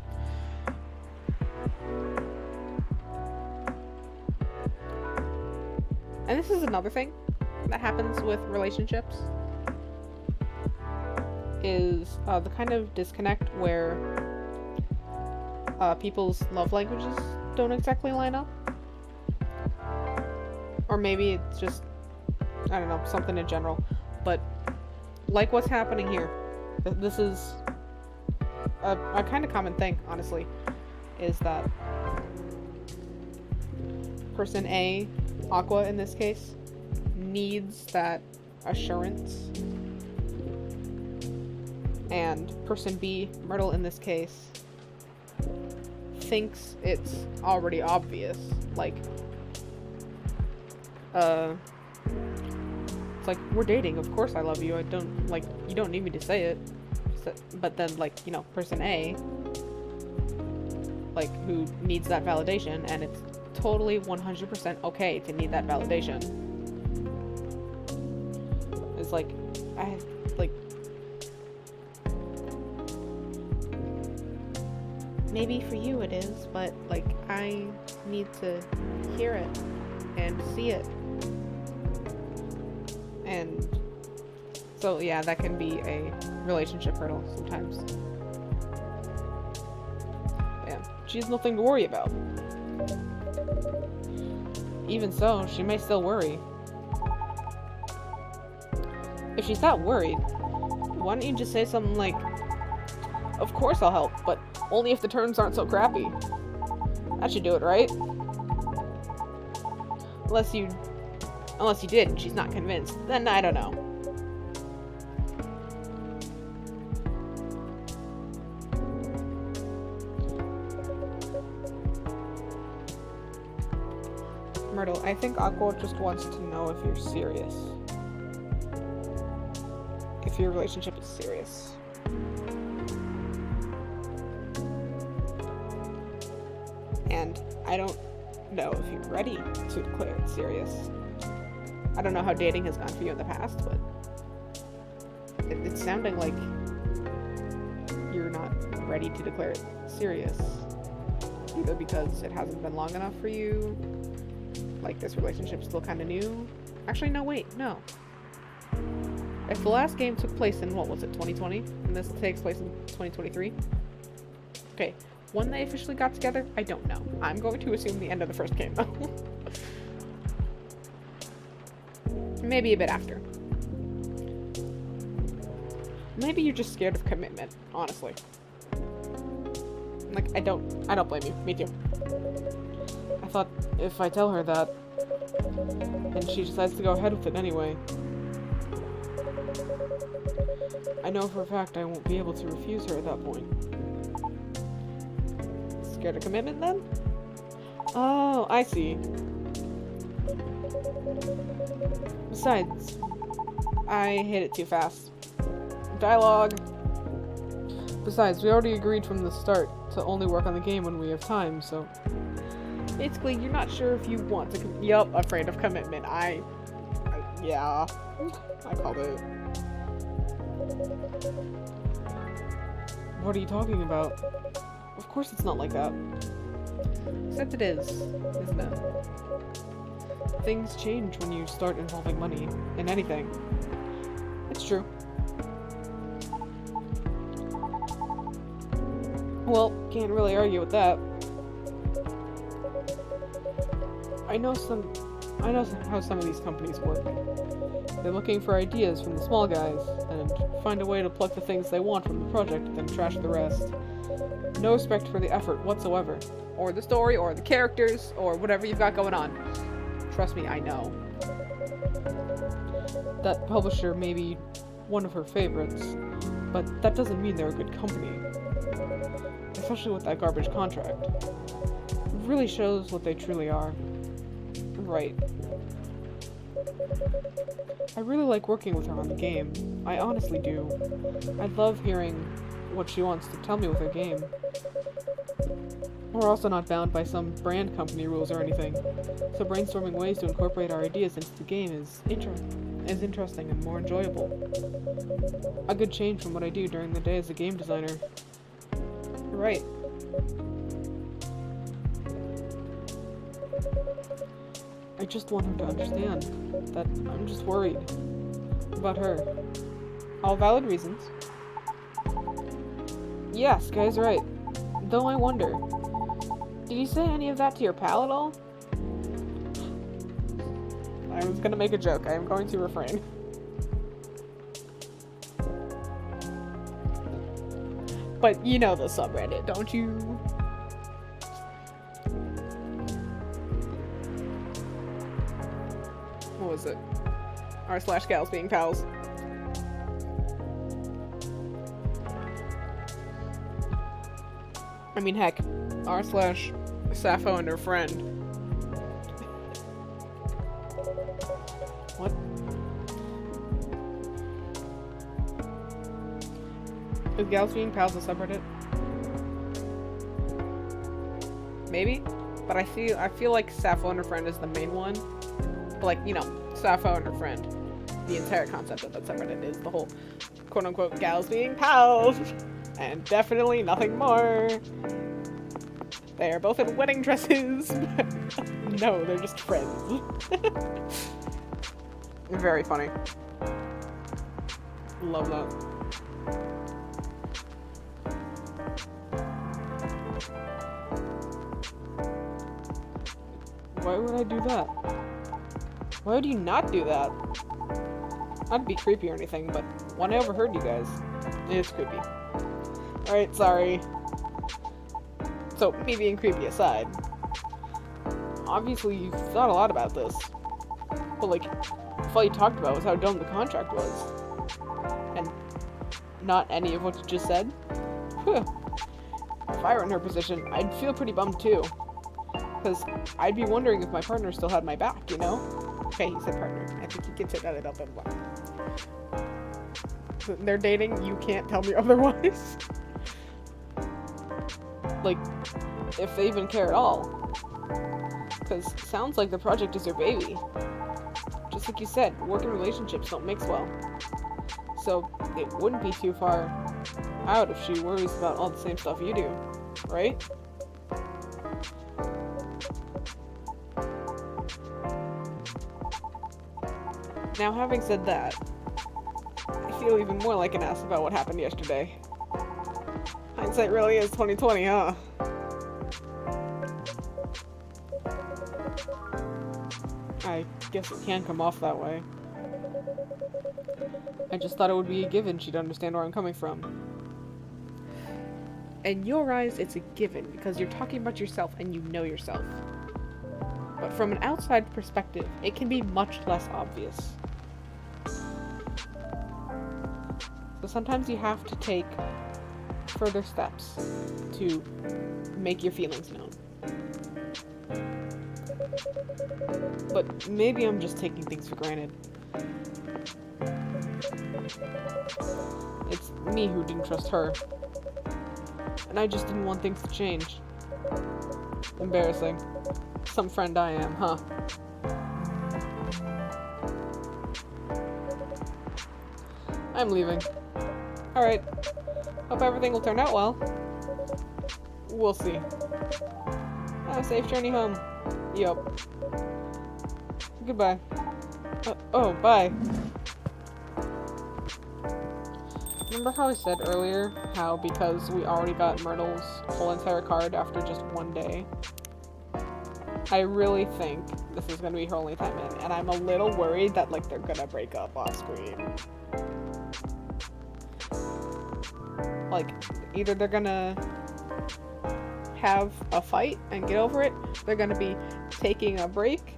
And this is another thing that happens with relationships. Is the kind of disconnect where people's love languages don't exactly line up. Or maybe it's just, I don't know, something in general. But, like what's happening here, this is a kind of common thing, honestly, is that person A, Aqua in this case, needs that assurance. And person B, Myrtle in this case, thinks it's already obvious. Like, it's like, we're dating, of course I love you, I don't, like, you don't need me to say it. So, but then, like, you know, person A, like, who needs that validation, and it's totally 100% okay to need that validation. It's like, maybe for you it is, but, like, I need to hear it and see it. And so, yeah, that can be a relationship hurdle sometimes. Yeah, she has nothing to worry about. Even so, she may still worry. If she's that worried, why don't you just say something like, of course I'll help, but only if the terms aren't so crappy. That should do it, right? Unless you did and she's not convinced, then I don't know. Myrtle, I think Aqua just wants to know if you're serious. If your relationship is serious. And I don't know if you're ready to declare it serious. I don't know how dating has gone for you in the past, but it's sounding like you're not ready to declare it serious. Either because it hasn't been long enough for you, like this relationship's still kind of new. Actually, no, wait, no. If the last game took place in, what was it, 2020? And this takes place in 2023? Okay, when they officially got together, I don't know. I'm going to assume the end of the first game, though. Maybe a bit after. Maybe you're just scared of commitment, honestly. Like, I don't blame you. Me too. I thought if I tell her that, and she decides to go ahead with it anyway, I know for a fact I won't be able to refuse her at that point. Scared of commitment, then? Oh, I see. Besides, I hit it too fast. Dialogue. Besides, we already agreed from the start to only work on the game when we have time, so... Basically, you're not sure if you want to... Yup, afraid of commitment. Yeah. I called it. What are you talking about? Of course it's not like that. Except it is, isn't it? Things change when you start involving money in anything. It's true. Well, can't really argue with that. I know how some of these companies work. They're looking for ideas from the small guys, and find a way to pluck the things they want from the project, then trash the rest. No respect for the effort whatsoever. Or the story, or the characters, or whatever you've got going on. Trust me, I know. That publisher may be one of her favorites, but that doesn't mean they're a good company. Especially with that garbage contract. It really shows what they truly are. Right. I really like working with her on the game. I honestly do. I love hearing what she wants to tell me with her game. We're also not bound by some brand company rules or anything, so brainstorming ways to incorporate our ideas into the game is interesting and more enjoyable. A good change from what I do during the day as a game designer. You're right. I just want her to understand that I'm just worried about her. All valid reasons. Yes, guy's right. Though I wonder, did you say any of that to your pal at all? I was gonna make a joke. I am going to refrain. But you know the subreddit, don't you? What was it? r/gals being pals. I mean, heck, r/Sappho and her friend. What? Is Gals Being Pals a subreddit? Maybe? But I feel like Sappho and her friend is the main one. But like, you know, Sappho and her friend. The entire concept of that subreddit is the whole quote-unquote Gals Being Pals! And definitely nothing more. They are both in wedding dresses. No, they're just friends. Very funny. Love that. Why would I do that? Why would you not do that? Not to be creepy or anything, but when I overheard you guys, it's creepy. Alright, sorry. So, me being creepy aside, obviously you've thought a lot about this. But like, if all you talked about was how dumb the contract was, and not any of what you just said, whew. If I were in her position, I'd feel pretty bummed too. Because I'd be wondering if my partner still had my back, you know? Okay, he said partner. I think he can set that up and what. They're dating, you can't tell me otherwise. Like, if they even care at all. Because sounds like the project is their baby. Just like you said, working relationships don't mix well. So, it wouldn't be too far out if she worries about all the same stuff you do, right? Now, having said that, I feel even more like an ass about what happened yesterday. Hindsight really is 20/20, huh? I guess it can come off that way. I just thought it would be a given she'd understand where I'm coming from. In your eyes, it's a given because you're talking about yourself and you know yourself. But from an outside perspective, it can be much less obvious. So sometimes you have to take further steps to make your feelings known. But maybe I'm just taking things for granted. It's me who didn't trust her. And I just didn't want things to change. Embarrassing. Some friend I am, huh? I'm leaving. Alright. Hope everything will turn out well. We'll see. Have a safe journey home. Yup. Goodbye. Oh, bye. Remember how I said earlier how because we already got Myrtle's whole entire card after just one day? I really think this is gonna be her only time in, and I'm a little worried that, like, they're gonna break up off screen. Like, either they're gonna have a fight and get over it, they're gonna be taking a break,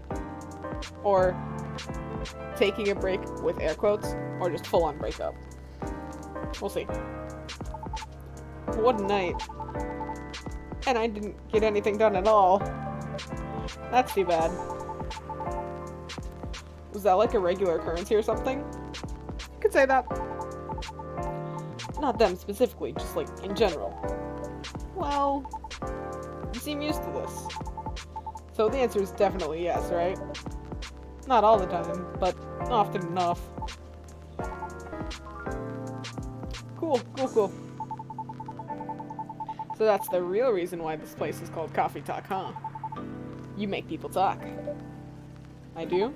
or taking a break with air quotes, or just full-on breakup. We'll see. What a night. And I didn't get anything done at all. That's too bad. Was that like a regular occurrence here or something? You could say that. Not them specifically, just like in general. Well, you seem used to this. So the answer is definitely yes, right? Not all the time, but often enough. Cool. So that's the real reason why this place is called Coffee Talk, huh? You make people talk. I do?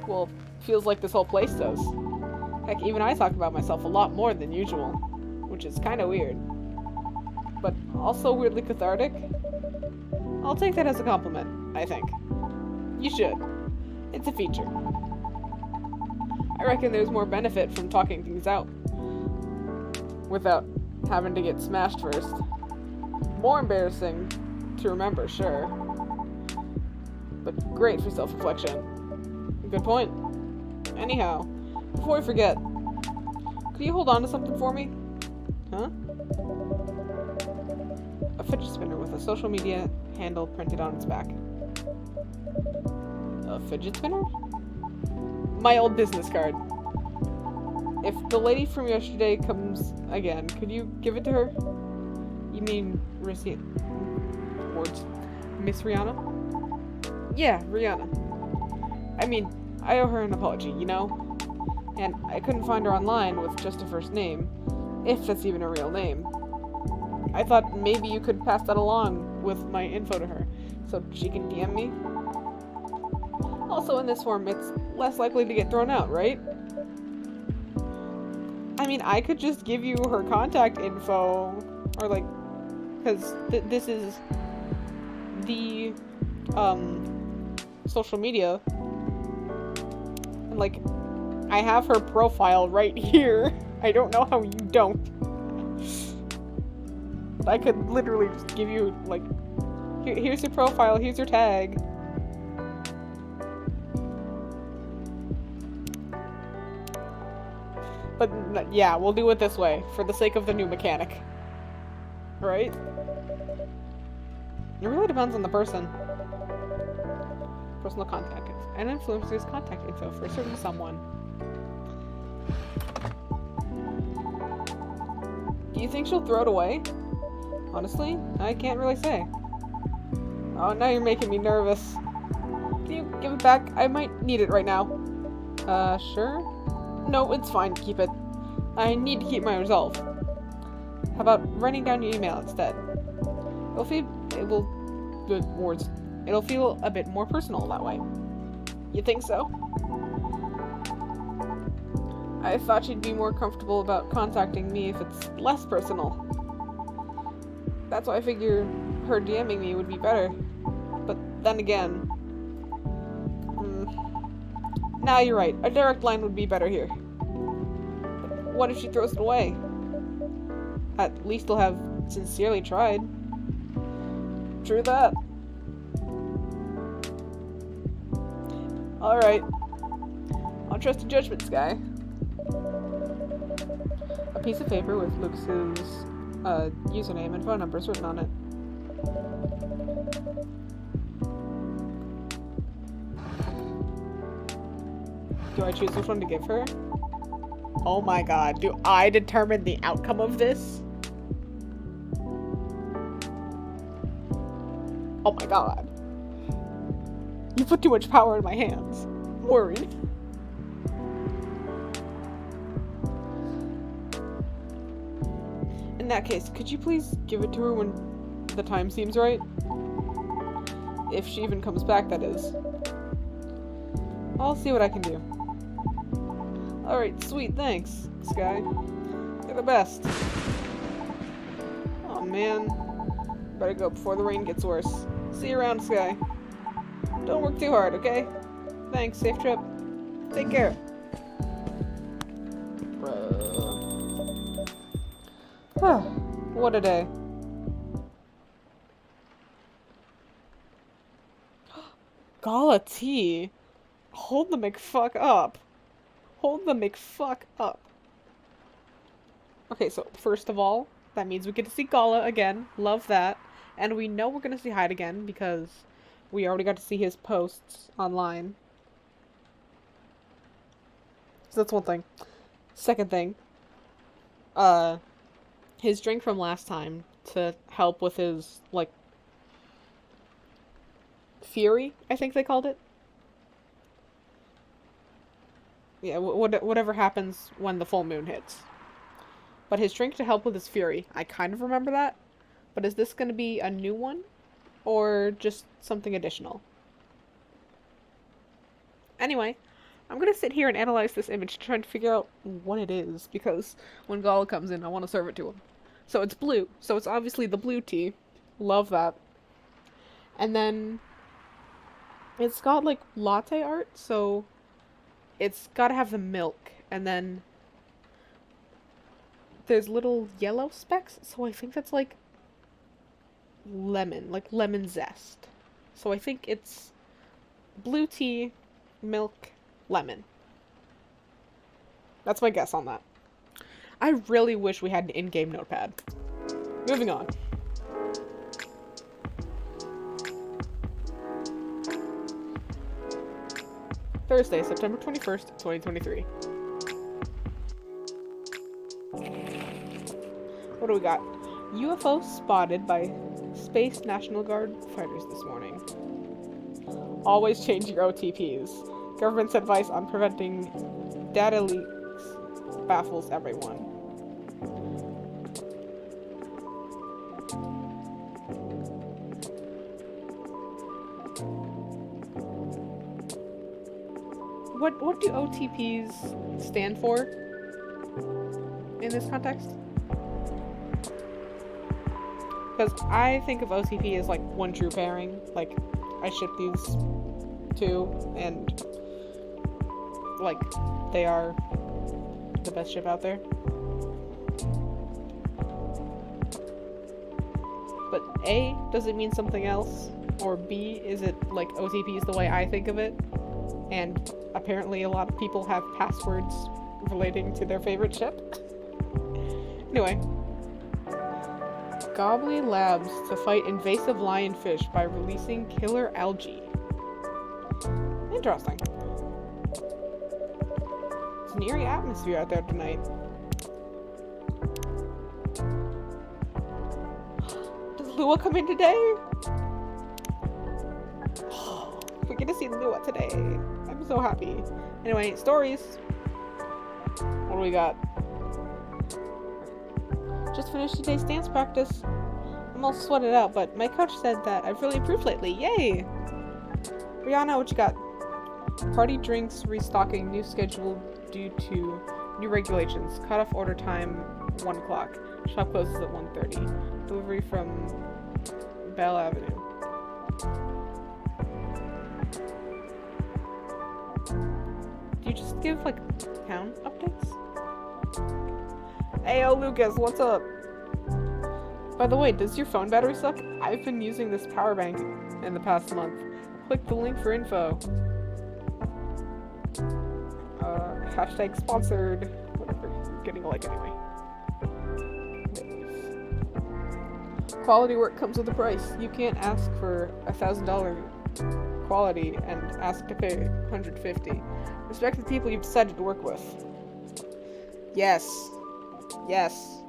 Well, feels like this whole place does. Heck, even I talk about myself a lot more than usual, which is kinda weird. But also weirdly cathartic. I'll take that as a compliment, I think. You should. It's a feature. I reckon there's more benefit from talking things out without having to get smashed first. More embarrassing to remember, sure. But great for self-reflection. Good point. Anyhow, before I forget, could you hold on to something for me? Huh? A fidget spinner with a social media handle printed on its back. A fidget spinner? My old business card. If the lady from yesterday comes again, could you give it to her? You mean Miss Rihanna? Yeah, Rihanna. I mean, I owe her an apology, you know? And I couldn't find her online with just a first name, if that's even a real name. I thought maybe you could pass that along with my info to her, so she can DM me. Also, in this form, it's less likely to get thrown out, right? I mean, I could just give you her contact info, or like, because this is the, social media, and like, I have her profile right here. I don't know how you don't. But I could literally just give you, like, here's her profile, here's her tag. But, yeah, we'll do it this way, for the sake of the new mechanic. Right? It really depends on the person. Personal contact. An influencer's contact info for a certain someone. Do you think she'll throw it away? Honestly, I can't really say. Oh, now you're making me nervous. Can you give it back? I might need it right now. Sure? No, it's fine. Keep it. I need to keep my resolve. How about writing down your email instead? It'll feel a bit more personal that way. You think so? I thought she'd be more comfortable about contacting me if it's less personal. That's why I figure her DMing me would be better. But then again... Nah, you're right. A direct line would be better here. But what if she throws it away? At least they'll have sincerely tried. True that. Alright. I'll trust your judgment, Sky. A piece of paper with Lucas's username and phone numbers written on it. Do I choose which one to give her? Oh my god, do I determine the outcome of this? Oh my god. You put too much power in my hands. I'm worried. In that case, could you please give it to her when the time seems right? If she even comes back, that is. I'll see what I can do. Alright, sweet, thanks, Sky. You're the best. Oh man. Better go before the rain gets worse. See you around, Sky. Don't work too hard, okay? Thanks, safe trip. Take care. What a day. Gala tea. Hold the McFuck up. Hold the McFuck up. Okay, so first of all, that means we get to see Gala again. Love that. And we know we're gonna see Hyde again because we already got to see his posts online. So that's one thing. Second thing, his drink from last time to help with his, like, fury, I think they called it. Yeah, whatever happens when the full moon hits. But his drink to help with his fury, I kind of remember that. But is this going to be a new one? Or just something additional? Anyway, I'm going to sit here and analyze this image, trying to figure out what it is. Because when Gala comes in, I want to serve it to him. So it's blue. So it's obviously the blue tea. Love that. And then it's got, like, latte art. So it's got to have the milk. And then there's little yellow specks. So I think that's, like, lemon. Like lemon zest. So I think it's blue tea, milk, lemon. That's my guess on that. I really wish we had an in-game notepad. Moving on. Thursday, September 21st, 2023. What do we got? UFO spotted by Space National Guard fighters this morning. Always change your OTPs. Government's advice on preventing data leaks baffles everyone. What do OTPs stand for in this context? Because I think of OTP as like one true pairing. Like, I ship these two, and like, they are the best ship out there. But A, does it mean something else? Or B, is it like OTP is the way I think of it? And apparently a lot of people have passwords relating to their favorite ship. Anyway. Gobbly Labs to fight invasive lionfish by releasing killer algae. Interesting. It's an eerie atmosphere out there tonight. Does Lua come in today? We're gonna see Lua today. I'm so happy. Anyway, stories. What do we got? Just finished today's dance practice. I'm all sweated out, but my coach said that I've really improved lately. Yay! Rihanna, what you got? Party drinks restocking, new schedule due to new regulations. Cut-off order time 1 o'clock. Shop closes at 1:30. Delivery from Bell Avenue. Do you just give, like, town updates? Ayo, Lucas, what's up? By the way, does your phone battery suck? I've been using this power bank in the past month. Click the link for info. Hashtag sponsored. Whatever. Getting a like anyway. Quality work comes with a price. You can't ask for $1,000 quality and ask to pay $150. Respect the people you've decided to work with. Yes. Yes.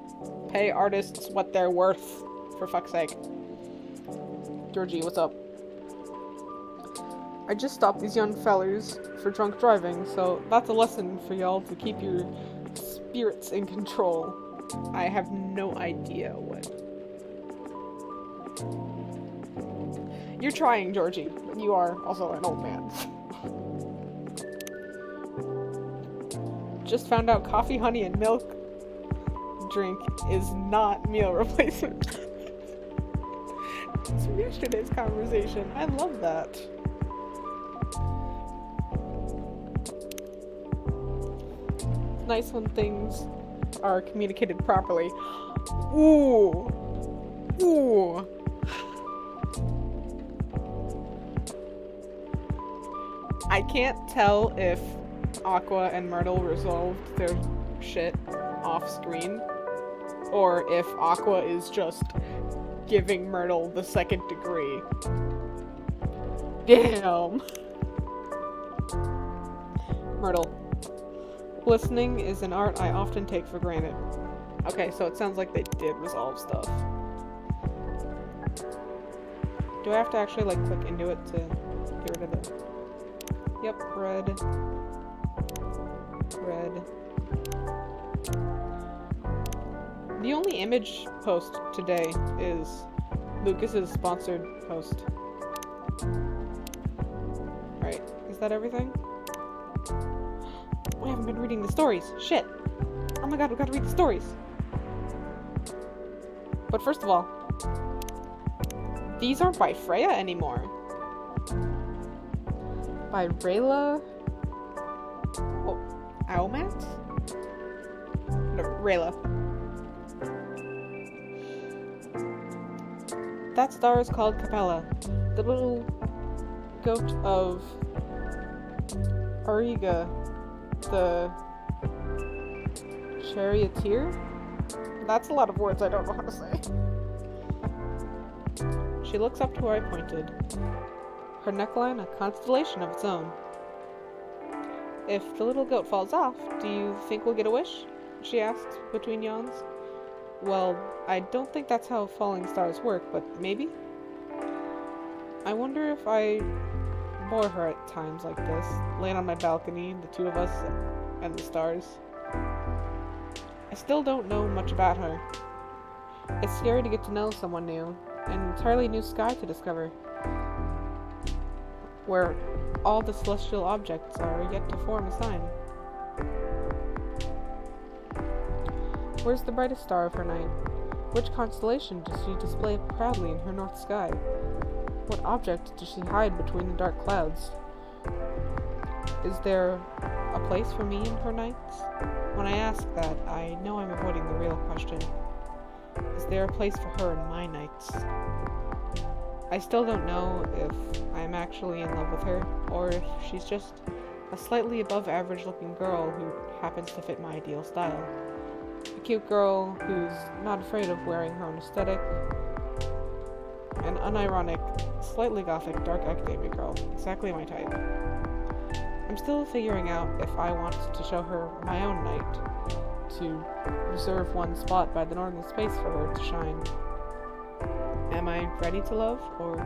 Pay artists what they're worth, for fuck's sake. Georgie, what's up? I just stopped these young fellers for drunk driving, so that's a lesson for y'all to keep your spirits in control. I have no idea what. You're trying, Georgie, but you are also an old man. Just found out coffee, honey, and milk drink is not meal replacement. It's from yesterday's conversation. I love that. It's nice when things are communicated properly. Ooh. Ooh. I can't tell if Aqua and Myrtle resolved their shit off screen, or if Aqua is just giving Myrtle the second degree. Damn. Myrtle. Listening is an art I often take for granted. Okay, so it sounds like they did resolve stuff. Do I have to actually, like, click into it to get rid of the... Yep, red. Red. The only image post today is Lucas's sponsored post. Right, is that everything? We haven't been reading the stories. Shit! Oh my god, we gotta read the stories! But first of all, these aren't by Freya anymore. By Rayla... Oh, Owmat? No, Rayla. That star is called Capella, the little goat of Ariga, the charioteer? That's a lot of words I don't know how to say. She looks up to where I pointed. Her neckline a constellation of its own. If the little goat falls off, do you think we'll get a wish? She asked, between yawns. Well, I don't think that's how falling stars work, but maybe? I wonder if I bore her at times like this, laying on my balcony, the two of us and the stars. I still don't know much about her. It's scary to get to know someone new, an entirely new sky to discover, where all the celestial objects are yet to form a sign. Where's the brightest star of her night? Which constellation does she display proudly in her north sky? What object does she hide between the dark clouds? Is there a place for me in her nights? When I ask that, I know I'm avoiding the real question. Is there a place for her in my nights? I still don't know if I'm actually in love with her, or if she's just a slightly above average looking girl who happens to fit my ideal style. A cute girl who's not afraid of wearing her own aesthetic. An unironic, slightly gothic, dark academia girl. Exactly my type. I'm still figuring out if I want to show her my own night, to reserve one spot by the northern space for her to shine. Am I ready to love, or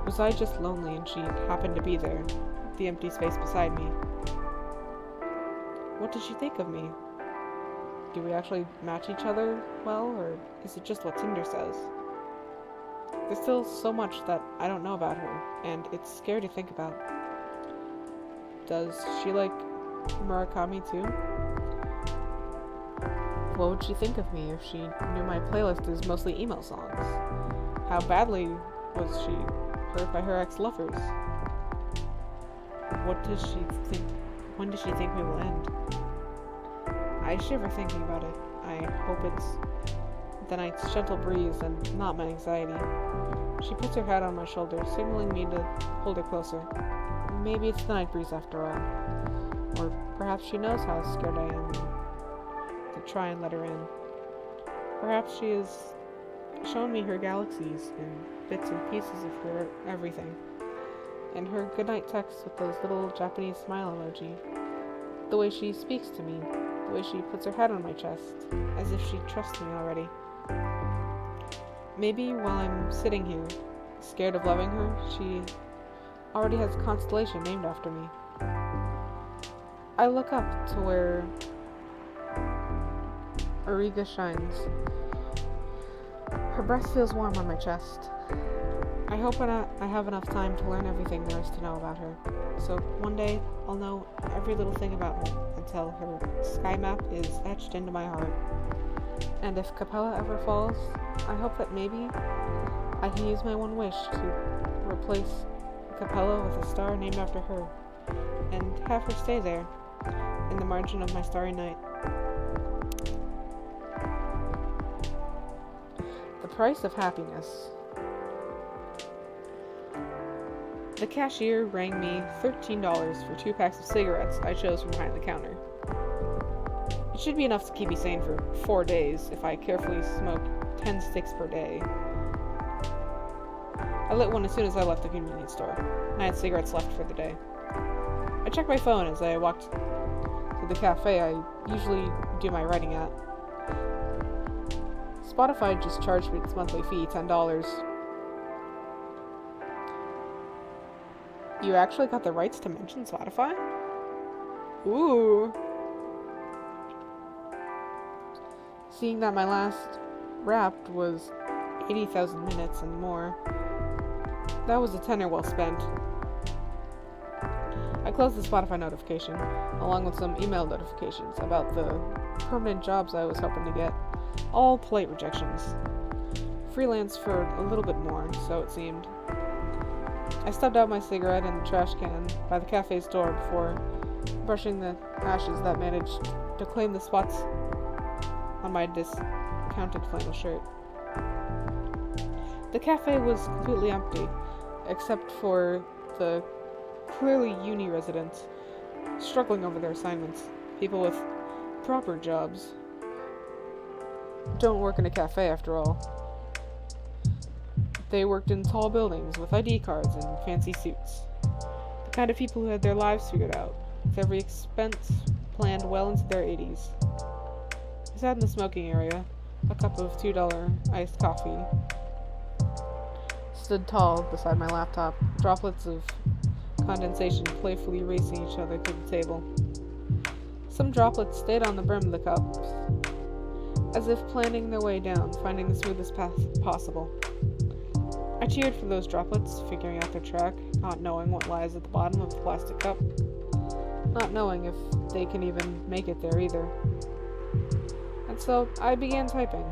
was I just lonely and she happened to be there, the empty space beside me? What did she think of me? Do we actually match each other well, or is it just what Tinder says? There's still so much that I don't know about her, and it's scary to think about. Does she like Murakami too? What would she think of me if she knew my playlist is mostly emo songs? How badly was she hurt by her ex-lovers? What does she think? When does she think we will end? I shiver thinking about it. I hope it's the night's gentle breeze and not my anxiety. She puts her head on my shoulder, signaling me to hold her closer. Maybe it's the night breeze after all. Or perhaps she knows how scared I am to try and let her in. Perhaps she has shown me her galaxies and bits and pieces of her everything. And her goodnight text with those little Japanese smile emoji. The way she speaks to me. The way she puts her head on my chest. As if she trusts me already. Maybe while I'm sitting here, scared of loving her. She already has a constellation named after me. I look up to where Auriga shines. Her breath feels warm on my chest. I hope I have enough time to learn everything there is to know about her. So one day, I'll know every little thing about her until her sky map is etched into my heart. And if Capella ever falls, I hope that maybe I can use my one wish to replace Capella with a star named after her, and have her stay there, in the margin of my starry night. The price of happiness. The cashier rang me $13 for 2 packs of cigarettes I chose from behind the counter. It should be enough to keep me sane for 4 days if I carefully smoke 10 sticks per day. I lit one as soon as I left the convenience store. I had cigarettes left for the day. I checked my phone as I walked to the cafe I usually do my writing at. Spotify just charged me its monthly fee, $10. You actually got the rights to mention Spotify? Ooh. Seeing that my last wrapped was 80,000 minutes and more, that was a tenner well spent. I closed the Spotify notification, along with some email notifications about the permanent jobs I was hoping to get. All polite rejections. Freelance for a little bit more, so it seemed. I stubbed out my cigarette in the trash can by the cafe's door before brushing the ashes that managed to claim the spots on my discounted flannel shirt. The cafe was completely empty, except for the clearly uni residents struggling over their assignments. People with proper jobs don't work in a cafe after all. They worked in tall buildings with ID cards and fancy suits. The kind of people who had their lives figured out, with every expense planned well into their 80s. I sat in the smoking area, a cup of $2 iced coffee. Stood tall beside my laptop, droplets of condensation playfully racing each other through the table. Some droplets stayed on the brim of the cups, as if planning their way down, finding the smoothest path possible. I cheered for those droplets, figuring out their track, not knowing what lies at the bottom of the plastic cup, not knowing if they can even make it there either. And so I began typing.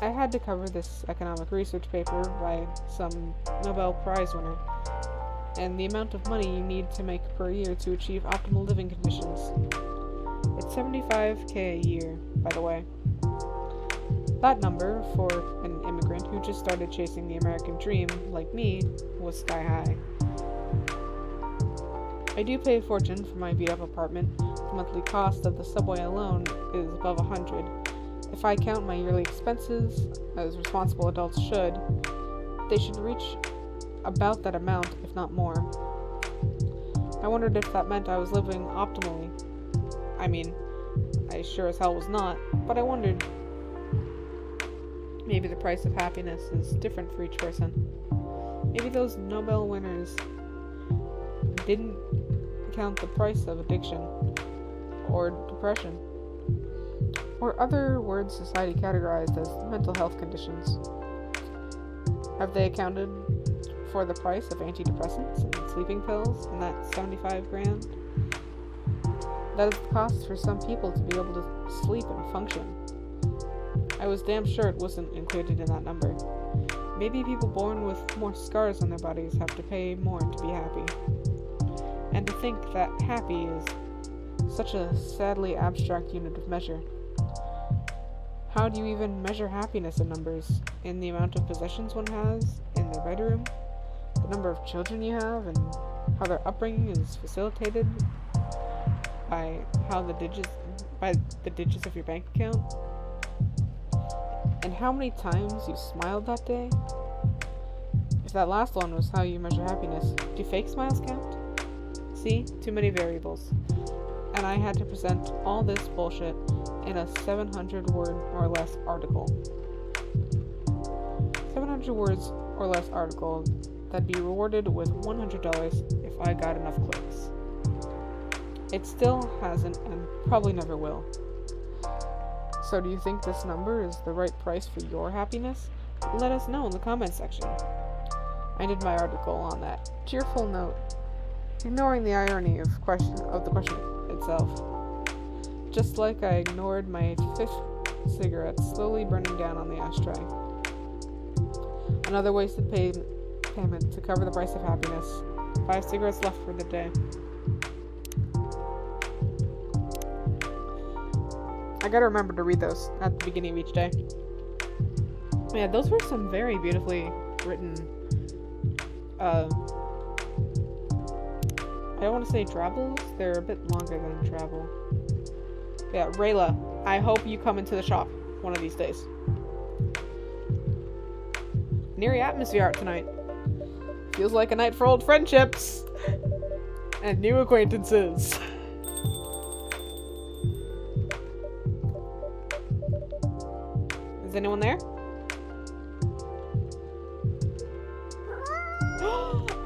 I had to cover this economic research paper by some Nobel Prize winner, and the amount of money you need to make per year to achieve optimal living conditions. It's $75,000 a year, by the way. That number, for an immigrant who just started chasing the American dream, like me, was sky high. I do pay a fortune for my beat-up apartment. The monthly cost of the subway alone is above $100. If I count my yearly expenses, as responsible adults should, they should reach about that amount, if not more. I wondered if that meant I was living optimally. I mean, I sure as hell was not, but I wondered. Maybe the price of happiness is different for each person. Maybe those Nobel winners didn't count the price of addiction, or depression, or other words society categorized as mental health conditions. Have they accounted for the price of antidepressants and sleeping pills in that $75,000? That is the cost for some people to be able to sleep and function. I was damn sure it wasn't included in that number. Maybe people born with more scars on their bodies have to pay more to be happy. And to think that happy is such a sadly abstract unit of measure. How do you even measure happiness in numbers? In the amount of possessions one has in their bedroom? The number of children you have, and how their upbringing is facilitated by the digits of your bank account? And how many times you smiled that day? If that last one was how you measure happiness, do fake smiles count? See, too many variables. And I had to present all this bullshit in a 700-word or less article. 700 words or less article that'd be rewarded with $100 if I got enough clicks. It still hasn't and probably never will. So do you think this number is the right price for your happiness? Let us know in the comments section. I ended my article on that cheerful note, ignoring the irony of the question itself. Just like I ignored my 5th cigarette slowly burning down on the ashtray. Another wasted payment to cover the price of happiness. 5 cigarettes left for the day. I gotta remember to read those at the beginning of each day. Yeah, those were some very beautifully written, I don't want to say travels, they're a bit longer than travel. Yeah, Rayla, I hope you come into the shop one of these days. An eerie atmosphere out tonight. Feels like a night for old friendships and new acquaintances. Is anyone there?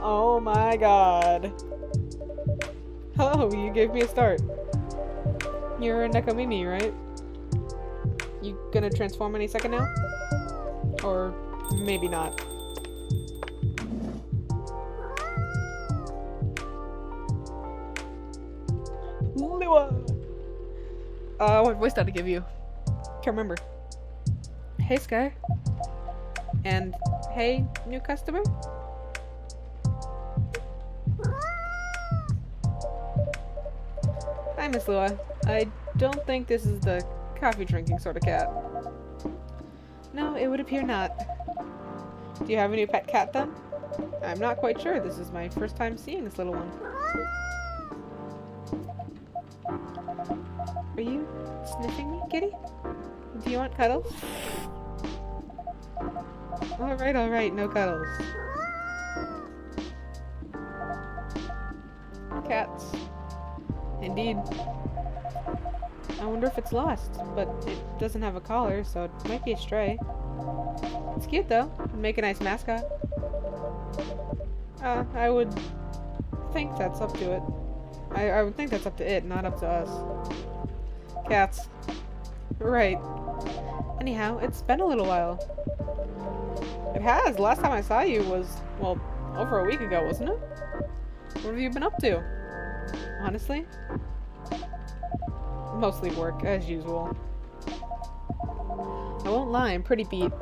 Oh my god. Hello, you gave me a start. You're Nekomimi, right? You gonna transform any second now? Or maybe not. Lua! What voice did I give you? Can't remember. Hey, Sky. And hey, new customer? Hi, Miss Lua. I don't think this is the coffee drinking sort of cat. No, it would appear not. Do you have a new pet cat then? I'm not quite sure. This is my first time seeing this little one. Are you sniffing me, kitty? Do you want cuddles? Alright, no cuddles. Cats. Indeed. I wonder if it's lost, but it doesn't have a collar, so it might be a stray. It's cute though. It'd make a nice mascot. I would think that's up to it. I would think that's up to it, not up to us. Cats. Right. Anyhow, it's been a little while. It has. Last time I saw you was, well, over a week ago, wasn't it? What have you been up to? Honestly? Mostly work, as usual. I won't lie, I'm pretty beat.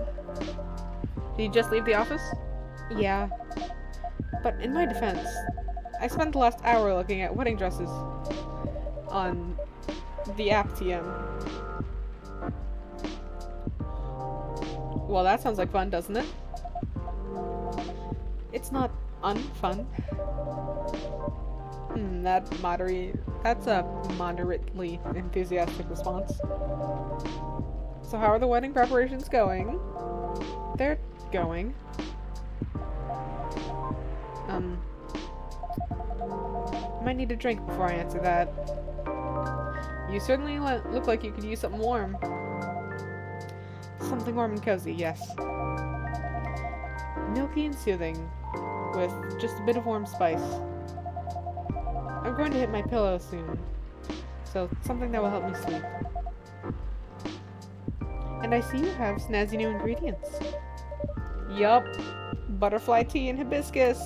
Did you just leave the office? Yeah. But in my defense, I spent the last hour looking at wedding dresses on the app TM. Well, that sounds like fun, doesn't it? It's not unfun. That's a moderately enthusiastic response. So how are the wedding preparations going? They're going. Might need a drink before I answer that. You certainly look like you could use something warm. Something warm and cozy, yes. Milky and soothing, with just a bit of warm spice. I'm going to hit my pillow soon, so something that will help me sleep. And I see you have snazzy new ingredients. Yup, butterfly tea and hibiscus.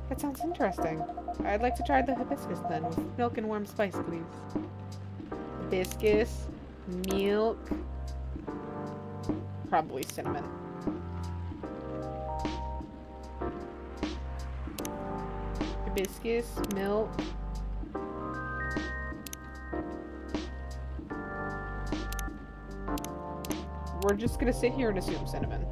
That sounds interesting. I'd like to try the hibiscus then, with milk and warm spice, please. Hibiscus, milk, probably cinnamon. Hibiscus, milk. We're just gonna sit here and assume cinnamon.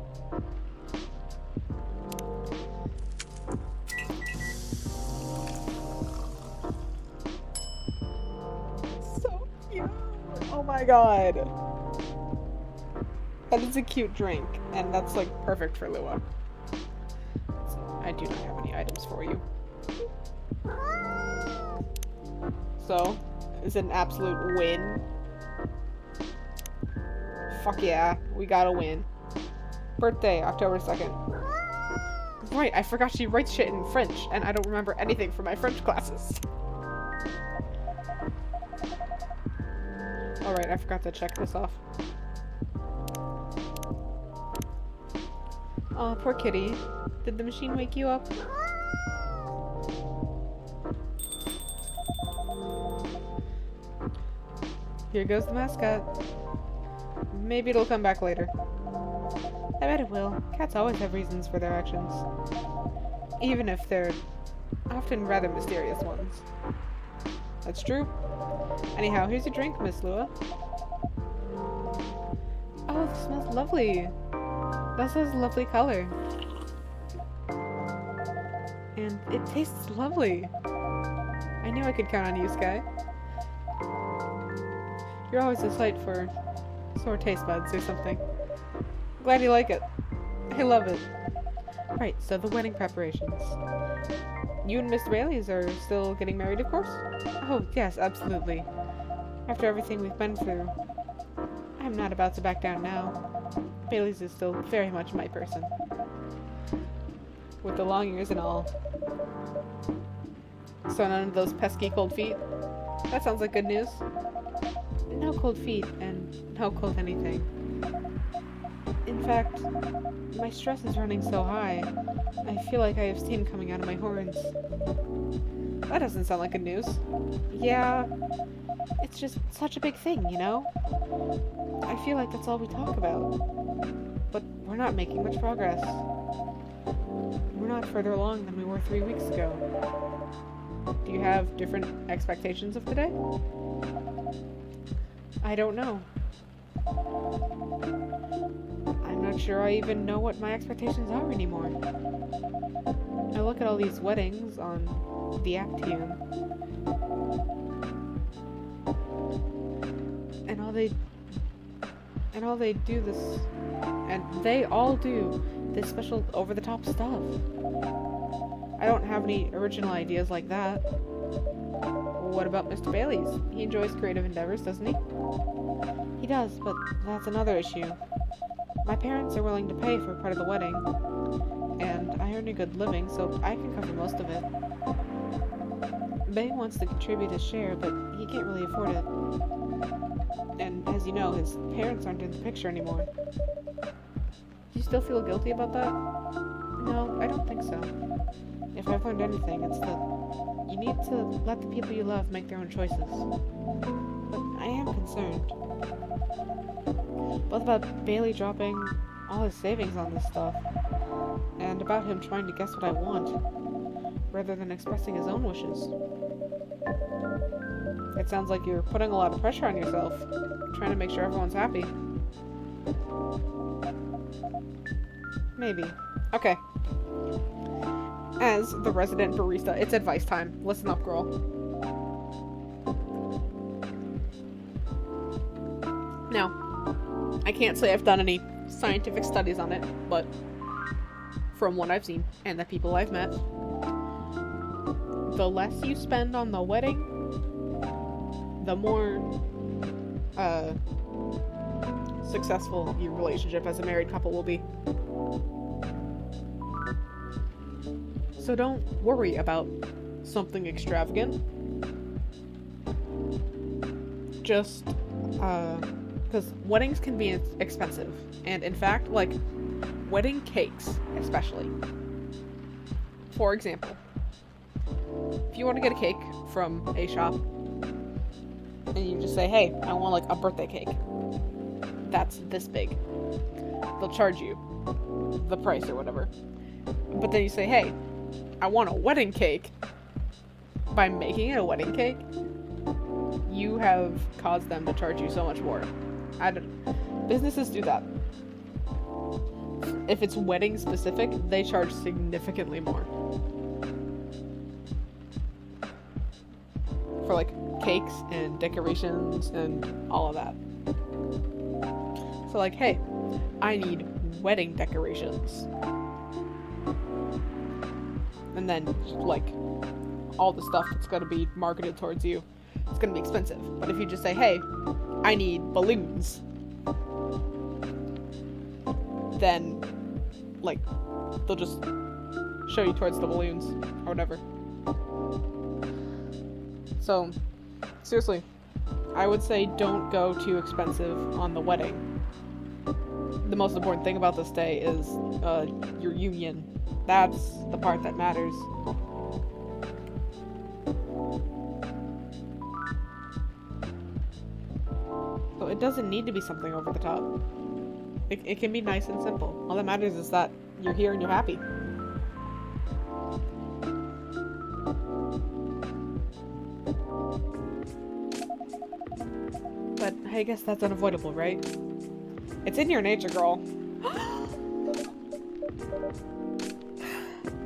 So cute! Oh my god! That is a cute drink, and that's like perfect for Lua. I do not have any items for you. So, is it an absolute win? Fuck yeah, we gotta win. Birthday, October 2nd. Right, I forgot she writes shit in French, and I don't remember anything from my French classes. Alright, I forgot to check this off. Aw, poor kitty. Did the machine wake you up? Here goes the mascot. Maybe it'll come back later. I bet it will. Cats always have reasons for their actions. Even if they're often rather mysterious ones. That's true. Anyhow, here's your drink, Miss Lua. Oh, this smells lovely. This has a lovely color. And it tastes lovely. I knew I could count on you, Sky. You're always a sight for sore taste buds or something. Glad you like it. I love it. Right, so the wedding preparations. You and Mr. Bailey's are still getting married, of course? Oh, yes, absolutely. After everything we've been through, I'm not about to back down now. Bailey's is still very much my person. With the long ears and all. So none of those pesky cold feet? That sounds like good news. No cold feet, and no cold anything. In fact, my stress is running so high, I feel like I have steam coming out of my horns. That doesn't sound like good news. Yeah, it's just such a big thing, you know? I feel like that's all we talk about. But we're not making much progress. We're not further along than we were 3 weeks ago. Do you have different expectations of today? I don't know. I'm not sure I even know what my expectations are anymore. I look at all these weddings on the Aptium, and they all do this special over-the-top stuff. I don't have any original ideas like that. What about Mr. Bailey's? He enjoys creative endeavors, doesn't he? He does, but that's another issue. My parents are willing to pay for part of the wedding, and I earn a good living, so I can cover most of it. Bay wants to contribute his share, but he can't really afford it. And as you know, his parents aren't in the picture anymore. Do you still feel guilty about that? No, I don't think so. If I've learned anything, it's that you need to let the people you love make their own choices. But I am concerned. Both about Bailey dropping all his savings on this stuff, and about him trying to guess what I want, rather than expressing his own wishes. It sounds like you're putting a lot of pressure on yourself, trying to make sure everyone's happy. Maybe. Okay. As the resident barista, it's advice time. Listen up, girl. Now, I can't say I've done any scientific studies on it, but from what I've seen and the people I've met, the less you spend on the wedding, the more successful your relationship as a married couple will be. So don't worry about something extravagant. Just, because weddings can be expensive. And in fact, like, wedding cakes, especially. For example, if you want to get a cake from a shop, and you just say, hey, I want, like, a birthday cake. That's this big. They'll charge you the price or whatever. But then you say, hey, I want a wedding cake. By making it a wedding cake, you have caused them to charge you so much more. Businesses do that. If it's wedding specific, they charge significantly more. For like cakes and decorations and all of that. So like, hey, I need wedding decorations. And then, like, all the stuff that's going to be marketed towards you, it's going to be expensive. But if you just say, hey, I need balloons, then, like, they'll just show you towards the balloons or whatever. So, seriously, I would say don't go too expensive on the wedding. The most important thing about this day is your union. That's the part that matters. So it doesn't need to be something over the top. It can be nice and simple. All that matters is that you're here and you're happy. But I guess that's unavoidable, right? It's in your nature, girl.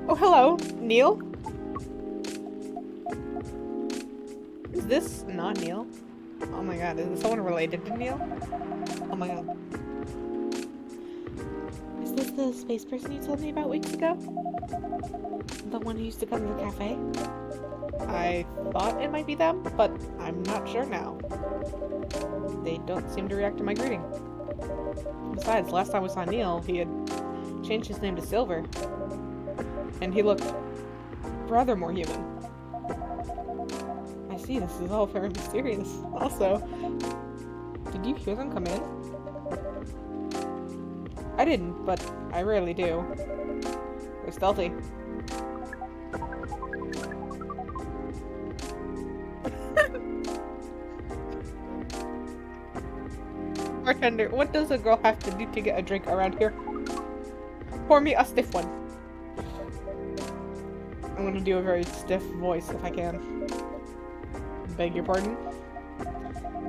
Oh, hello, Neil? Is this not Neil? Oh my god, is someone related to Neil? Oh my god. Is this the space person you told me about weeks ago? The one who used to come to the cafe? I thought it might be them, but I'm not sure now. They don't seem to react to my greeting. Besides, last time we saw Neil, he had changed his name to Silver. And he looked rather more human. I see, this is all very mysterious. Also, did you hear them come in? I didn't, but I rarely do. They're stealthy. Bartender, what does a girl have to do to get a drink around here? Pour me a stiff one. I'm gonna do a very stiff voice if I can. Beg your pardon?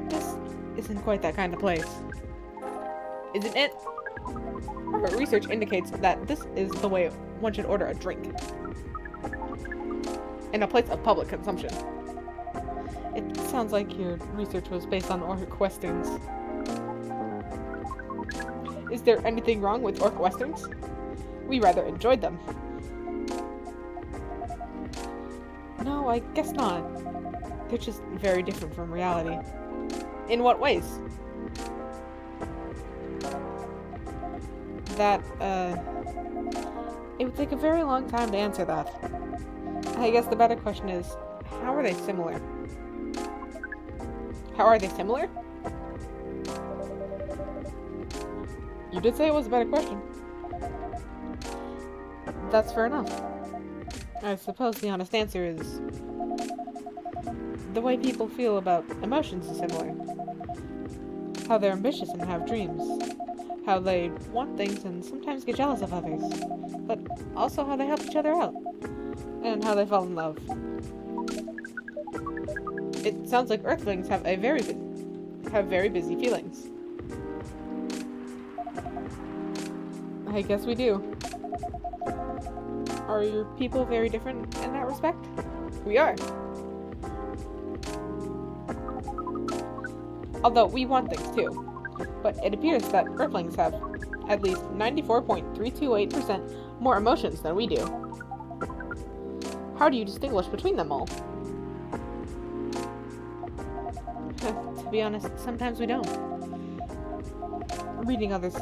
This isn't quite that kind of place. Isn't it? Our research indicates that this is the way one should order a drink. In a place of public consumption. It sounds like your research was based on orc westerns. Is there anything wrong with orc westerns? We rather enjoyed them. No, I guess not. They're just very different from reality. In what ways? That, it would take a very long time to answer that. I guess the better question is, how are they similar? How are they similar? You did say it was a better question. That's fair enough. I suppose the honest answer is the way people feel about emotions is similar. How they're ambitious and have dreams. How they want things and sometimes get jealous of others. But also how they help each other out. And how they fall in love. It sounds like Earthlings have very busy feelings. I guess we do. Are your people very different in that respect? We are. Although we want things too. But it appears that Earthlings have at least 94.328% more emotions than we do. How do you distinguish between them all? To be honest, sometimes we don't. Reading others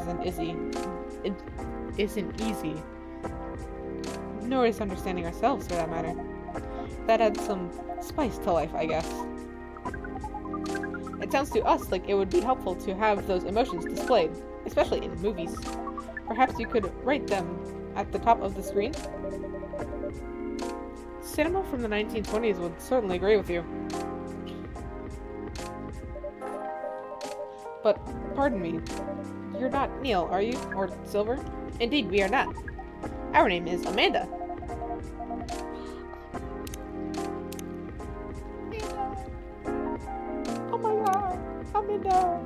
isn't easy. Nor is understanding ourselves, for that matter. That adds some spice to life, I guess. It sounds to us like it would be helpful to have those emotions displayed, especially in movies. Perhaps you could write them at the top of the screen? Cinema from the 1920s would certainly agree with you. But, pardon me, you're not Neil, are you? Or Silver? Indeed, we are not. Our name is Amanda. Oh my god, Amanda.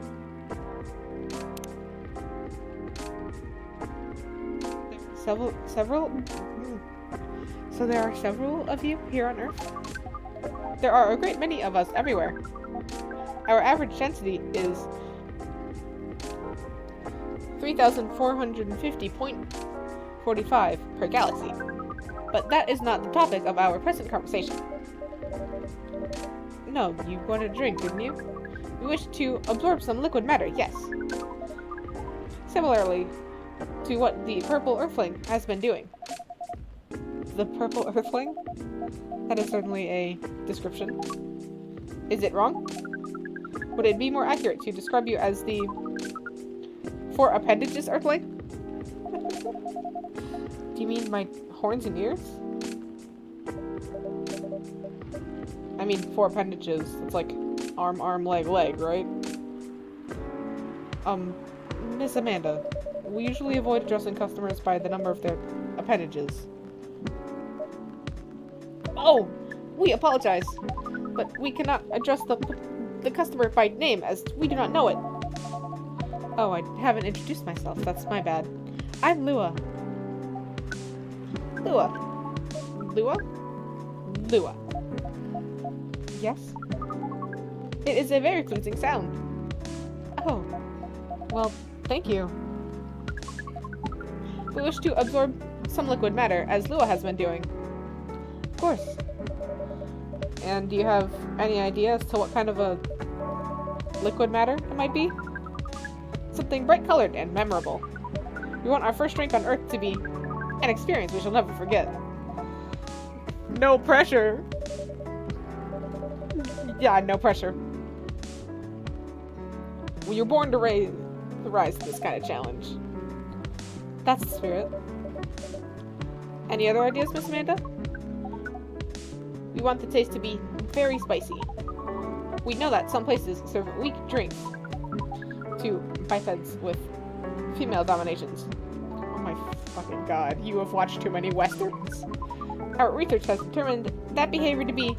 So there are several of you here on Earth? There are a great many of us everywhere. Our average density is 3,450.45 per galaxy. But that is not the topic of our present conversation. No, you wanted a drink, didn't you? You wish to absorb some liquid matter, yes. Similarly, to what the purple earthling has been doing. The purple earthling? That is certainly a description. Is it wrong? Would it be more accurate to describe you as the four appendages earthling? Do you mean my horns and ears? I mean, four appendages. It's like arm, arm, leg, leg, right? Miss Amanda, we usually avoid addressing customers by the number of their appendages. Oh! We apologize! But we cannot address the customer by name, as we do not know it. Oh, I haven't introduced myself. That's my bad. I'm Lua. Lua? Lua? Lua. Yes? It is a very pleasing sound. Oh. Well, thank you. We wish to absorb some liquid matter, as Lua has been doing. Of course. And do you have any idea as to what kind of a liquid matter it might be? Something bright-colored and memorable. We want our first drink on Earth to be an experience we shall never forget. No pressure! Yeah, no pressure. Well, you're born to rise to this kind of challenge. That's the spirit. Any other ideas, Miss Amanda? We want the taste to be very spicy. We know that some places serve weak drinks to bipeds with female dominations. Oh my fucking god, you have watched too many westerns. Our research has determined that behavior to be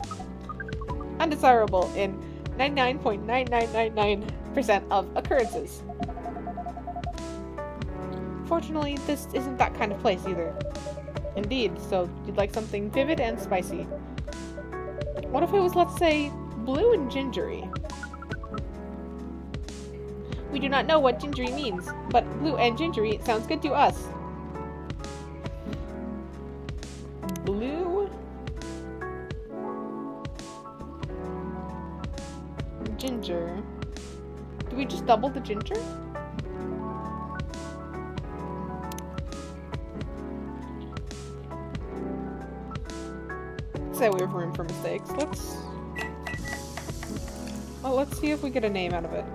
undesirable in 99.9999% of occurrences. Fortunately, this isn't that kind of place either. Indeed, so you'd like something vivid and spicy. What if it was, let's say, blue and gingery? We do not know what gingery means, but blue and gingery sounds good to us. Blue? Ginger. Do we just double the ginger? Say we have room for mistakes. Let's see if we get a name out of it.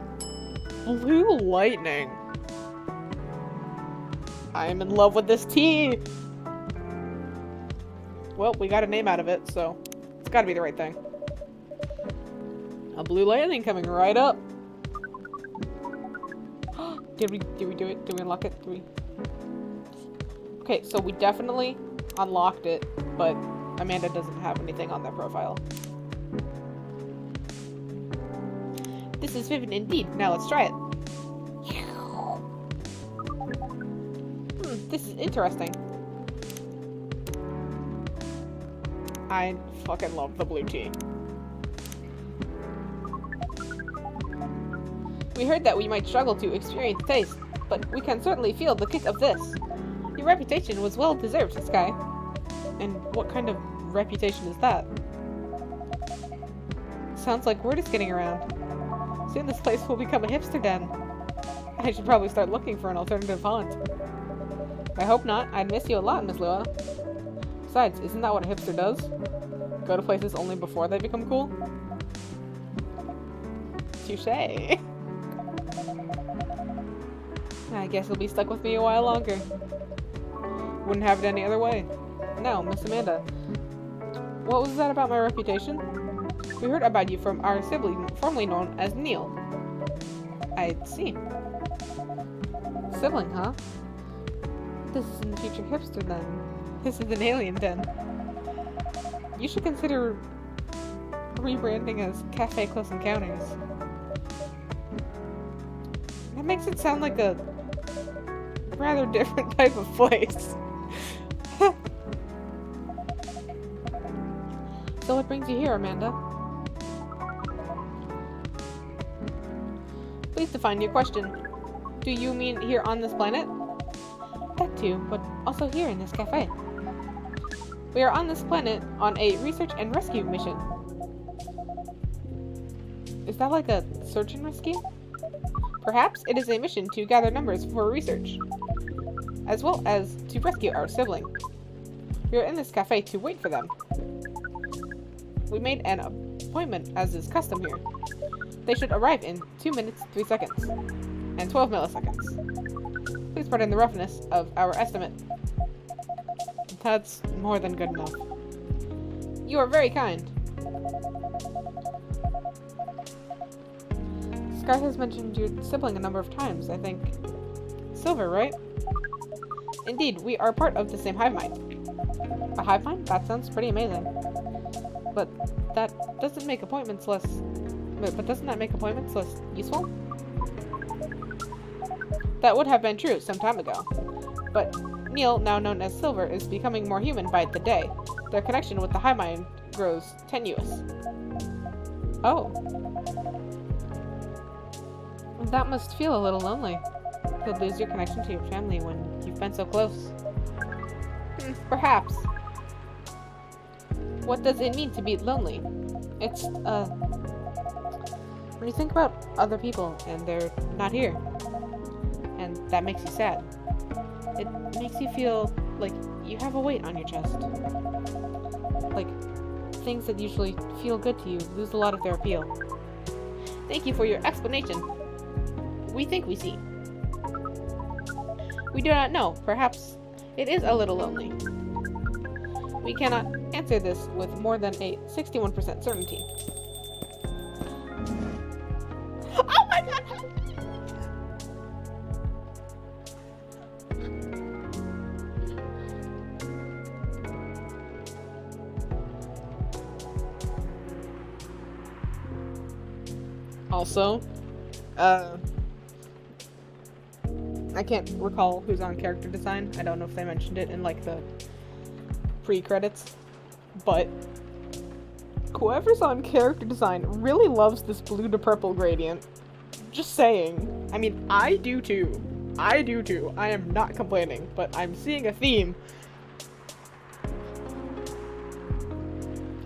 Blue lightning. I am in love with this tea. Well, we got a name out of it, so it's gotta be the right thing. A blue lightning coming right up. Did we do it? Did we unlock it? Okay, so we definitely unlocked it, but Amanda doesn't have anything on their profile. This is vivid indeed. Now let's try it. This is interesting. I fucking love the blue tea. We heard that we might struggle to experience taste, but we can certainly feel the kick of this. Your reputation was well deserved, Sky. And what kind of reputation is that? Sounds like word is getting around. Soon this place will become a hipster den. I should probably start looking for an alternative haunt. I hope not. I'd miss you a lot, Miss Lua. Besides, isn't that what a hipster does? Go to places only before they become cool? Touché. I guess you'll be stuck with me a while longer. Wouldn't have it any other way. Now, Miss Amanda, what was that about my reputation? We heard about you from our sibling, formerly known as Neil. I see. Sibling, huh? This isn't a future hipster then. This is an alien den. You should consider rebranding as Cafe Close Encounters. That makes it sound like a rather different type of place. So what brings you here, Amanda? Please define your question. Do you mean here on this planet? That too, but also here in this cafe. We are on this planet on a research and rescue mission. Is that like a search and rescue? Perhaps it is a mission to gather numbers for research. as well as to rescue our sibling. We are in this cafe to wait for them. We made an appointment as is custom here. They should arrive in 2 minutes, 3 seconds, and 12 milliseconds. Please pardon the roughness of our estimate. That's more than good enough. You are very kind. Sky has mentioned your sibling a number of times, I think. Silver, right? Indeed, we are part of the same hive mind. A hive mind? That sounds pretty amazing. But that doesn't make appointments less... But doesn't that make appointments less useful? That would have been true some time ago. But Neil, now known as Silver, is becoming more human by the day. Their connection with the hive mind grows tenuous. Oh. That must feel a little lonely. You'll lose your connection to your family when you've been so close. Perhaps. What does it mean to be lonely? It's, when you think about other people and they're not here, and that makes you sad, it makes you feel like you have a weight on your chest. Like, things that usually feel good to you lose a lot of their appeal. Thank you for your explanation. We think we see. We do not know. Perhaps it is a little lonely. We cannot answer this with more than a 61% certainty. Oh my god! Also, I can't recall who's on character design. I don't know if they mentioned it in, like, the pre-credits. But whoever's on character design really loves this blue to purple gradient. Just saying. I mean, I do too. I do too. I am not complaining, but I'm seeing a theme.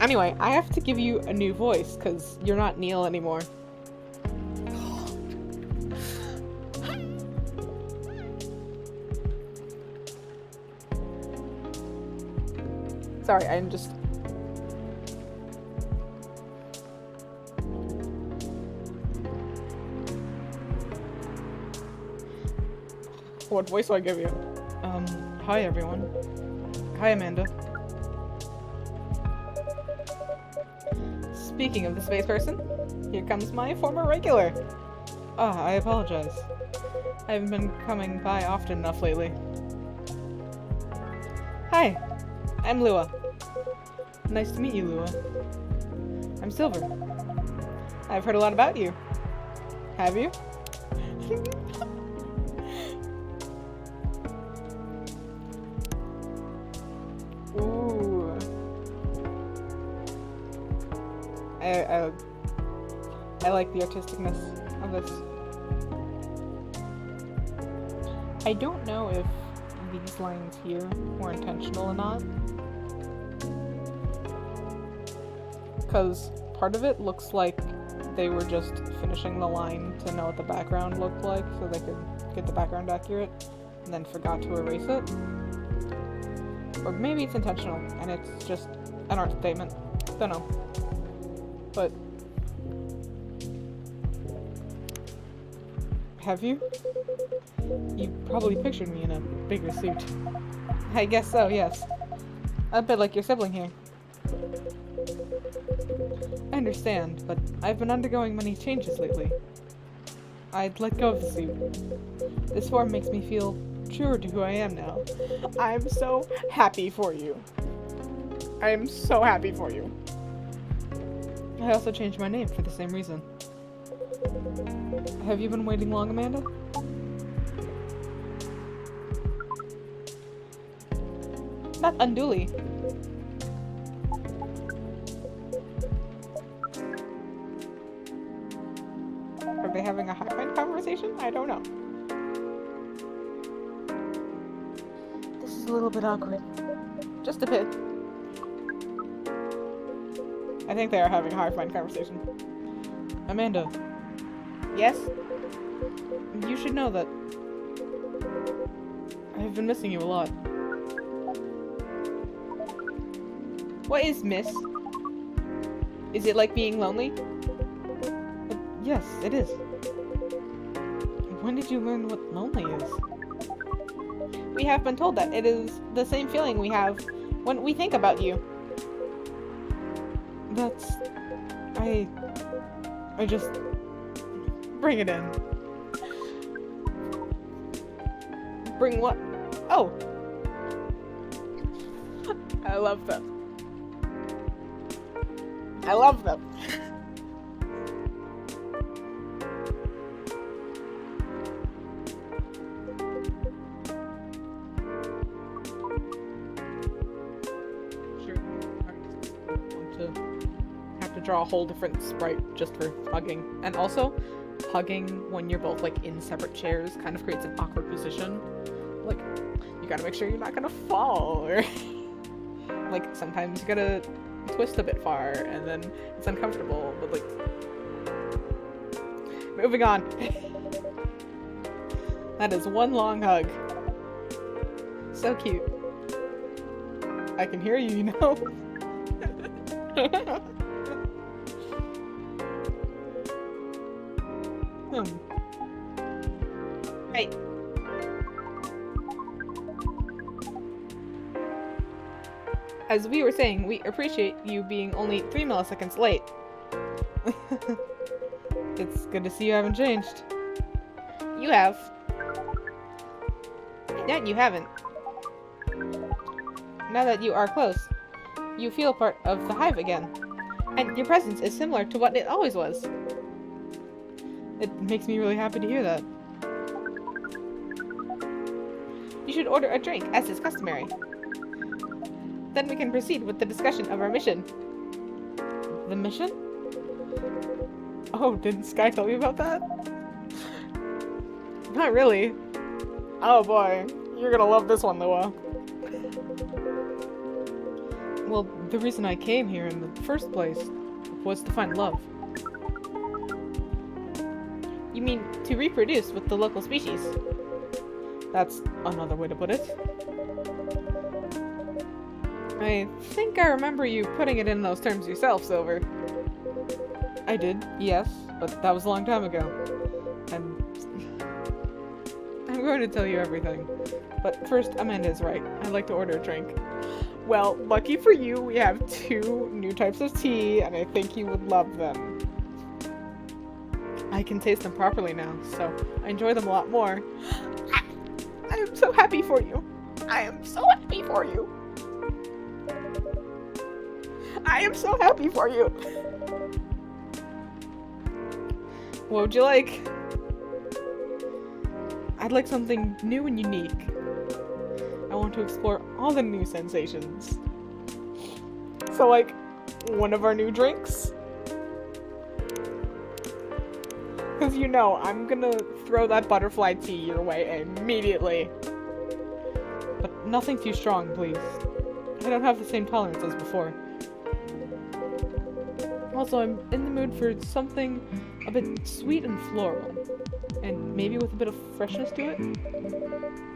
Anyway, I have to give you a new voice, because you're not Neil anymore. Sorry, I'm just... What voice do I give you? Hi everyone. Hi Amanda. Speaking of the space person, here comes my former regular. Ah, I apologize. I haven't been coming by often enough lately. Hi, I'm Lua. Nice to meet you, Lua. I'm Silver. I've heard a lot about you. Have you? Ooh. I like the artisticness of this. I don't know if these lines here were intentional or not. Because part of it looks like they were just finishing the line to know what the background looked like so they could get the background accurate and then forgot to erase it. Or maybe it's intentional and it's just an art statement. Don't know. But have you? You probably pictured me in a bigger suit. I guess so, yes. A bit like your sibling here. I understand, but I've been undergoing many changes lately. I'd let go of the suit. This form makes me feel truer to who I am now. I'm so happy for you. I am so happy for you. I also changed my name for the same reason. Have you been waiting long, Amanda? Not unduly. Are they having a high-five conversation? I don't know. This is a little bit awkward. Just a bit. I think they are having a high-five conversation. Amanda. Yes? You should know that I've been missing you a lot. What is miss? Is it like being lonely? Yes, it is. When did you learn what lonely is? We have been told that it is the same feeling we have when we think about you. That's... I just... Bring it in. Bring what? Oh! I love them. I love them. Have to draw a whole different sprite just for hugging. And also, hugging when you're both like in separate chairs kind of creates an awkward position. Like, you gotta make sure you're not gonna fall, or like sometimes you gotta twist a bit far and then it's uncomfortable, but like, moving on. That is one long hug. So cute. I can hear you, you know? Hey. As we were saying, we appreciate you being only 3 milliseconds late. It's good to see you haven't changed. You have. Yet you haven't. Now that you are close, you feel part of the hive again. And your presence is similar to what it always was. It makes me really happy to hear that. You should order a drink, as is customary. Then we can proceed with the discussion of our mission. The mission? Oh, didn't Sky tell you about that? Not really. Oh boy, you're gonna love this one, Lua. Well, the reason I came here in the first place was to find love. You mean to reproduce with the local species? That's another way to put it. I think I remember you putting it in those terms yourself, Silver. I did, yes, but that was a long time ago. And I'm going to tell you everything. But first, Amanda is right. I'd like to order a drink. Well, lucky for you, we have 2 new types of tea, and I think you would love them. I can taste them properly now, so I enjoy them a lot more. I am so happy for you. I am so happy for you. I am so happy for you. What would you like? I'd like something new and unique. I want to explore all the new sensations. So, like, one of our new drinks? Because you know, I'm gonna throw that butterfly tea your way immediately. But nothing too strong, please. I don't have the same tolerance as before. Also, I'm in the mood for something a bit sweet and floral. And maybe with a bit of freshness to it.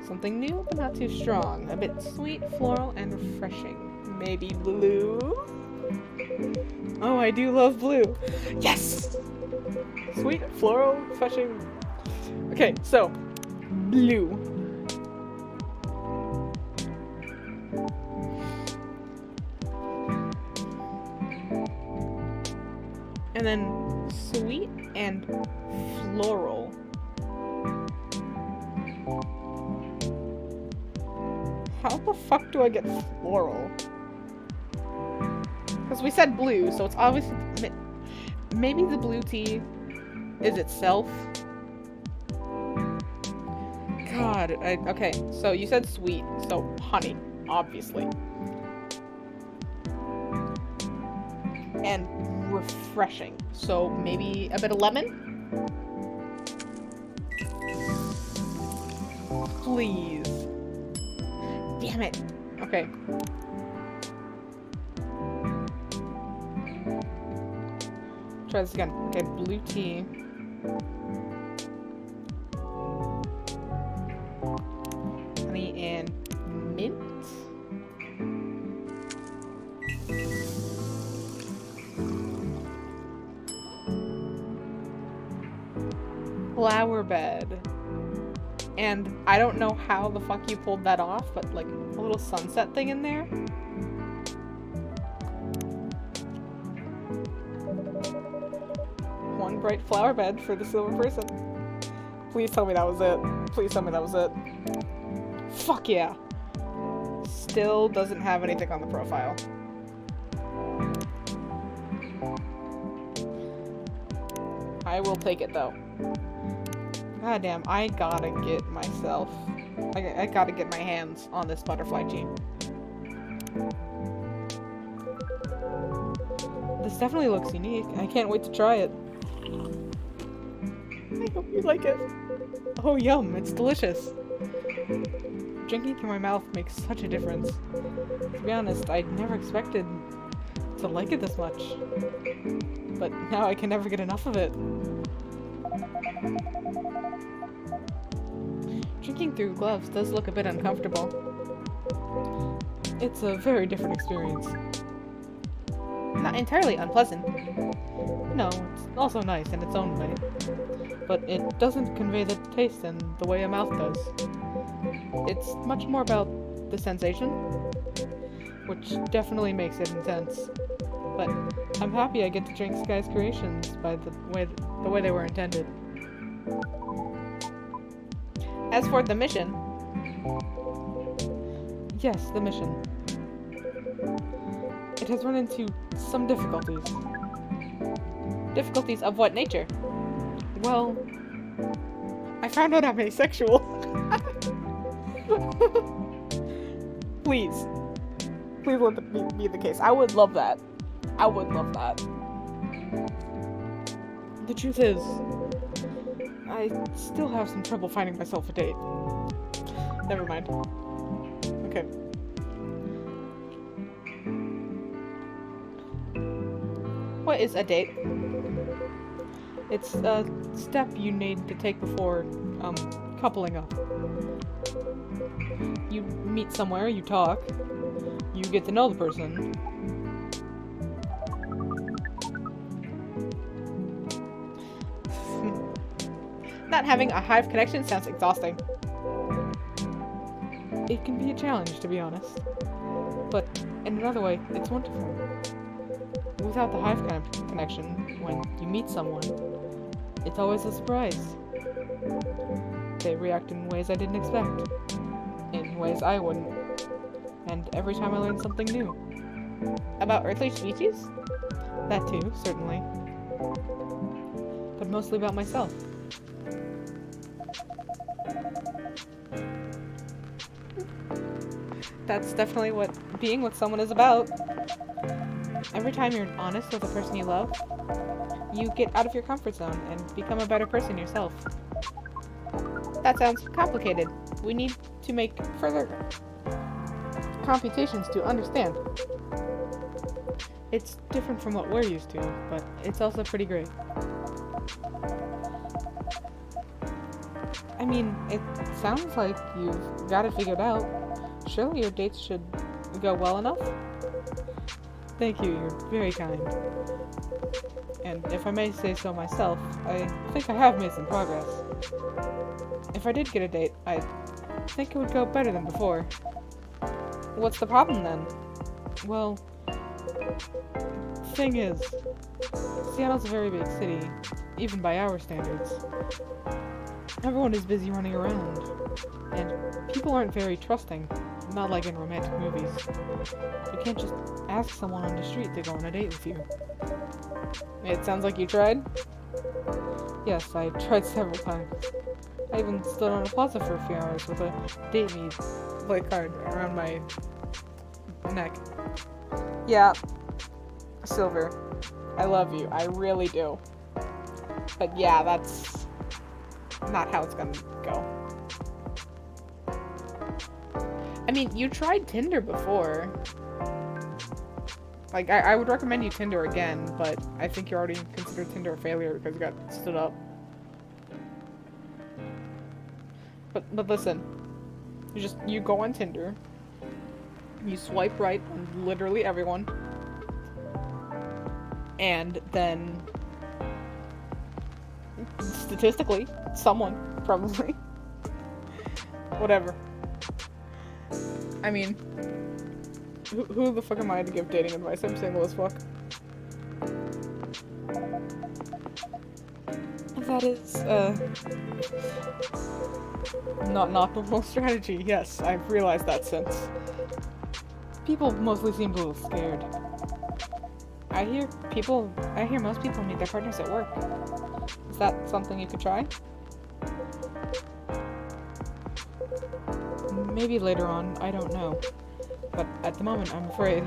Something new, but not too strong. A bit sweet, floral, and refreshing. Maybe blue? Oh, I do love blue. Yes! Sweet, floral, refreshing. Okay, so, blue. And then sweet and floral. How the fuck do I get floral? Because we said blue, so it's obviously... Maybe the blue tea is itself. God, okay, so you said sweet, so honey, obviously. And refreshing, so maybe a bit of lemon? Please. Damn it. Okay. Try this again. Okay, blue tea. Honey flower bed. And I don't know how the fuck you pulled that off, but like a little sunset thing in there. One bright flower bed for the silver person. Please tell me that was it. Please tell me that was it. Fuck yeah. Still doesn't have anything on the profile. I will take it though. God damn, I gotta get myself... I gotta get my hands on this butterfly gene. This definitely looks unique. I can't wait to try it. I hope you like it. Oh yum, it's delicious. Drinking through my mouth makes such a difference. To be honest, I never expected to like it this much. But now I can never get enough of it. Drinking through gloves does look a bit uncomfortable. It's a very different experience. Not entirely unpleasant. No, it's also nice in its own way. But it doesn't convey the taste in the way a mouth does. It's much more about the sensation, which definitely makes it intense. But I'm happy I get to drink Sky's creations by the way they were intended. As for the mission... Yes, the mission. It has run into some difficulties. Difficulties of what nature? Well, I found out I'm asexual. Please. Please let that be the case. I would love that. I would love that. The truth is, I still have some trouble finding myself a date. Never mind. Okay. What is a date? It's a step you need to take before, coupling up. You meet somewhere, you talk, you get to know the person. Not having a hive connection sounds exhausting. It can be a challenge, to be honest. But in another way, it's wonderful. Without the hive connection, when you meet someone, it's always a surprise. They react in ways I didn't expect. In ways I wouldn't. And every time I learn something new. About earthly species? That too, certainly. But mostly about myself. That's definitely what being with someone is about. Every time you're honest with the person you love, you get out of your comfort zone and become a better person yourself. That sounds complicated. We need to make further computations to understand. It's different from what we're used to, but it's also pretty great. I mean, it sounds like you've got it figured out. Surely your dates should go well enough? Thank you, you're very kind. And if I may say so myself, I think I have made some progress. If I did get a date, I think it would go better than before. What's the problem then? Well, thing is, Seattle's a very big city, even by our standards. Everyone is busy running around, and people aren't very trusting, not like in romantic movies. You can't just ask someone on the street to go on a date with you. It sounds like you tried? Yes, I tried several times. I even stood on a plaza for a few hours with a date me play card around my neck. Yeah, Silver, I love you, I really do. But yeah, that's not how it's gonna go. I mean, you tried Tinder before. Like, I would recommend you Tinder again, but I think you already considered Tinder a failure because you got stood up. But listen, you go on Tinder, you swipe right on literally everyone, and then Statistically, someone, probably. Whatever. I mean, who the fuck am I to give dating advice? I'm single as fuck. That is, not an optimal strategy. Yes, I've realized that since. People mostly seem a little scared. I hear most people meet their partners at work. Is that something you could try? Maybe later on, I don't know. But at the moment, I'm afraid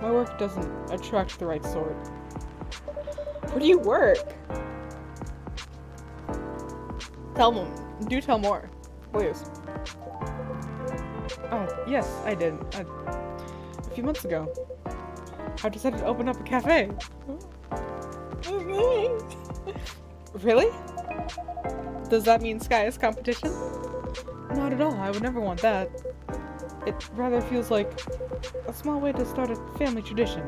my work doesn't attract the right sort. Where do you work? Do tell more, please. Oh, yes, I did. A few months ago. I decided to open up a cafe. Really? Does that mean sky is competition? Not at all, I would never want that. It rather feels like a small way to start a family tradition.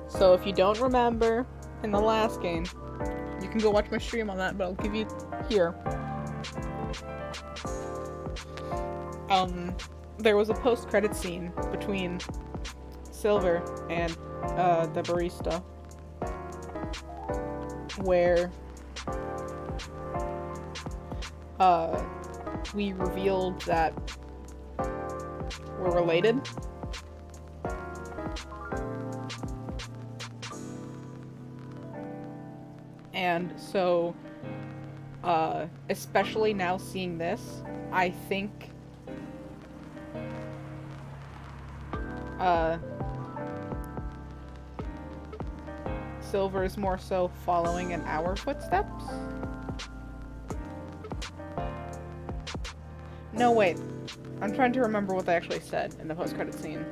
So if you don't remember in the last game, you can go watch my stream on that, but I'll give you here. There was a post-credit scene between Silver and the barista, where we revealed that we're related. And so, especially now seeing this, I think Silver is more so following in our footsteps. No, wait. I'm trying to remember what they actually said in the post-credit scene.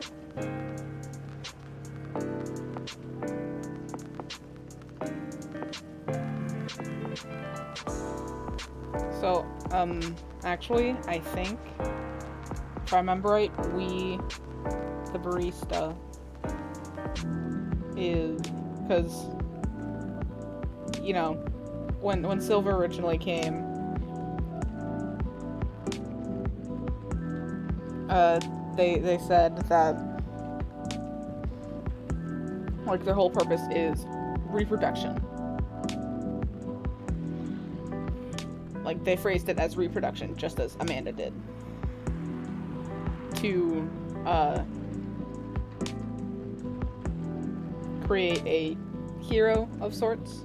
So, actually, I think, if I remember right, the barista, is, because, you know, when Silver originally came, they said that, like, their whole purpose is reproduction. Like, they phrased it as reproduction, just as Amanda did. To, create a hero of sorts,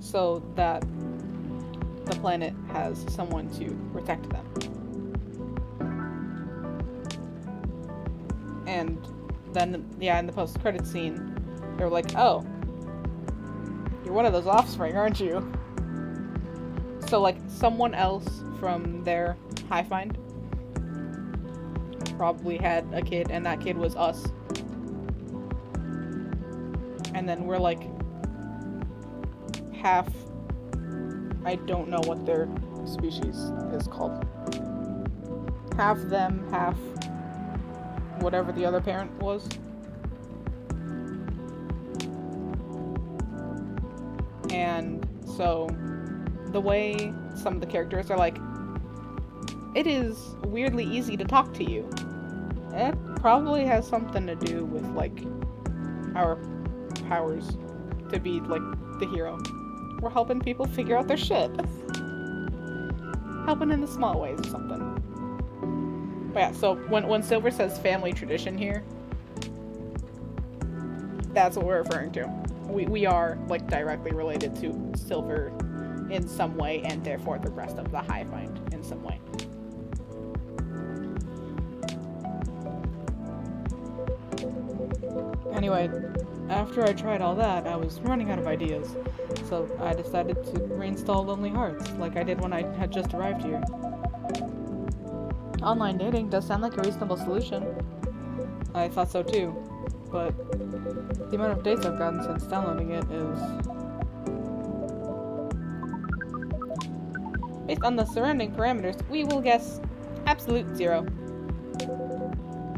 so that the planet has someone to protect them. And then, yeah, in the post-credit scene, they were like, oh, you're one of those offspring, aren't you? So, like, someone else from their hive mind probably had a kid, and that kid was us. And then we're, like, half... I don't know what their species is called. Half them, half whatever the other parent was. And so... the way some of the characters are like, it is weirdly easy to talk to you. It probably has something to do with, like, our powers to be, like, the hero. We're helping people figure out their shit. Helping in the small ways or something. But yeah, so when Silver says family tradition here, that's what we're referring to. We are, like, directly related to Silver in some way, and therefore the rest of the hive mind in some way. Anyway, after I tried all that, I was running out of ideas, so I decided to reinstall Lonely Hearts, like I did when I had just arrived here. Online dating does sound like a reasonable solution. I thought so too, but the amount of dates I've gotten since downloading it is... based on the surrounding parameters, we will guess absolute 0.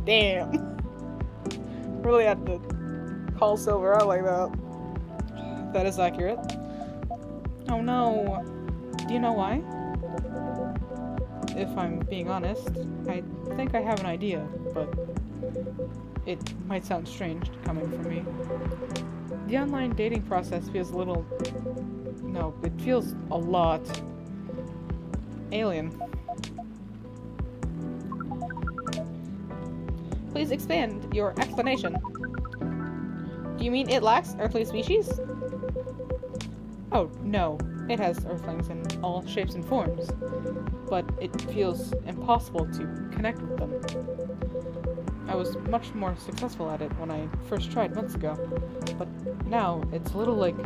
Damn. Really had to call Silver out like that. That is accurate. Oh no. Do you know why? If I'm being honest, I think I have an idea, but it might sound strange coming from me. The online dating process feels a little... No, it feels a lot... alien. Please expand your explanation. Do you mean it lacks earthly species? Oh, no. It has earthlings in all shapes and forms. But it feels impossible to connect with them. I was much more successful at it when I first tried months ago. But now, it's a little like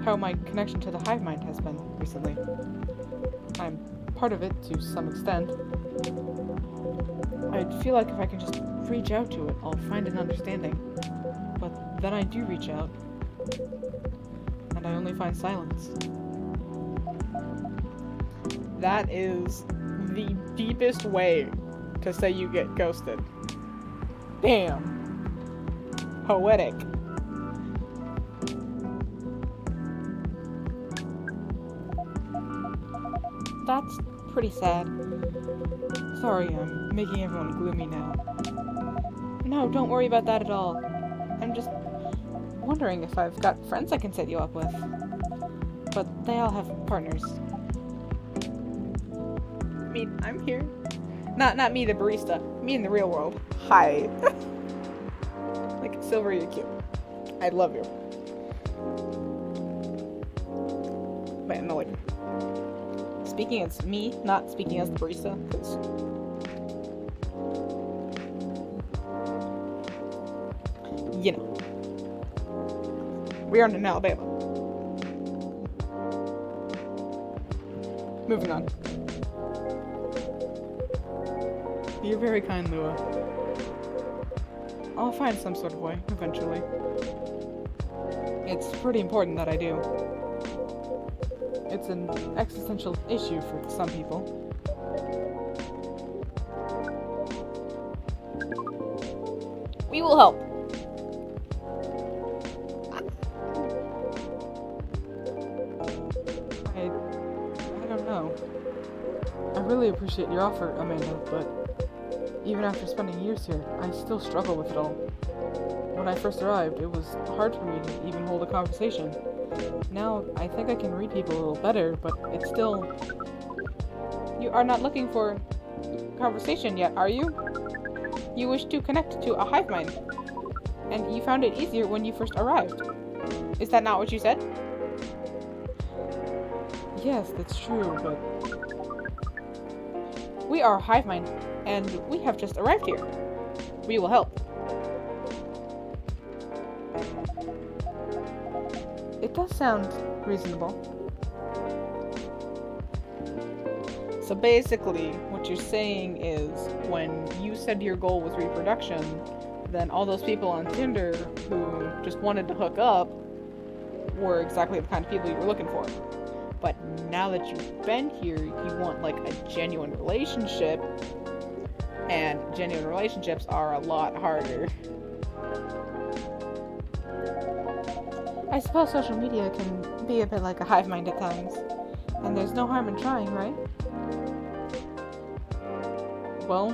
how my connection to the hive mind has been recently. I'm part of it to some extent. I feel like if I can just reach out to it, I'll find an understanding. But then I do reach out, and I only find silence. That is the deepest way to say you get ghosted. Damn. Poetic. That's pretty sad. Sorry, I'm making everyone gloomy now. No, don't worry about that at all. I'm just wondering if I've got friends I can set you up with. But they all have partners. I mean, I'm here. Not me, the barista. Me in the real world. Hi. Like, Silver, you're cute. I love you. But no, like, speaking as me, not speaking as the barista, because you know, we are in Alabama. Moving on. You're very kind, Lua. I'll find some sort of way, eventually. It's pretty important that I do. It's an existential issue for some people. We will help. I don't know. I really appreciate your offer, Amanda, but even after spending years here, I still struggle with it all. When I first arrived, it was hard for me to even hold a conversation. Now, I think I can read people a little better, but it's still... You are not looking for conversation yet, are you? You wish to connect to a hive mind, and you found it easier when you first arrived. Is that not what you said? Yes, that's true, but... We are hive mind, and we have just arrived here. We will help. It does sound reasonable. So basically, what you're saying is, when you said your goal was reproduction, then all those people on Tinder who just wanted to hook up were exactly the kind of people you were looking for. But now that you've been here, you want, like, a genuine relationship, and genuine relationships are a lot harder. I suppose social media can be a bit like a hive mind at times, and there's no harm in trying, right? Well,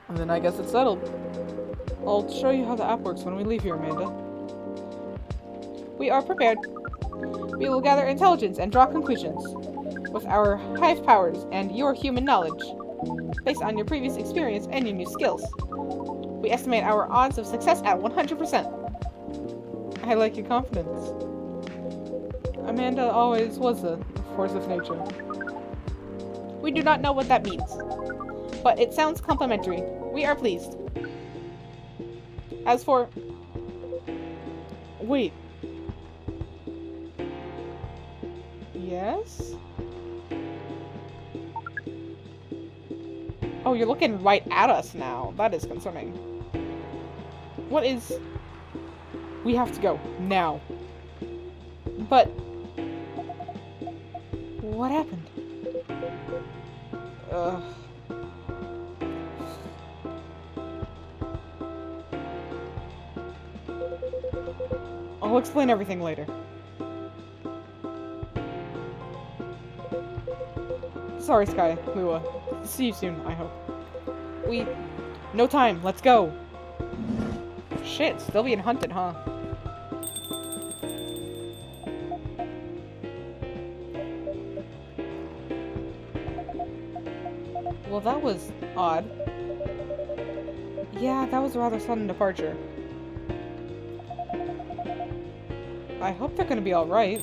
then I guess it's settled. I'll show you how the app works when we leave here, Amanda. We are prepared. We will gather intelligence and draw conclusions with our hive powers and your human knowledge, based on your previous experience and your new skills. We estimate our odds of success at 100%. I like your confidence. Amanda always was a force of nature. We do not know what that means, but it sounds complimentary. We are pleased. As for... Wait. Yes? Oh, you're looking right at us now. That is concerning. What is... We have to go. Now. But... What happened? I'll explain everything later. Sorry, Sky, Lua. See you soon, I hope. No time, let's go! Shit, still being hunted, huh? Well, that was odd. Yeah, that was a rather sudden departure. I hope they're gonna be alright.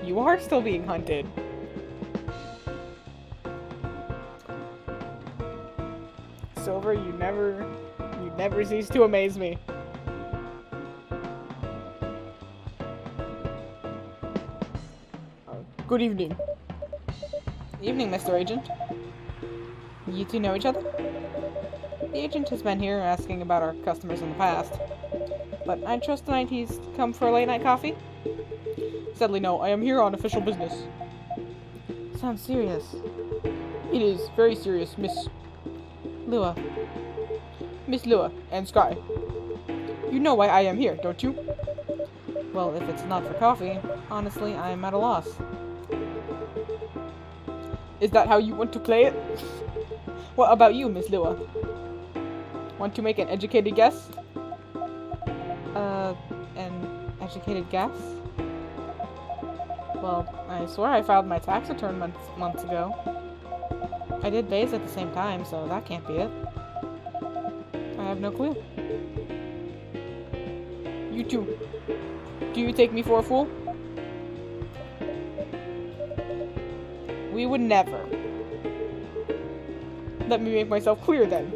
You are still being hunted. Silver, you never cease to amaze me. Good evening. Evening, Mr. Agent. You two know each other? The agent has been here asking about our customers in the past. But I trust tonight he's come for a late night coffee? Sadly, no. I am here on official business. Sounds serious. It is very serious, Miss Lua. Miss Lua and Sky. You know why I am here, don't you? Well, if it's not for coffee, honestly, I am at a loss. Is that how you want to play it? What about you, Miss Lua? Want to make an educated guess? An educated guess? Well, I swear I filed my tax return months ago. I did Bays at the same time, so that can't be it. I have no clue. You two. Do you take me for a fool? We would never. Let me make myself clear then.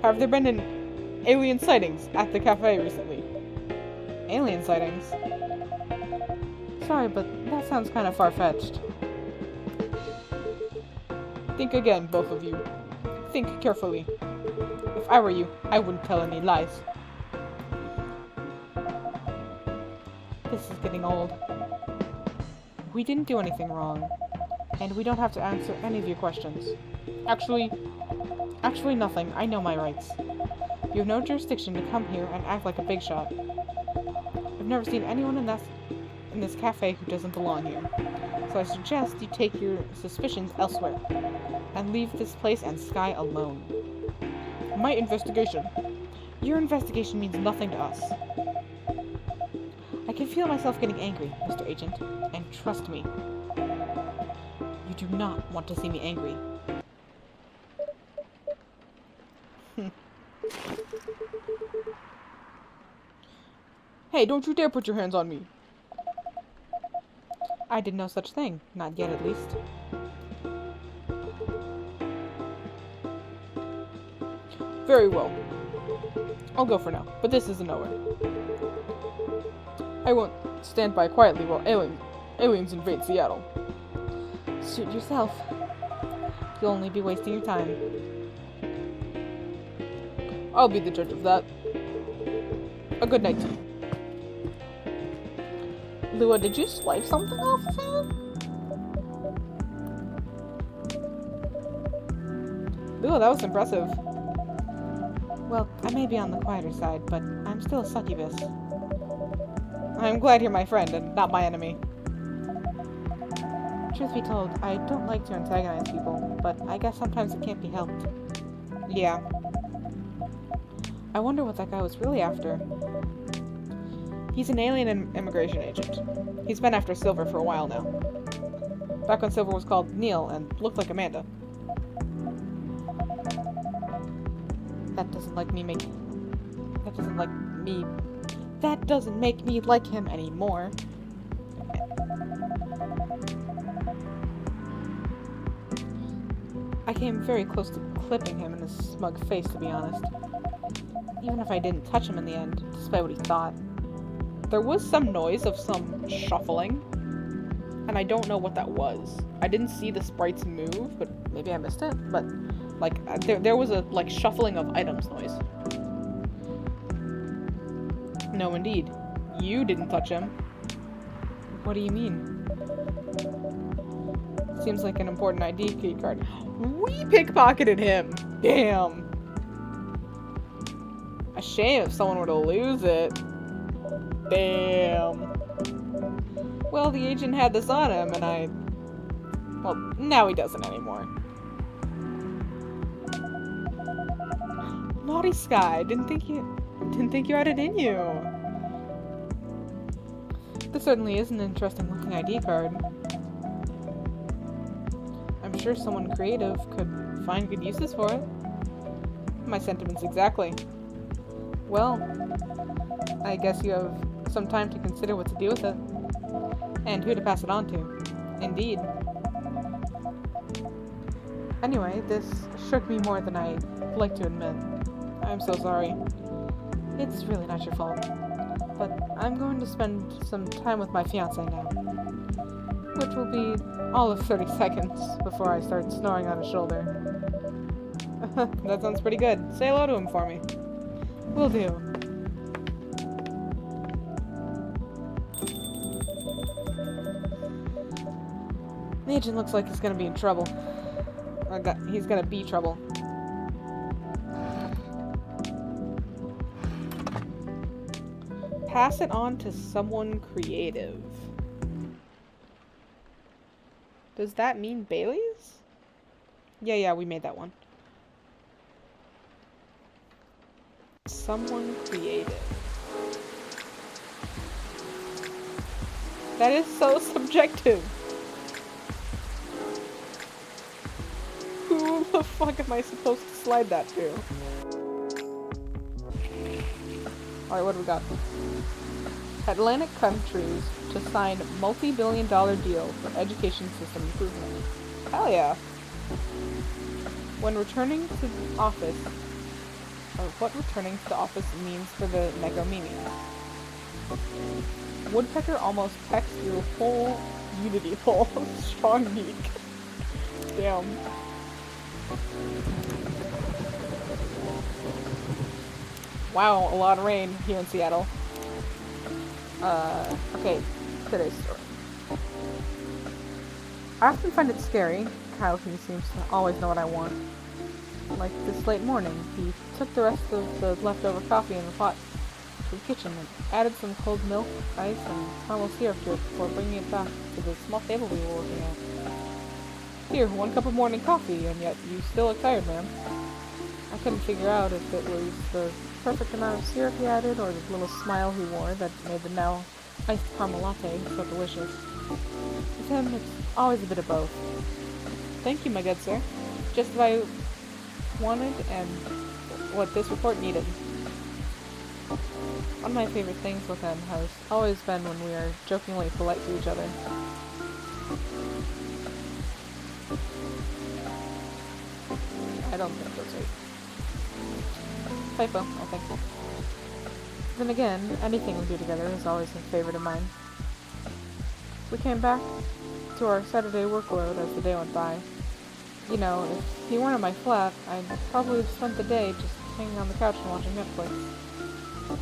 Have there been any alien sightings at the cafe recently? Alien sightings? Sorry, but that sounds kind of far-fetched. Think again, both of you. Think carefully. If I were you, I wouldn't tell any lies. This is getting old. We didn't do anything wrong, and we don't have to answer any of your questions. Actually nothing. I know my rights. You have no jurisdiction to come here and act like a big shot. I've never seen anyone in this cafe who doesn't belong here. So I suggest you take your suspicions elsewhere, and leave this place and Sky alone. My investigation. Your investigation means nothing to us. I can feel myself getting angry, Mr. Agent, and trust me, you do not want to see me angry. Hey, don't you dare put your hands on me! I did no such thing. Not yet, at least. Very well. I'll go for now, but this isn't over. I won't stand by quietly while aliens invade Seattle. Suit yourself. You'll only be wasting your time. I'll be the judge of that. A good night to you. Lua, did you swipe something off of him? Lua, that was impressive. Well, I may be on the quieter side, but I'm still a succubus. I'm glad you're my friend and not my enemy. Truth be told, I don't like to antagonize people, but I guess sometimes it can't be helped. Yeah. I wonder what that guy was really after. He's an alien immigration agent. He's been after Silver for a while now. Back when Silver was called Neil and looked like Amanda. That doesn't make me like him anymore. I came very close to clipping him in his smug face, to be honest. Even if I didn't touch him in the end, despite what he thought. There was some noise of some shuffling, and I don't know what that was. I didn't see the sprites move, but maybe I missed it. But like there was a like shuffling of items noise. No, indeed, you didn't touch him. What do you mean? Seems like an important ID key card. We pickpocketed him! Damn! A shame if someone were to lose it. Damn. Well, the agent had this on him, and well, now he doesn't anymore. Naughty Sky, didn't think you had it in you. This certainly is an interesting looking ID card. I'm sure someone creative could find good uses for it. My sentiments exactly. Well, I guess you have some time to consider what to do with it. And who to pass it on to. Indeed. Anyway, this shook me more than I'd like to admit. I'm so sorry. It's really not your fault. But I'm going to spend some time with my fiancé now. Which will be all of 30 seconds before I start snoring on his shoulder. That sounds pretty good. Say hello to him for me. Will do. The agent looks like he's gonna be in trouble. He's gonna be trouble. Pass it on to someone creative. Does that mean Bailey's? Yeah, we made that one. Someone creative. That is so subjective. Who the fuck am I supposed to slide that to? Alright, what do we got? Atlantic countries to sign multi-billion-dollar deal for education system improvement. Hell yeah. When returning to the office, or what returning to the office means for the Negomini. Woodpecker almost pecked through a whole Unity hole. Strong beak. Damn. Wow, a lot of rain here in Seattle. Okay, today's story. I often find it scary how he seems to always know what I want. Like this late morning, he took the rest of the leftover coffee in the pot to the kitchen and added some cold milk, ice, and caramel syrup to it before bringing it back to the small table we were working at. Here, 1 cup of morning coffee, and yet you still look tired, ma'am. I couldn't figure out if it was the perfect amount of syrup he added or the little smile he wore that made the now iced caramel latte so delicious. With him, it's always a bit of both. Thank you, my good sir. Just what I wanted and what this report needed. One of my favorite things with him has always been when we are jokingly polite to each other. I don't think that's right. Typo, I think. Then again, anything we do together is always a favorite of mine. We came back to our Saturday workload as the day went by. You know, if he weren't at my flat, I'd probably have spent the day just hanging on the couch and watching Netflix.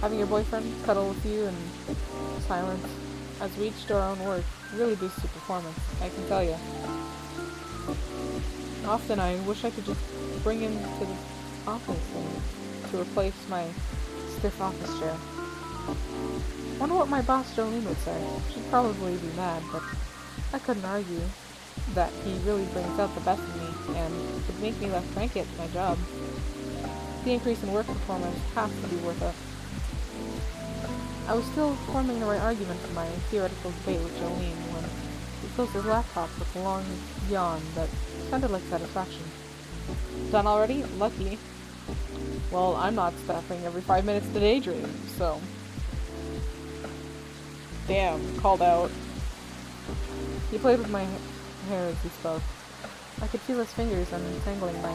Having your boyfriend cuddle with you in silence as we each do our own work really boosts your performance, I can tell you. Often I wish I could just bring him to the office and to replace my stiff office chair. Wonder what my boss Jolene would say. She'd probably be mad, but I couldn't argue that he really brings out the best in me and would make me less cranky at my job. The increase in work performance has to be worth it. I was still forming the right argument for my theoretical debate with Jolene when he closed his laptop with a long yawn that sounded like satisfaction. Done already? Lucky. Well, I'm not stopping every 5 minutes to daydream, so... Damn, called out. He played with my hair as he spoke. I could feel his fingers untangling my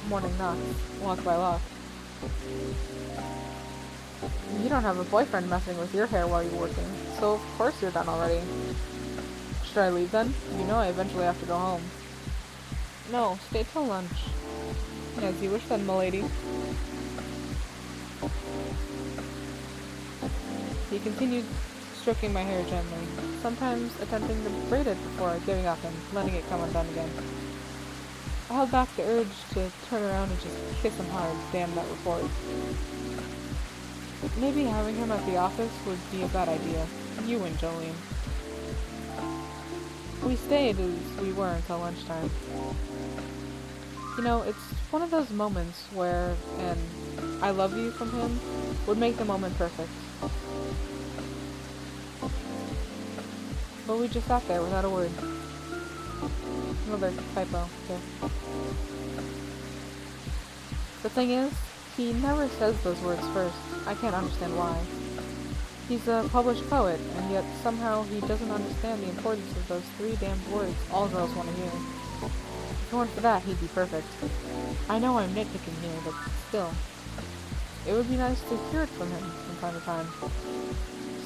morning knots, lock by lock. You don't have a boyfriend messing with your hair while you're working, so of course you're done already. Should I leave then? You know I eventually have to go home. No, stay till lunch. As you wish then, milady. He continued stroking my hair gently, sometimes attempting to braid it before giving up and letting it come undone again. I held back the urge to turn around and just kiss him hard, damn that report. Maybe having him at the office would be a bad idea. You win, Jolene. We stayed as we were until lunchtime. You know, it's one of those moments where an I love you from him would make the moment perfect. But we just sat there without a word. Another typo here. The thing is, he never says those words first. I can't understand why. He's a published poet, and yet somehow he doesn't understand the importance of those 3 damned words all girls want to hear. If it weren't for that, he'd be perfect. I know I'm nitpicking here, but still. It would be nice to hear it from him from time to time.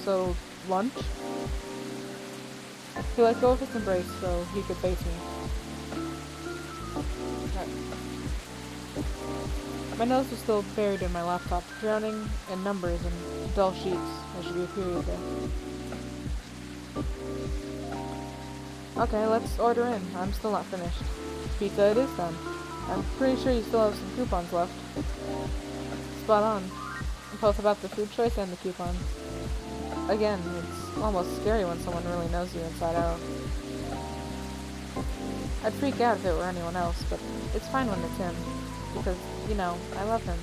So, lunch? He let go of his embrace so he could face me. My nose was still buried in my laptop, drowning in numbers and dull sheets. There should be a period there. Okay, let's order in. I'm still not finished. Pizza it is then. I'm pretty sure you still have some coupons left. Spot on. Both about the food choice and the coupons. Again, it's almost scary when someone really knows you inside out. I'd freak out if it were anyone else, but it's fine when it's him. Because, you know, I love him.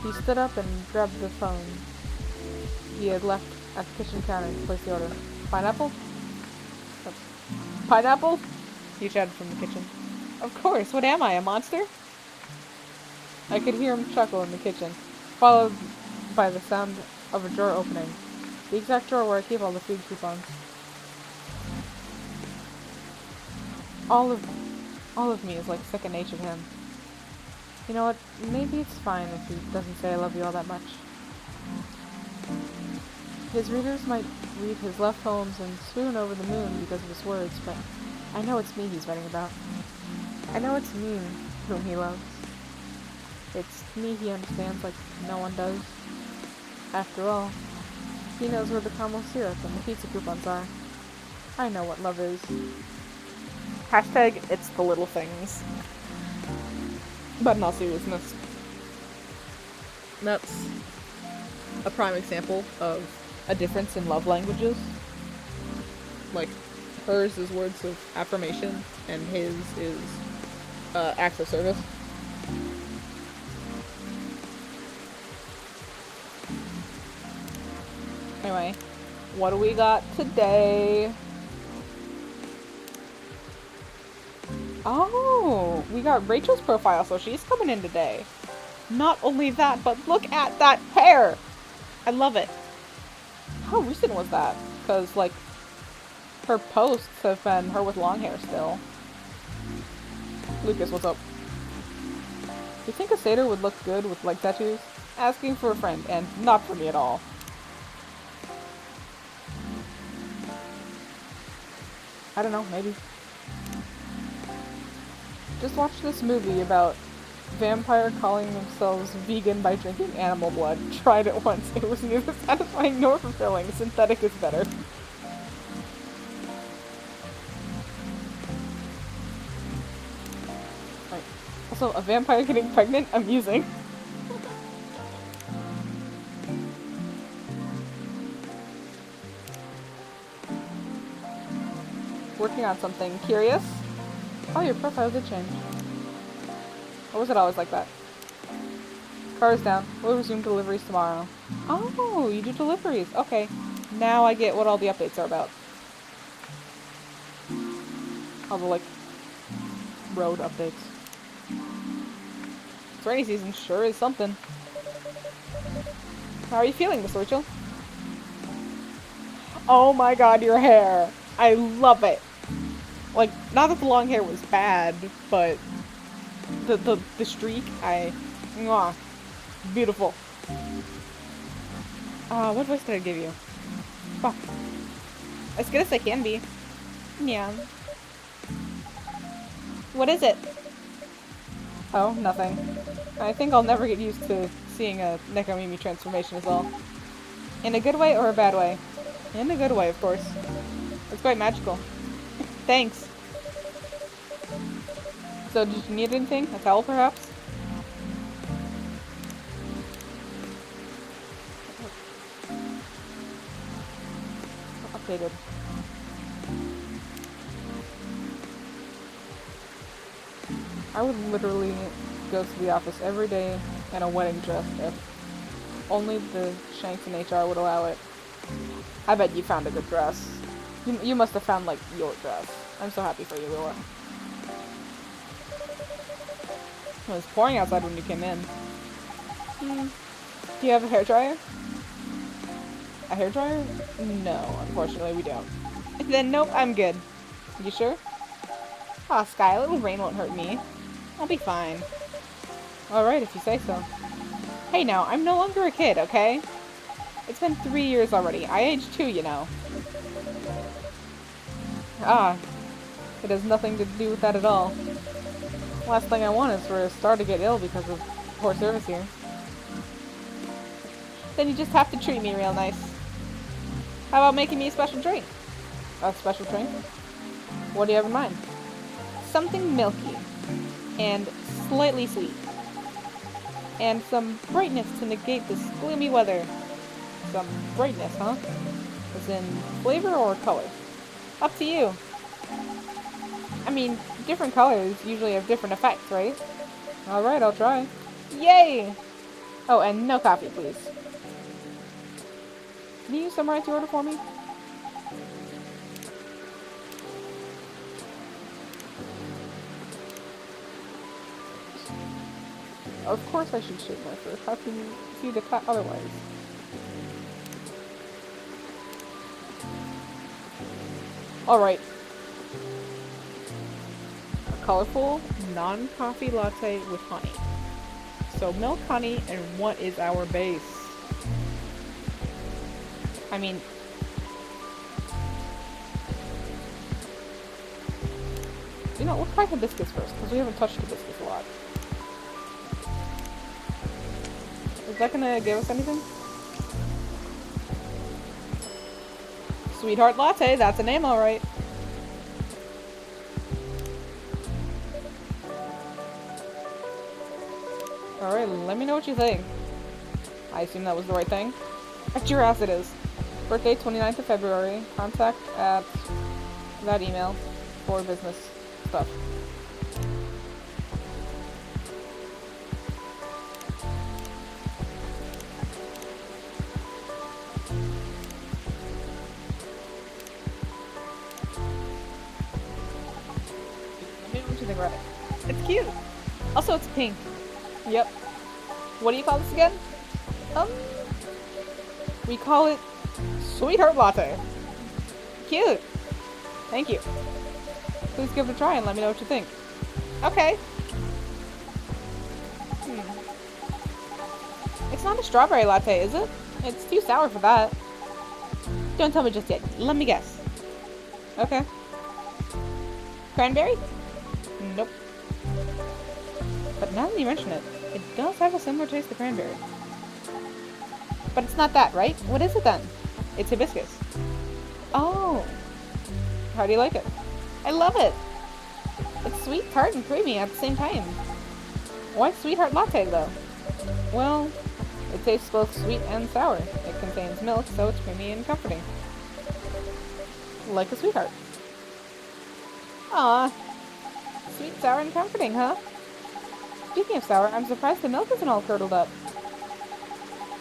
He stood up and grabbed the phone he had left at the kitchen counter to place the order. Pineapple? Pineapple? He shouted from the kitchen. Of course, what am I, a monster? I could hear him chuckle in the kitchen, followed by the sound of a drawer opening. The exact drawer where I keep all the food coupons. All of me is like second nature to him. You know what? Maybe it's fine if he doesn't say I love you all that much. His readers might read his love poems and swoon over the moon because of his words, but I know it's me he's writing about. I know it's me whom he loves. It's me he understands like no one does. After all, he knows where the caramel syrup and the pizza coupons are. I know what love is. Hashtag it's the little things. But in all seriousness, that's a prime example of a difference in love languages. Like, hers is words of affirmation, and his is acts of service. Anyway, what do we got today? Oh, we got Rachel's profile, so she's coming in today. Not only that, but look at that hair! I love it. How recent was that? Because, like, her posts have been her with long hair still. Lucas, what's up? You think a satyr would look good with leg tattoos? Asking for a friend, and not for me at all. I don't know, maybe. Just watched this movie about vampire calling themselves vegan by drinking animal blood. Tried it once. It was neither satisfying nor fulfilling. Synthetic is better. Right. Also, a vampire getting pregnant? Amusing. Working on something. Curious? Oh, your profile did change. Or was it always like that? Car is down. We'll resume deliveries tomorrow. Oh, you do deliveries. Okay. Now I get what all the updates are about. All the, like, road updates. This rainy season sure is something. How are you feeling, Miss Rachel? Oh my god, your hair! I love it! Like, not that the long hair was bad, but the streak, mwah, beautiful. What voice did I give you? Fuck. As good as I can be. Yeah. What is it? Oh, nothing. I think I'll never get used to seeing a Nekomimi transformation is all. In a good way or a bad way? In a good way, of course. It's quite magical. Thanks. So, did you need anything? A towel, perhaps? Updated. I would literally go to the office every day in a wedding dress if only the Shanks in HR would allow it. I bet you found a good dress. You must have found, like, your dress. I'm so happy for you, Willa. It was pouring outside when you came in. Do you have a hairdryer? A hairdryer? No, unfortunately we don't. Then nope, I'm good. You sure? Aw, Sky, a little rain won't hurt me. I'll be fine. Alright, if you say so. Hey now, I'm no longer a kid, okay? It's been 3 years already. I aged too, you know. Ah, it has nothing to do with that at all. Last thing I want is for a star to get ill because of poor service here. Then you just have to treat me real nice. How about making me a special drink? A special drink? What do you have in mind? Something milky. And slightly sweet. And some brightness to negate this gloomy weather. Some brightness, huh? As in flavor or color? Up to you. I mean, different colors usually have different effects, right? Alright, I'll try. Yay! Oh, and no coffee, please. Can you summarize the order for me? Of course I should shave my fur. How can you see the cut otherwise? Alright. A colorful, non-coffee latte with honey. So milk, honey, and what is our base? I mean... You know, let's try hibiscus first, because we haven't touched hibiscus a lot. Is that gonna give us anything? Sweetheart Latte, that's a name alright. Alright, let me know what you think. I assume that was the right thing. At your ass it is. Birthday 29th of February. Contact at that email for business stuff. It's cute. Also, it's pink. Yep. What do you call this again? We call it Sweetheart Latte. Cute. Thank you. Please give it a try and let me know what you think. Okay. It's not a strawberry latte, is it? It's too sour for that. Don't tell me just yet. Let me guess. Okay. Cranberry? Nope. But now that you mention it, it does have a similar taste to cranberry. But it's not that, right? What is it then? It's hibiscus. Oh. How do you like it? I love it. It's sweet, tart, and creamy at the same time. Why Sweetheart Latte, though? Well, it tastes both sweet and sour. It contains milk, so it's creamy and comforting. Like a sweetheart. Aww. Sweet, sour, and comforting, huh? Speaking of sour, I'm surprised the milk isn't all curdled up.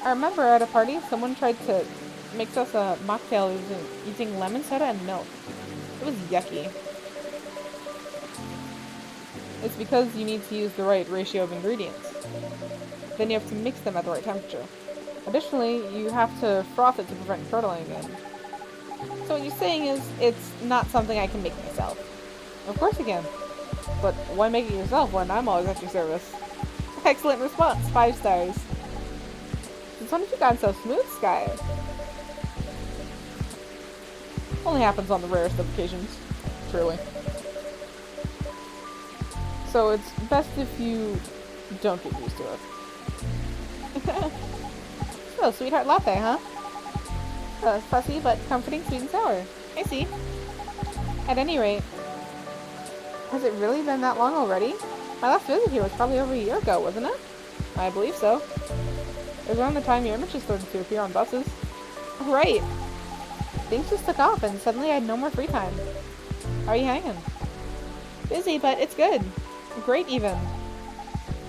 I remember at a party, someone tried to mix us a mocktail using lemon soda and milk. It was yucky. It's because you need to use the right ratio of ingredients. Then you have to mix them at the right temperature. Additionally, you have to froth it to prevent curdling again. So what you're saying is, it's not something I can make myself. Of course you can. But why make it yourself when I'm always at your service? Excellent response, 5 stars. Since when have you gotten so smooth, Sky? Only happens on the rarest of occasions. Truly. So it's best if you don't get used to it. So, Sweetheart Latte, huh? Fussy but comforting, sweet and sour. I see. At any rate, has it really been that long already? My last visit here was probably over a year ago, wasn't it? I believe so. It was around the time your images started to appear on buses. Right. Things just took off and suddenly I had no more free time. How are you hanging? Busy, but it's good. Great, even.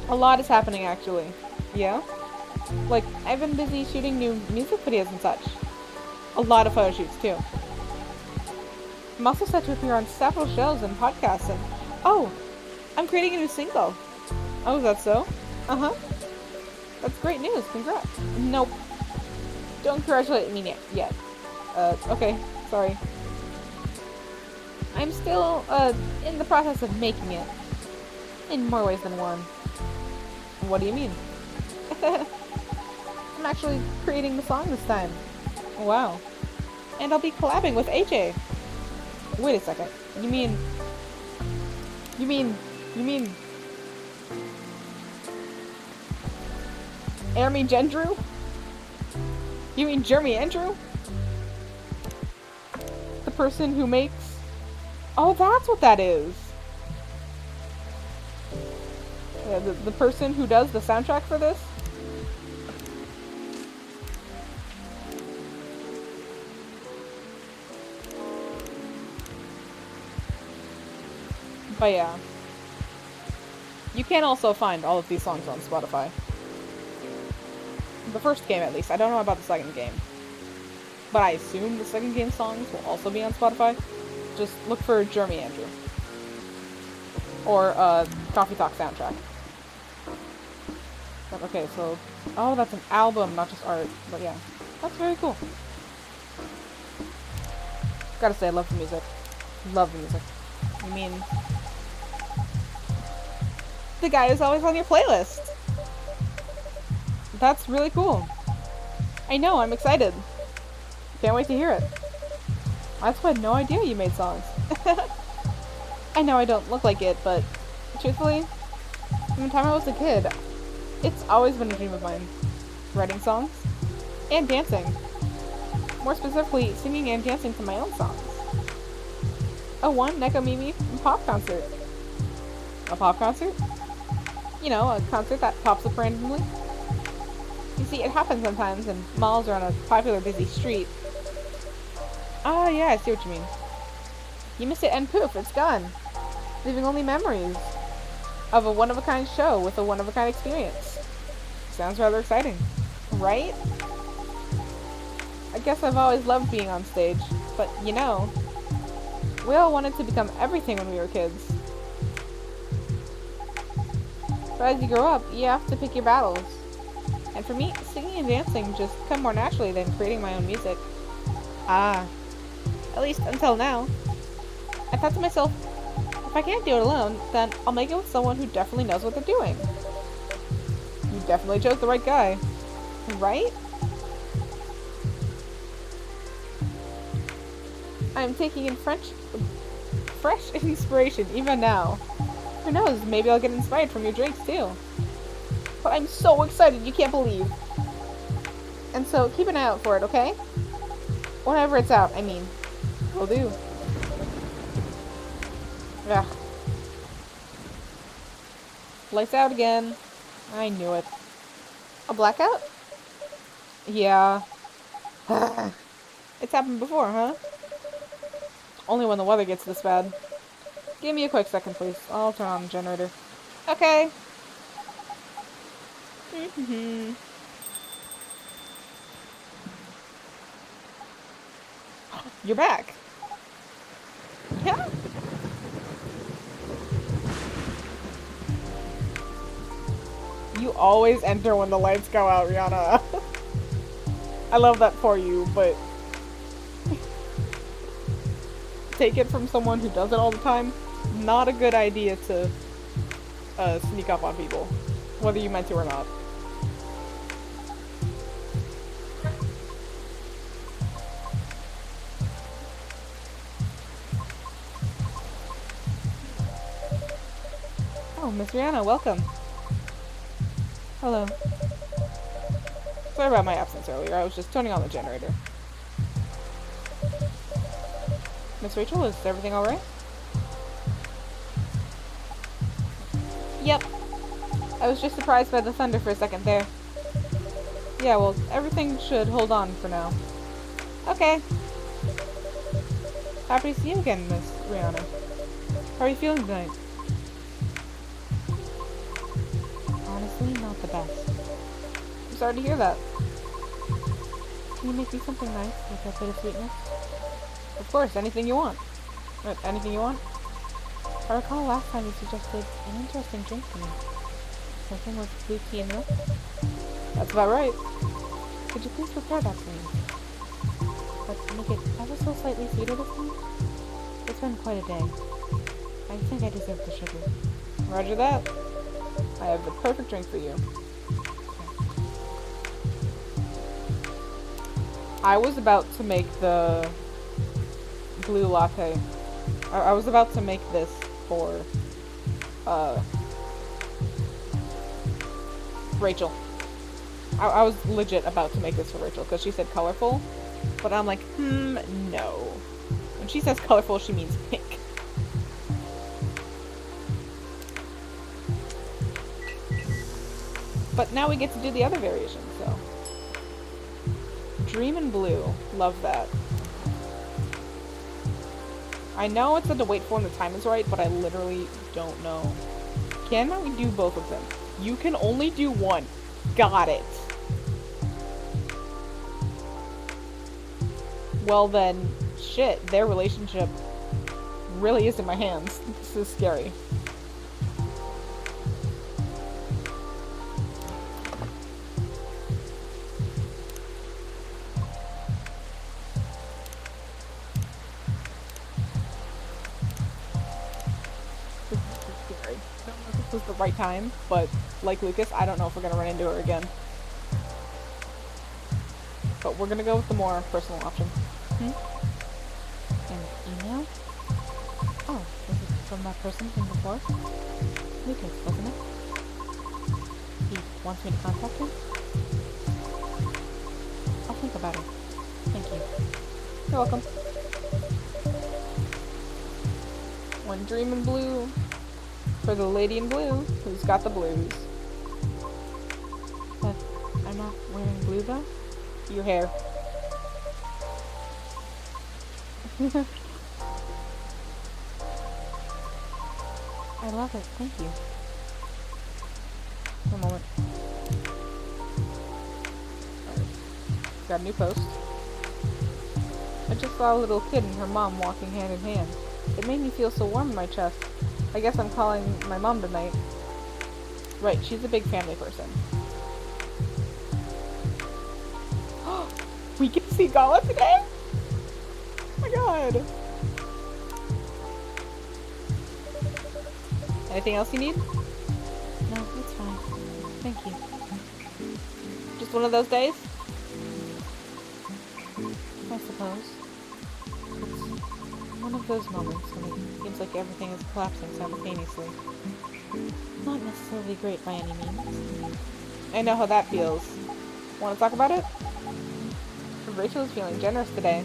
A lot is happening, actually. Yeah? Like, I've been busy shooting new music videos and such. A lot of photo shoots, too. I'm also set to appear on several shows and podcasts and... Oh! I'm creating a new single. Oh, is that so? Uh-huh. That's great news. Congrats. Nope. Don't congratulate me yet. Okay. Sorry. I'm still, in the process of making it. In more ways than one. What do you mean? I'm actually creating the song this time. Wow. And I'll be collabing with AJ. Wait a second. You mean... Jeremy Gendrew? You mean Jeremy Andrew? The person who makes... Oh, that's what that is! Yeah, the person who does the soundtrack for this? But yeah. You can also find all of these songs on Spotify. The first game, at least. I don't know about the second game. But I assume the second game songs will also be on Spotify. Just look for Jeremy Andrew. Or, Coffee Talk soundtrack. But, okay, so... Oh, that's an album, not just art. But yeah. That's very cool. Gotta say, I love the music. Love the music. You mean... The guy is always on your playlist! That's really cool. I know, I'm excited. Can't wait to hear it. I just had no idea you made songs. I know I don't look like it, but truthfully, from the time I was a kid, it's always been a dream of mine. Writing songs and dancing. More specifically, singing and dancing to my own songs. A one Neko Mimi pop concert. A pop concert? You know, a concert that pops up randomly. You see, it happens sometimes in malls or on a popular busy street. Ah, yeah, I see what you mean. You miss it and poof, it's gone. Leaving only memories of a one-of-a-kind show with a one-of-a-kind experience. Sounds rather exciting, right? I guess I've always loved being on stage, but you know, we all wanted to become everything when we were kids. But as you grow up, you have to pick your battles. And for me, singing and dancing just come more naturally than creating my own music. Ah. At least until now. I thought to myself, if I can't do it alone, then I'll make it with someone who definitely knows what they're doing. You definitely chose the right guy. Right? I'm taking in fresh inspiration even now. Who knows, maybe I'll get inspired from your drinks too. But I'm so excited you can't believe. And so keep an eye out for it, okay? Whenever it's out, I mean. Will do. Ugh. Lights out again. I knew it. A blackout? Yeah. It's happened before, huh? Only when the weather gets this bad. Give me a quick second, please. I'll turn on the generator. Okay. You're back. Yeah. You always enter when the lights go out, Rihanna. I love that for you, but take it from someone who does it all the time. Not a good idea to sneak up on people, whether you meant to or not. Oh, Miss Rihanna, welcome. Hello. Sorry about my absence earlier. I was just turning on the generator. Miss Rachel, is everything alright? Yep. I was just surprised by the thunder for a second there. Yeah, well, everything should hold on for now. Okay. Happy to see you again, Miss Rihanna. How are you feeling tonight? Honestly, not the best. I'm sorry to hear that. Can you make me something nice with a bit of sweetness? Of course, anything you want. Anything you want? I recall last time you suggested an interesting drink to me. Something with blue tea and milk? That's about right. Could you please prepare that for me? But make it ever so slightly sweeter this time? It's been quite a day. I think I deserve the sugar. Roger that. I have the perfect drink for you. I was about to make the blue latte. I was about to make this for Rachel. I was legit about to make this for Rachel because she said colorful, but I'm like, no. When she says colorful, she means pink. But now we get to do the other variation, so. Dream in blue. Love that. I know it's to wait for when the time is right, but I literally don't know. Can we do both of them? You can only do one. Got it. Well then, shit, their relationship really is in my hands. This is scary. This is scary. I don't know if this was the right time, but like Lucas, I don't know if we're gonna run into her again. But we're gonna go with the more personal option. An email? Oh, was it from that person from before? Lucas, wasn't it? He wants me to contact him? I'll think about it. Thank you. You're welcome. One dream in blue for the lady in blue who's got the blues. But I'm not wearing blue though? Your hair. I love it, thank you. One moment. Alright. Got a new post. I just saw a little kid and her mom walking hand in hand. It made me feel so warm in my chest. I guess I'm calling my mom tonight. Right, she's a big family person. We get to see Gala today? Oh my god. Anything else you need? No, it's fine. Thank you. Just one of those days? I suppose. It's one of those moments when it seems like everything is collapsing simultaneously. Not necessarily great by any means. I know how that feels. Want to talk about it? Rachel is feeling generous today.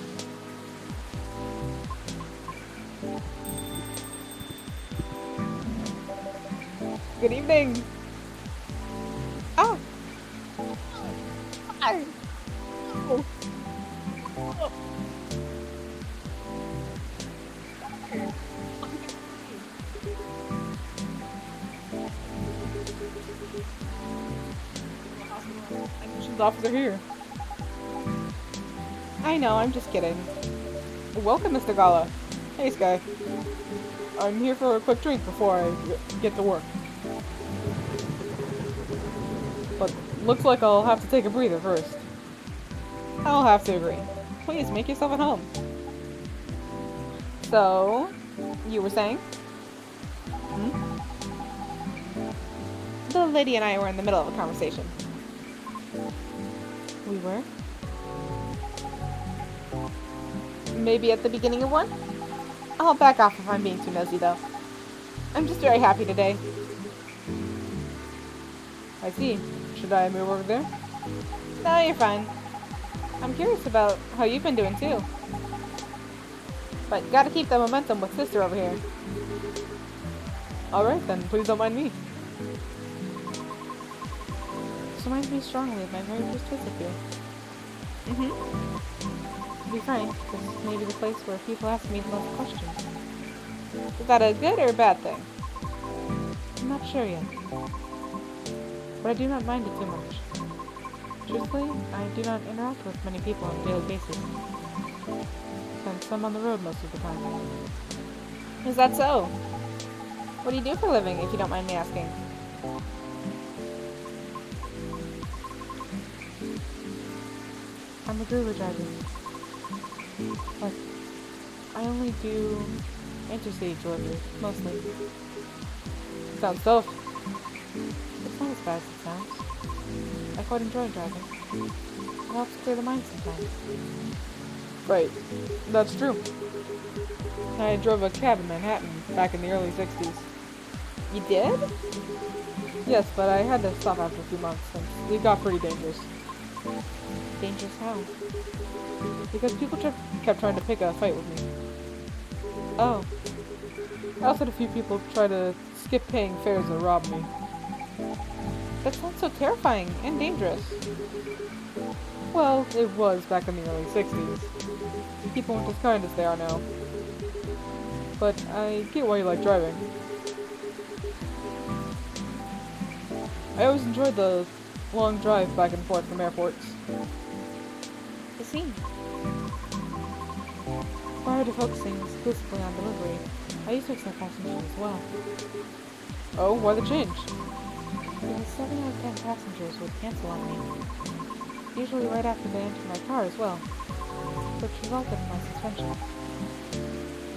Good evening. Oh. Hi. Oh. Oh. Admissions officer here. I know, I'm just kidding. Welcome, Mr. Gala. Hey, Sky. I'm here for a quick drink before I get to work. But looks like I'll have to take a breather first. I'll have to agree. Please, make yourself at home. So, you were saying? The lady and I were in the middle of a conversation. We were? Maybe at the beginning of one? I'll back off if I'm being too nosy, though. I'm just very happy today. I see. Should I move over there? No, you're fine. I'm curious about how you've been doing, too. But gotta keep the momentum with sister over here. Alright then, please don't mind me. This reminds me strongly of my very first visit here. To be frank, this may be the place where people ask me the most questions. Is that a good or a bad thing? I'm not sure yet. But I do not mind it too much. Truthfully, I do not interact with many people on a daily basis. Since I'm on the road most of the time. Is that so? What do you do for a living, if you don't mind me asking? I'm a Uber driver. But I only do interstate deliveries, mostly. Sounds tough. It's not as bad as it sounds. I quite enjoy driving. It helps clear the mind sometimes. Right. That's true. I drove a cab in Manhattan back in the early 60s. You did? Yes, but I had to stop after a few months since it got pretty dangerous. Dangerous how? Because people kept trying to pick a fight with me. Oh. I also had a few people try to skip paying fares or rob me. That sounds so terrifying and dangerous. Well, it was back in the early 60s. People weren't as kind as they are now. But I get why you like driving. I always enjoyed the long drive back and forth from airports. I see. Prior to focusing exclusively on delivery, I used to accept passengers as well. Oh, why the change? Because 7 out of 10 passengers would cancel on me. Usually right after they entered my car as well. Which resulted in my suspension.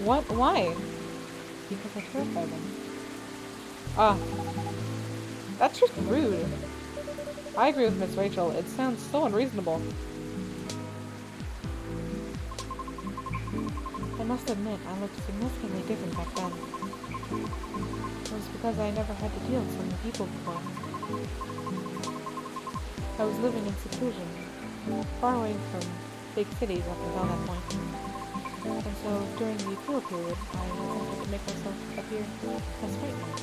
What? Why? Because I terrify them. Ah. That's just rude. I agree with Miss Rachel. It sounds so unreasonable. I must admit, I looked significantly different back then. It was because I never had to deal with so many people before. I was living in seclusion, far away from big cities up until that point. And so, during the appeal period, I attempted to make myself appear as frightening.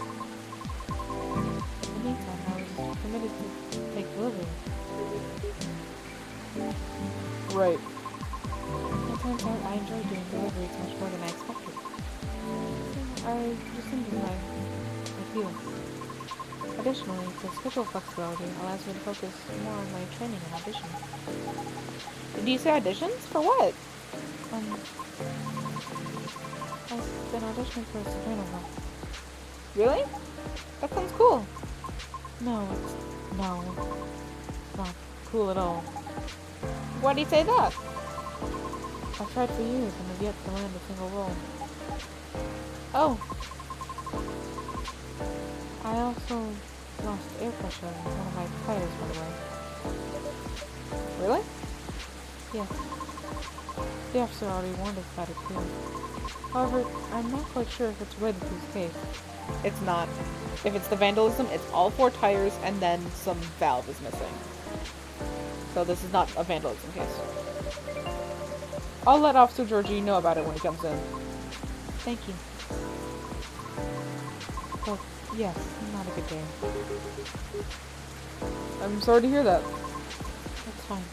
In the meantime, I was permitted to take delivery. Right. It turns out I enjoy doing deliveries much more than I expected. So I rescinded my appeal. Additionally, the schedule flexibility allows me to focus more on my training and auditions. Did you say auditions? For what? I've been auditioning for a soprano role. Really? That sounds cool. No, it's not cool at all. Why do you say that? I've tried for years and have yet to land a single role. Oh. I also lost air pressure in one of my tires, by the way. Really? Yes. The officer already warned us about it too. However, I'm not quite sure if it's related to his case. It's not. If it's the vandalism, it's all 4 tires and then some valve is missing. So this is not a vandalism case. I'll let Officer Georgie know about it when he comes in. Thank you. But yes, not a good day. I'm sorry to hear that. That's fine.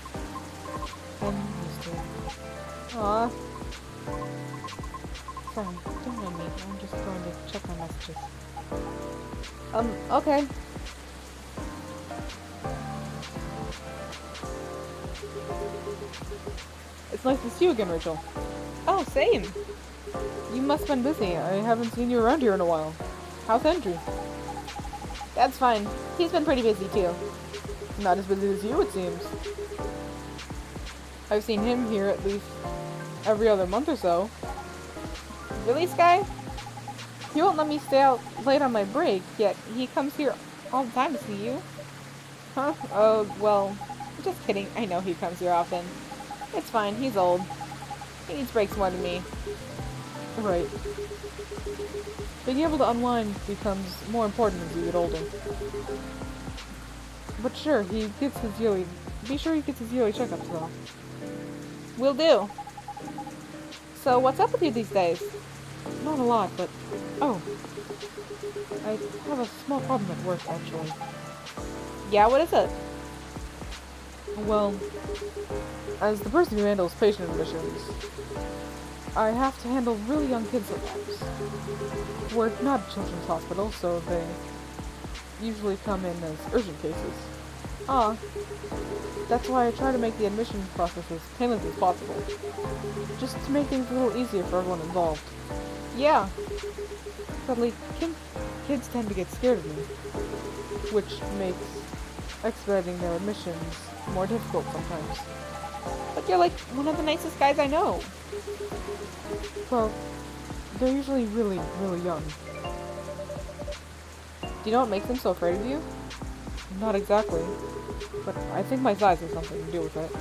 I'm used to it. Aw. Sorry, don't mind me. I'm just going to check my messages. Okay. It's nice to see you again, Rachel. Oh, same. You must have been busy. I haven't seen you around here in a while. How's Henry? That's fine. He's been pretty busy, too. Not as busy as you, it seems. I've seen him here at least every other month or so. Really, Sky? He won't let me stay out late on my break, yet he comes here all the time to see you. Huh? Oh, well, just kidding. I know he comes here often. It's fine, he's old. He needs breaks more than me. Right. Being able to unwind becomes more important as you get older. But sure, he gets his yearly... Be sure he gets his yearly checkups, though. Will do. So what's up with you these days? Not a lot, but... Oh. I have a small problem at work, actually. Yeah, what is it? Well, as the person who handles patient admissions, I have to handle really young kids sometimes. We're not a children's hospital, so they usually come in as urgent cases. That's why I try to make the admission process as painless as possible. Just to make things a little easier for everyone involved. Yeah. Sadly, kids tend to get scared of me, which makes expediting their admissions more difficult sometimes. But you're like one of the nicest guys I know. Well, they're usually really, really young. Do you know what makes them so afraid of you? Not exactly, but I think my size has something to do with it.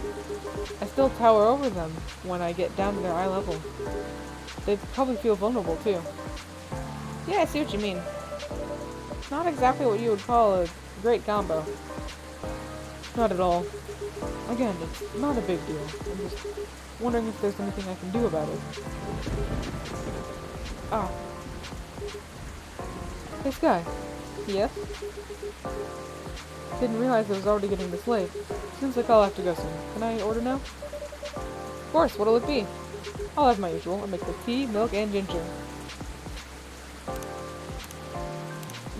I still tower over them when I get down to their eye level. They probably feel vulnerable too. Yeah, I see what you mean. Not exactly what you would call a great combo. Not at all. Again, it's not a big deal. I'm just wondering if there's anything I can do about it. Ah. Hey, Sky. Yes? Didn't realize it was already getting this late. Seems like I'll have to go soon. Can I order now? Of course, what'll it be? I'll have my usual. I'll make the tea, milk, and ginger.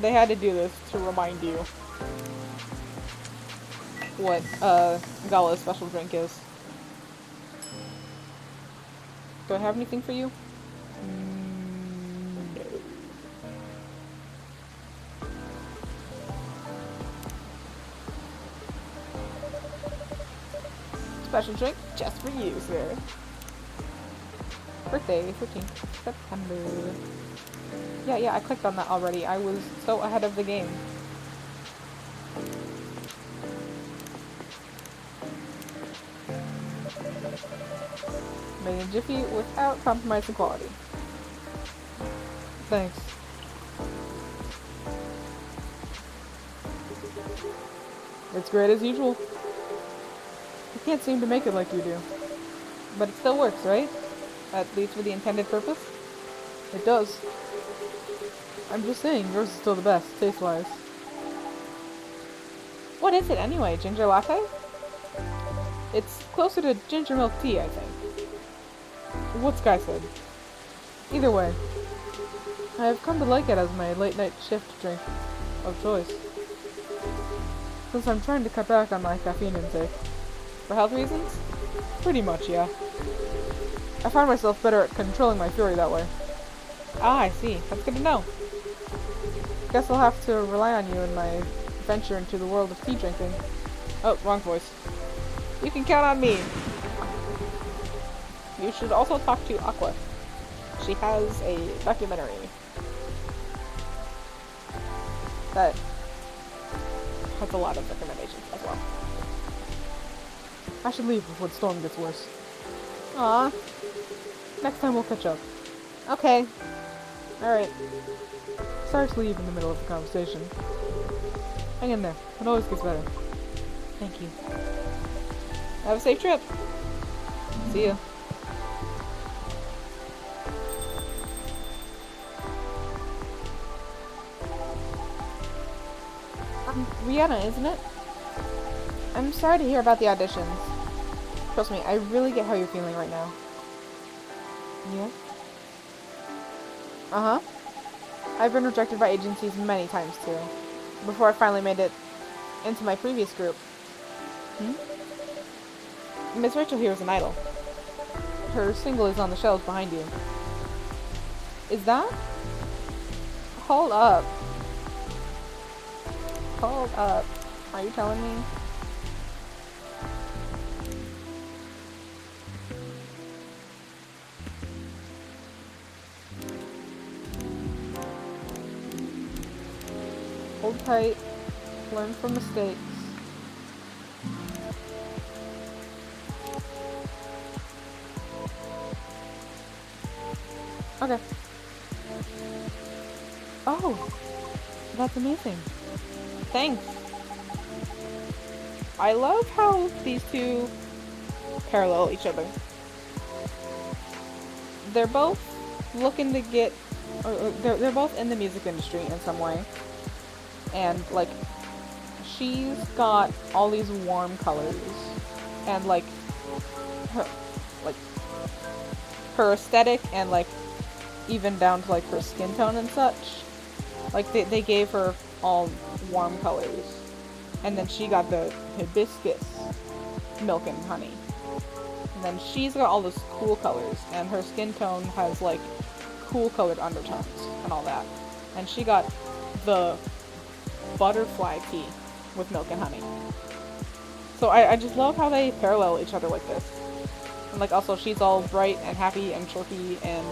They had to do this to remind you what Gala's special drink is. Do I have anything for you? No. Special drink just for you, sir. Birthday, 13th September. Yeah, I clicked on that already. I was so ahead of the game. Made in Jiffy without compromising quality. Thanks. It's great as usual. I can't seem to make it like you do. But it still works, right? At least for the intended purpose? It does. I'm just saying, yours is still the best, taste-wise. What is it anyway? Ginger latte? It's closer to ginger milk tea, I think. What Sky said. Either way, I have come to like it as my late-night shift drink of choice. Since I'm trying to cut back on my caffeine intake. For health reasons? Pretty much, yeah. I find myself better at controlling my fury that way. Ah, I see. That's good to know. Guess I'll have to rely on you in my venture into the world of tea drinking. Oh, wrong voice. You can count on me. You should also talk to Aqua. She has a documentary that has a lot of recommendations as well. I should leave before the storm gets worse. Aw. Next time we'll catch up. Okay. Alright. Sorry to leave in the middle of the conversation. Hang in there. It always gets better. Thank you. Have a safe trip. See ya. Rihanna, isn't it? I'm sorry to hear about the auditions. Trust me, I really get how you're feeling right now. Yeah? Uh-huh. I've been rejected by agencies many times, too. Before I finally made it into my previous group. Miss Rachel here is an idol. Her single is on the shelves behind you. Is that? Hold up. Hold up. Are you telling me? Hold tight. Learn from mistakes. Okay. Oh, that's amazing. Thanks. I love how these two parallel each other. they're both looking to get, or they're both in the music industry in some way. And, like, she's got all these warm colors. And, like, her aesthetic and, like, even down to, like, her skin tone and such. Like, they gave her all warm colors. And then she got the hibiscus milk and honey. And then she's got all those cool colors. And her skin tone has, like, cool colored undertones and all that. And she got the butterfly tea with milk and honey. So I just love how they parallel each other like this. And like also she's all bright and happy and chirpy, and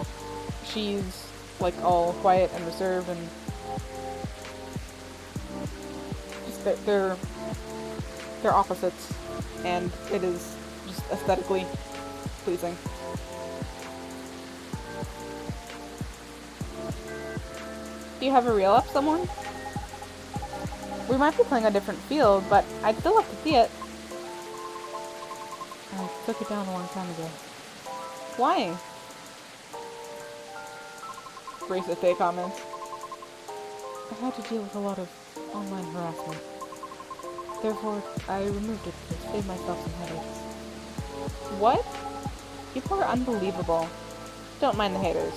she's like all quiet and reserved, and just they're opposites, and it is just aesthetically pleasing. Do you have a reel up, someone? We might be playing a different field, but I'd still love to see it. I took it down a long time ago. Why? Racist day comments. I had to deal with a lot of online harassment. Therefore, I removed it to save myself some headaches. What? People are unbelievable. Don't mind the haters.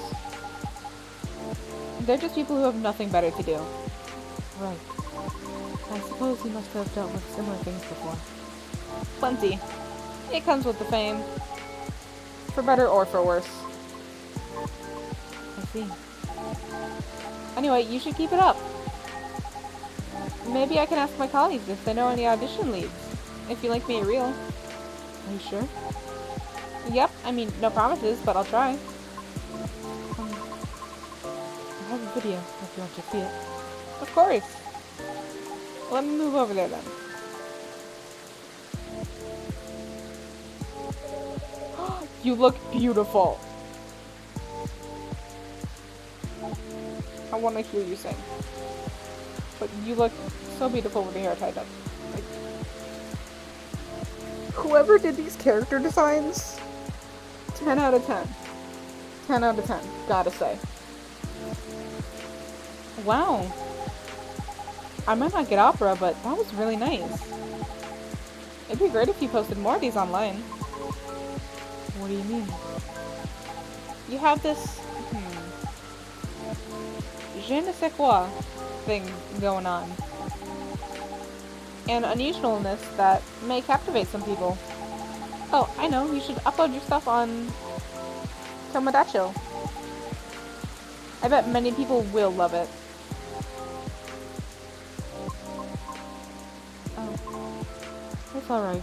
They're just people who have nothing better to do. Right. I suppose you must have dealt with similar things before. Plenty. It comes with the fame. For better or for worse. I see. Anyway, you should keep it up. Maybe I can ask my colleagues if they know any audition leads. If you link me a reel. Are you sure? Yep, I mean, no promises, but I'll try. I have a video if you want to see it. Of course. Let me move over there then. You look beautiful. I want to hear you sing. But you look so beautiful with your hair tied up. Like, whoever did these character designs, 10 out of 10. 10 out of 10, gotta say. Wow. I might not get opera, but that was really nice. It'd be great if you posted more of these online. What do you mean? You have this, je ne sais quoi thing going on. An unusualness that may captivate some people. Oh, I know, you should upload your stuff on Tomodachi. I bet many people will love it. Oh, it's alright.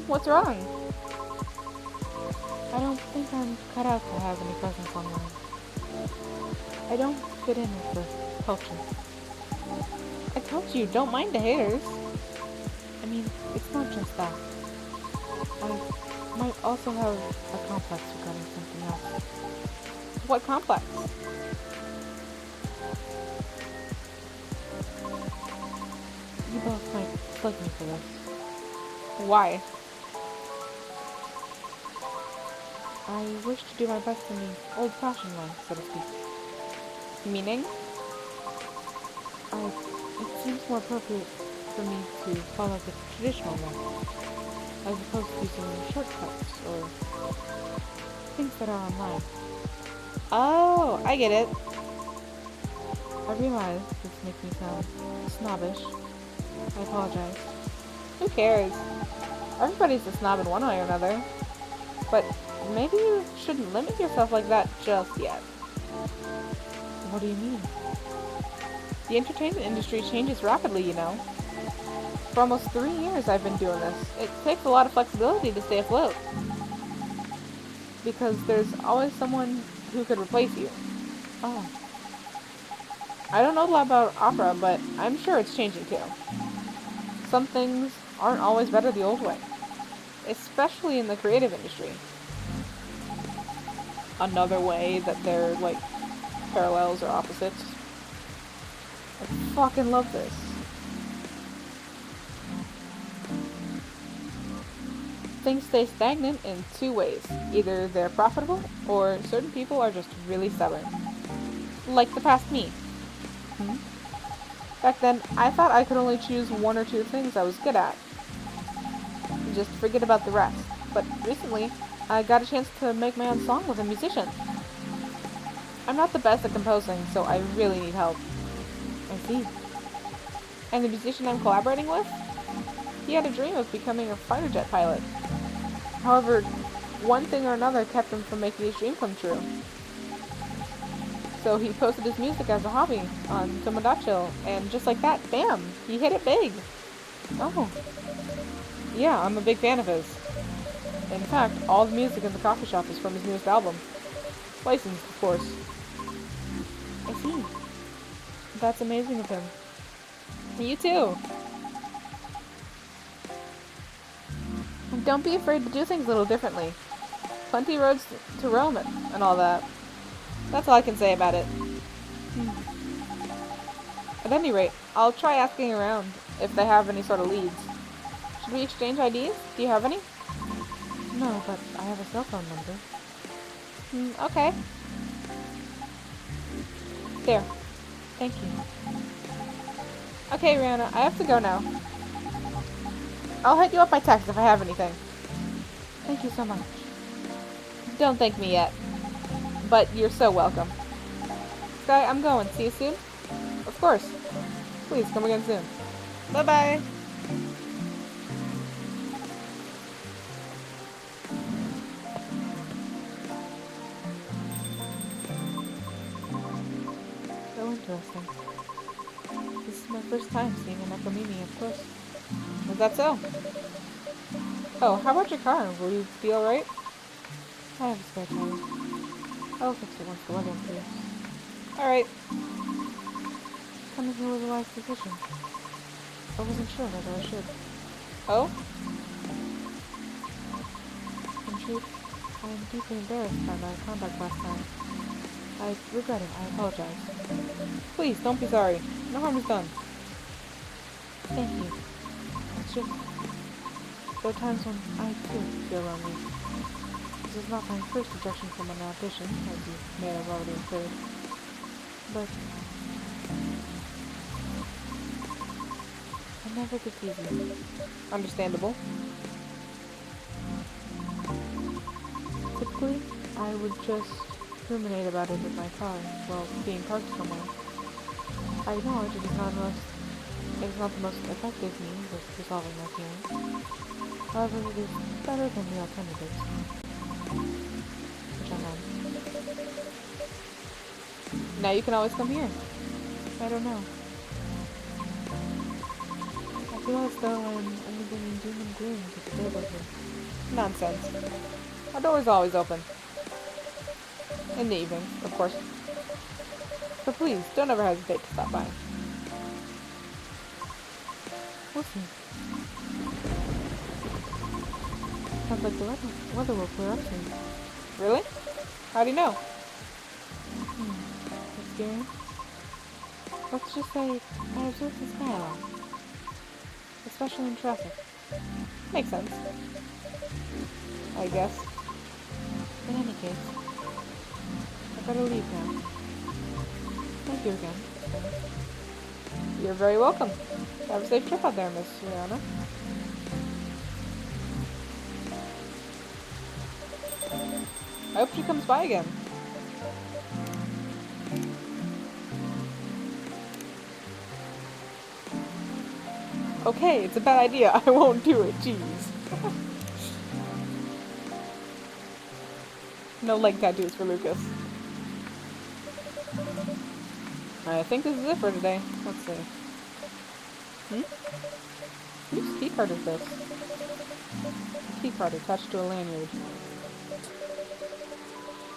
What's wrong? I don't think I'm cut out to have any presence online. I don't fit in with the culture. I told you, don't mind the haters. I mean, it's not just that. I might also have a complex regarding something else. What complex? You both might slug me for this. Why? I wish to do my best in the old-fashioned way, so to speak. Meaning? It seems more appropriate for me to follow the traditional way, as opposed to using shortcuts or things that are online. Oh, I get it. I realize this makes me sound snobbish. I apologize. Who cares? Everybody's a snob in one way or another. But maybe you shouldn't limit yourself like that just yet. What do you mean? The entertainment industry changes rapidly, you know. For almost 3 years I've been doing this. It takes a lot of flexibility to stay afloat. Because there's always someone who could replace you. Oh. I don't know a lot about opera, but I'm sure it's changing too. Some things aren't always better the old way. Especially in the creative industry. Another way that they're, like, parallels or opposites. I fucking love this. things stay stagnant in two ways. Either they're profitable, or certain people are just really stubborn. Like the past me. Back then, I thought I could only choose one or two things I was good at. And just forget about the rest. But recently, I got a chance to make my own song with a musician. I'm not the best at composing, so I really need help. I see. And the musician I'm collaborating with? He had a dream of becoming a fighter jet pilot. However, one thing or another kept him from making his dream come true. So he posted his music as a hobby on Tomodachi, and just like that, bam, he hit it big. Oh. Yeah, I'm a big fan of his. In fact, all the music in the coffee shop is from his newest album. Licensed, of course. I see. That's amazing of him. You too. And don't be afraid to do things a little differently. Plenty roads to roam it, and all that. That's all I can say about it. At any rate, I'll try asking around if they have any sort of leads. Should we exchange IDs? Do you have any? No, but I have a cell phone number. Okay. There. Thank you. Okay, Rihanna, I have to go now. I'll hit you up by text if I have anything. Thank you so much. Don't thank me yet. But you're so welcome. Sky, I'm going. See you soon? Of course. Please, come again soon. Bye-bye. So interesting. This is my first time seeing an Ekomimi, of course. Is that so? Oh, how about your car? Will you be alright? I have a spare tire. I'll fix it once the weather improves. Alright. Coming here was a wise decision. I wasn't sure whether I should. Oh? In truth, I am deeply embarrassed by my conduct last time. I regret it. I apologize. Please, don't be sorry. No harm is done. Thank you. It's just, there are times when I too feel lonely. This is not my first rejection from an audition, as you may have already inferred. But I never get easy. Understandable. Typically, I would just ruminate about it in my car while being parked somewhere. I acknowledge it is not the most effective means of resolving my feelings. However, it is better than the alternatives. Which I'm on. Now you can always come here. I don't know. I feel as though I'm only bringing doom and gloom to the table here. Nonsense. Our door is always open. In the evening, of course. So please, don't ever hesitate to stop by. We'll see. Sounds like the weather will clear up soon. Really? How do you know? Experience? Let's just say I observe the sky a lot. Especially in traffic. Makes sense. I guess. In any case, I better leave now. Thank you again. You're very welcome. Have a safe trip out there, Miss Rihanna. I hope she comes by again. Okay, it's a bad idea. I won't do it. Jeez. No leg tattoos for Lucas. I think this is it for today. Let's see. Whose keycard is this? A keycard attached to a lanyard.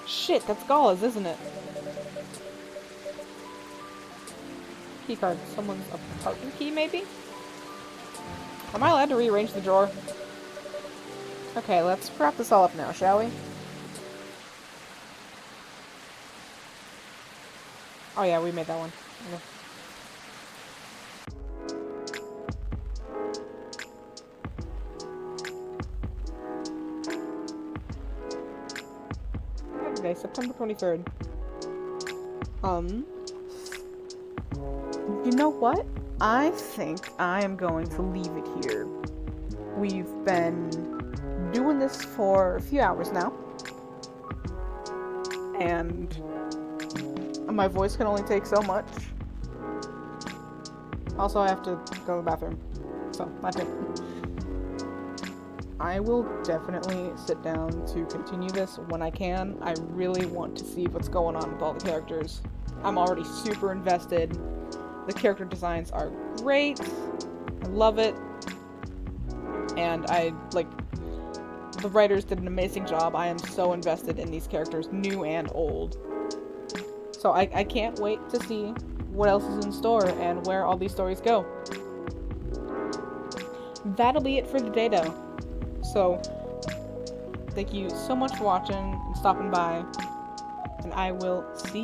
Shit, that's Gala's, isn't it? Keycard. Someone's apartment key, maybe? Am I allowed to rearrange the drawer? Okay, let's wrap this all up now, shall we? Oh yeah, we made that one. Okay. September 23rd. You know what? I think I am going to leave it here. We've been doing this for a few hours now. And my voice can only take so much. Also, I have to go to the bathroom. So, that's it. I will definitely sit down to continue this when I can. I really want to see what's going on with all the characters. I'm already super invested. The character designs are great. I love it. And the writers did an amazing job. I am so invested in these characters, new and old. So I can't wait to see what else is in store and where all these stories go. That'll be it for today, though. So, thank you so much for watching and stopping by, and I will see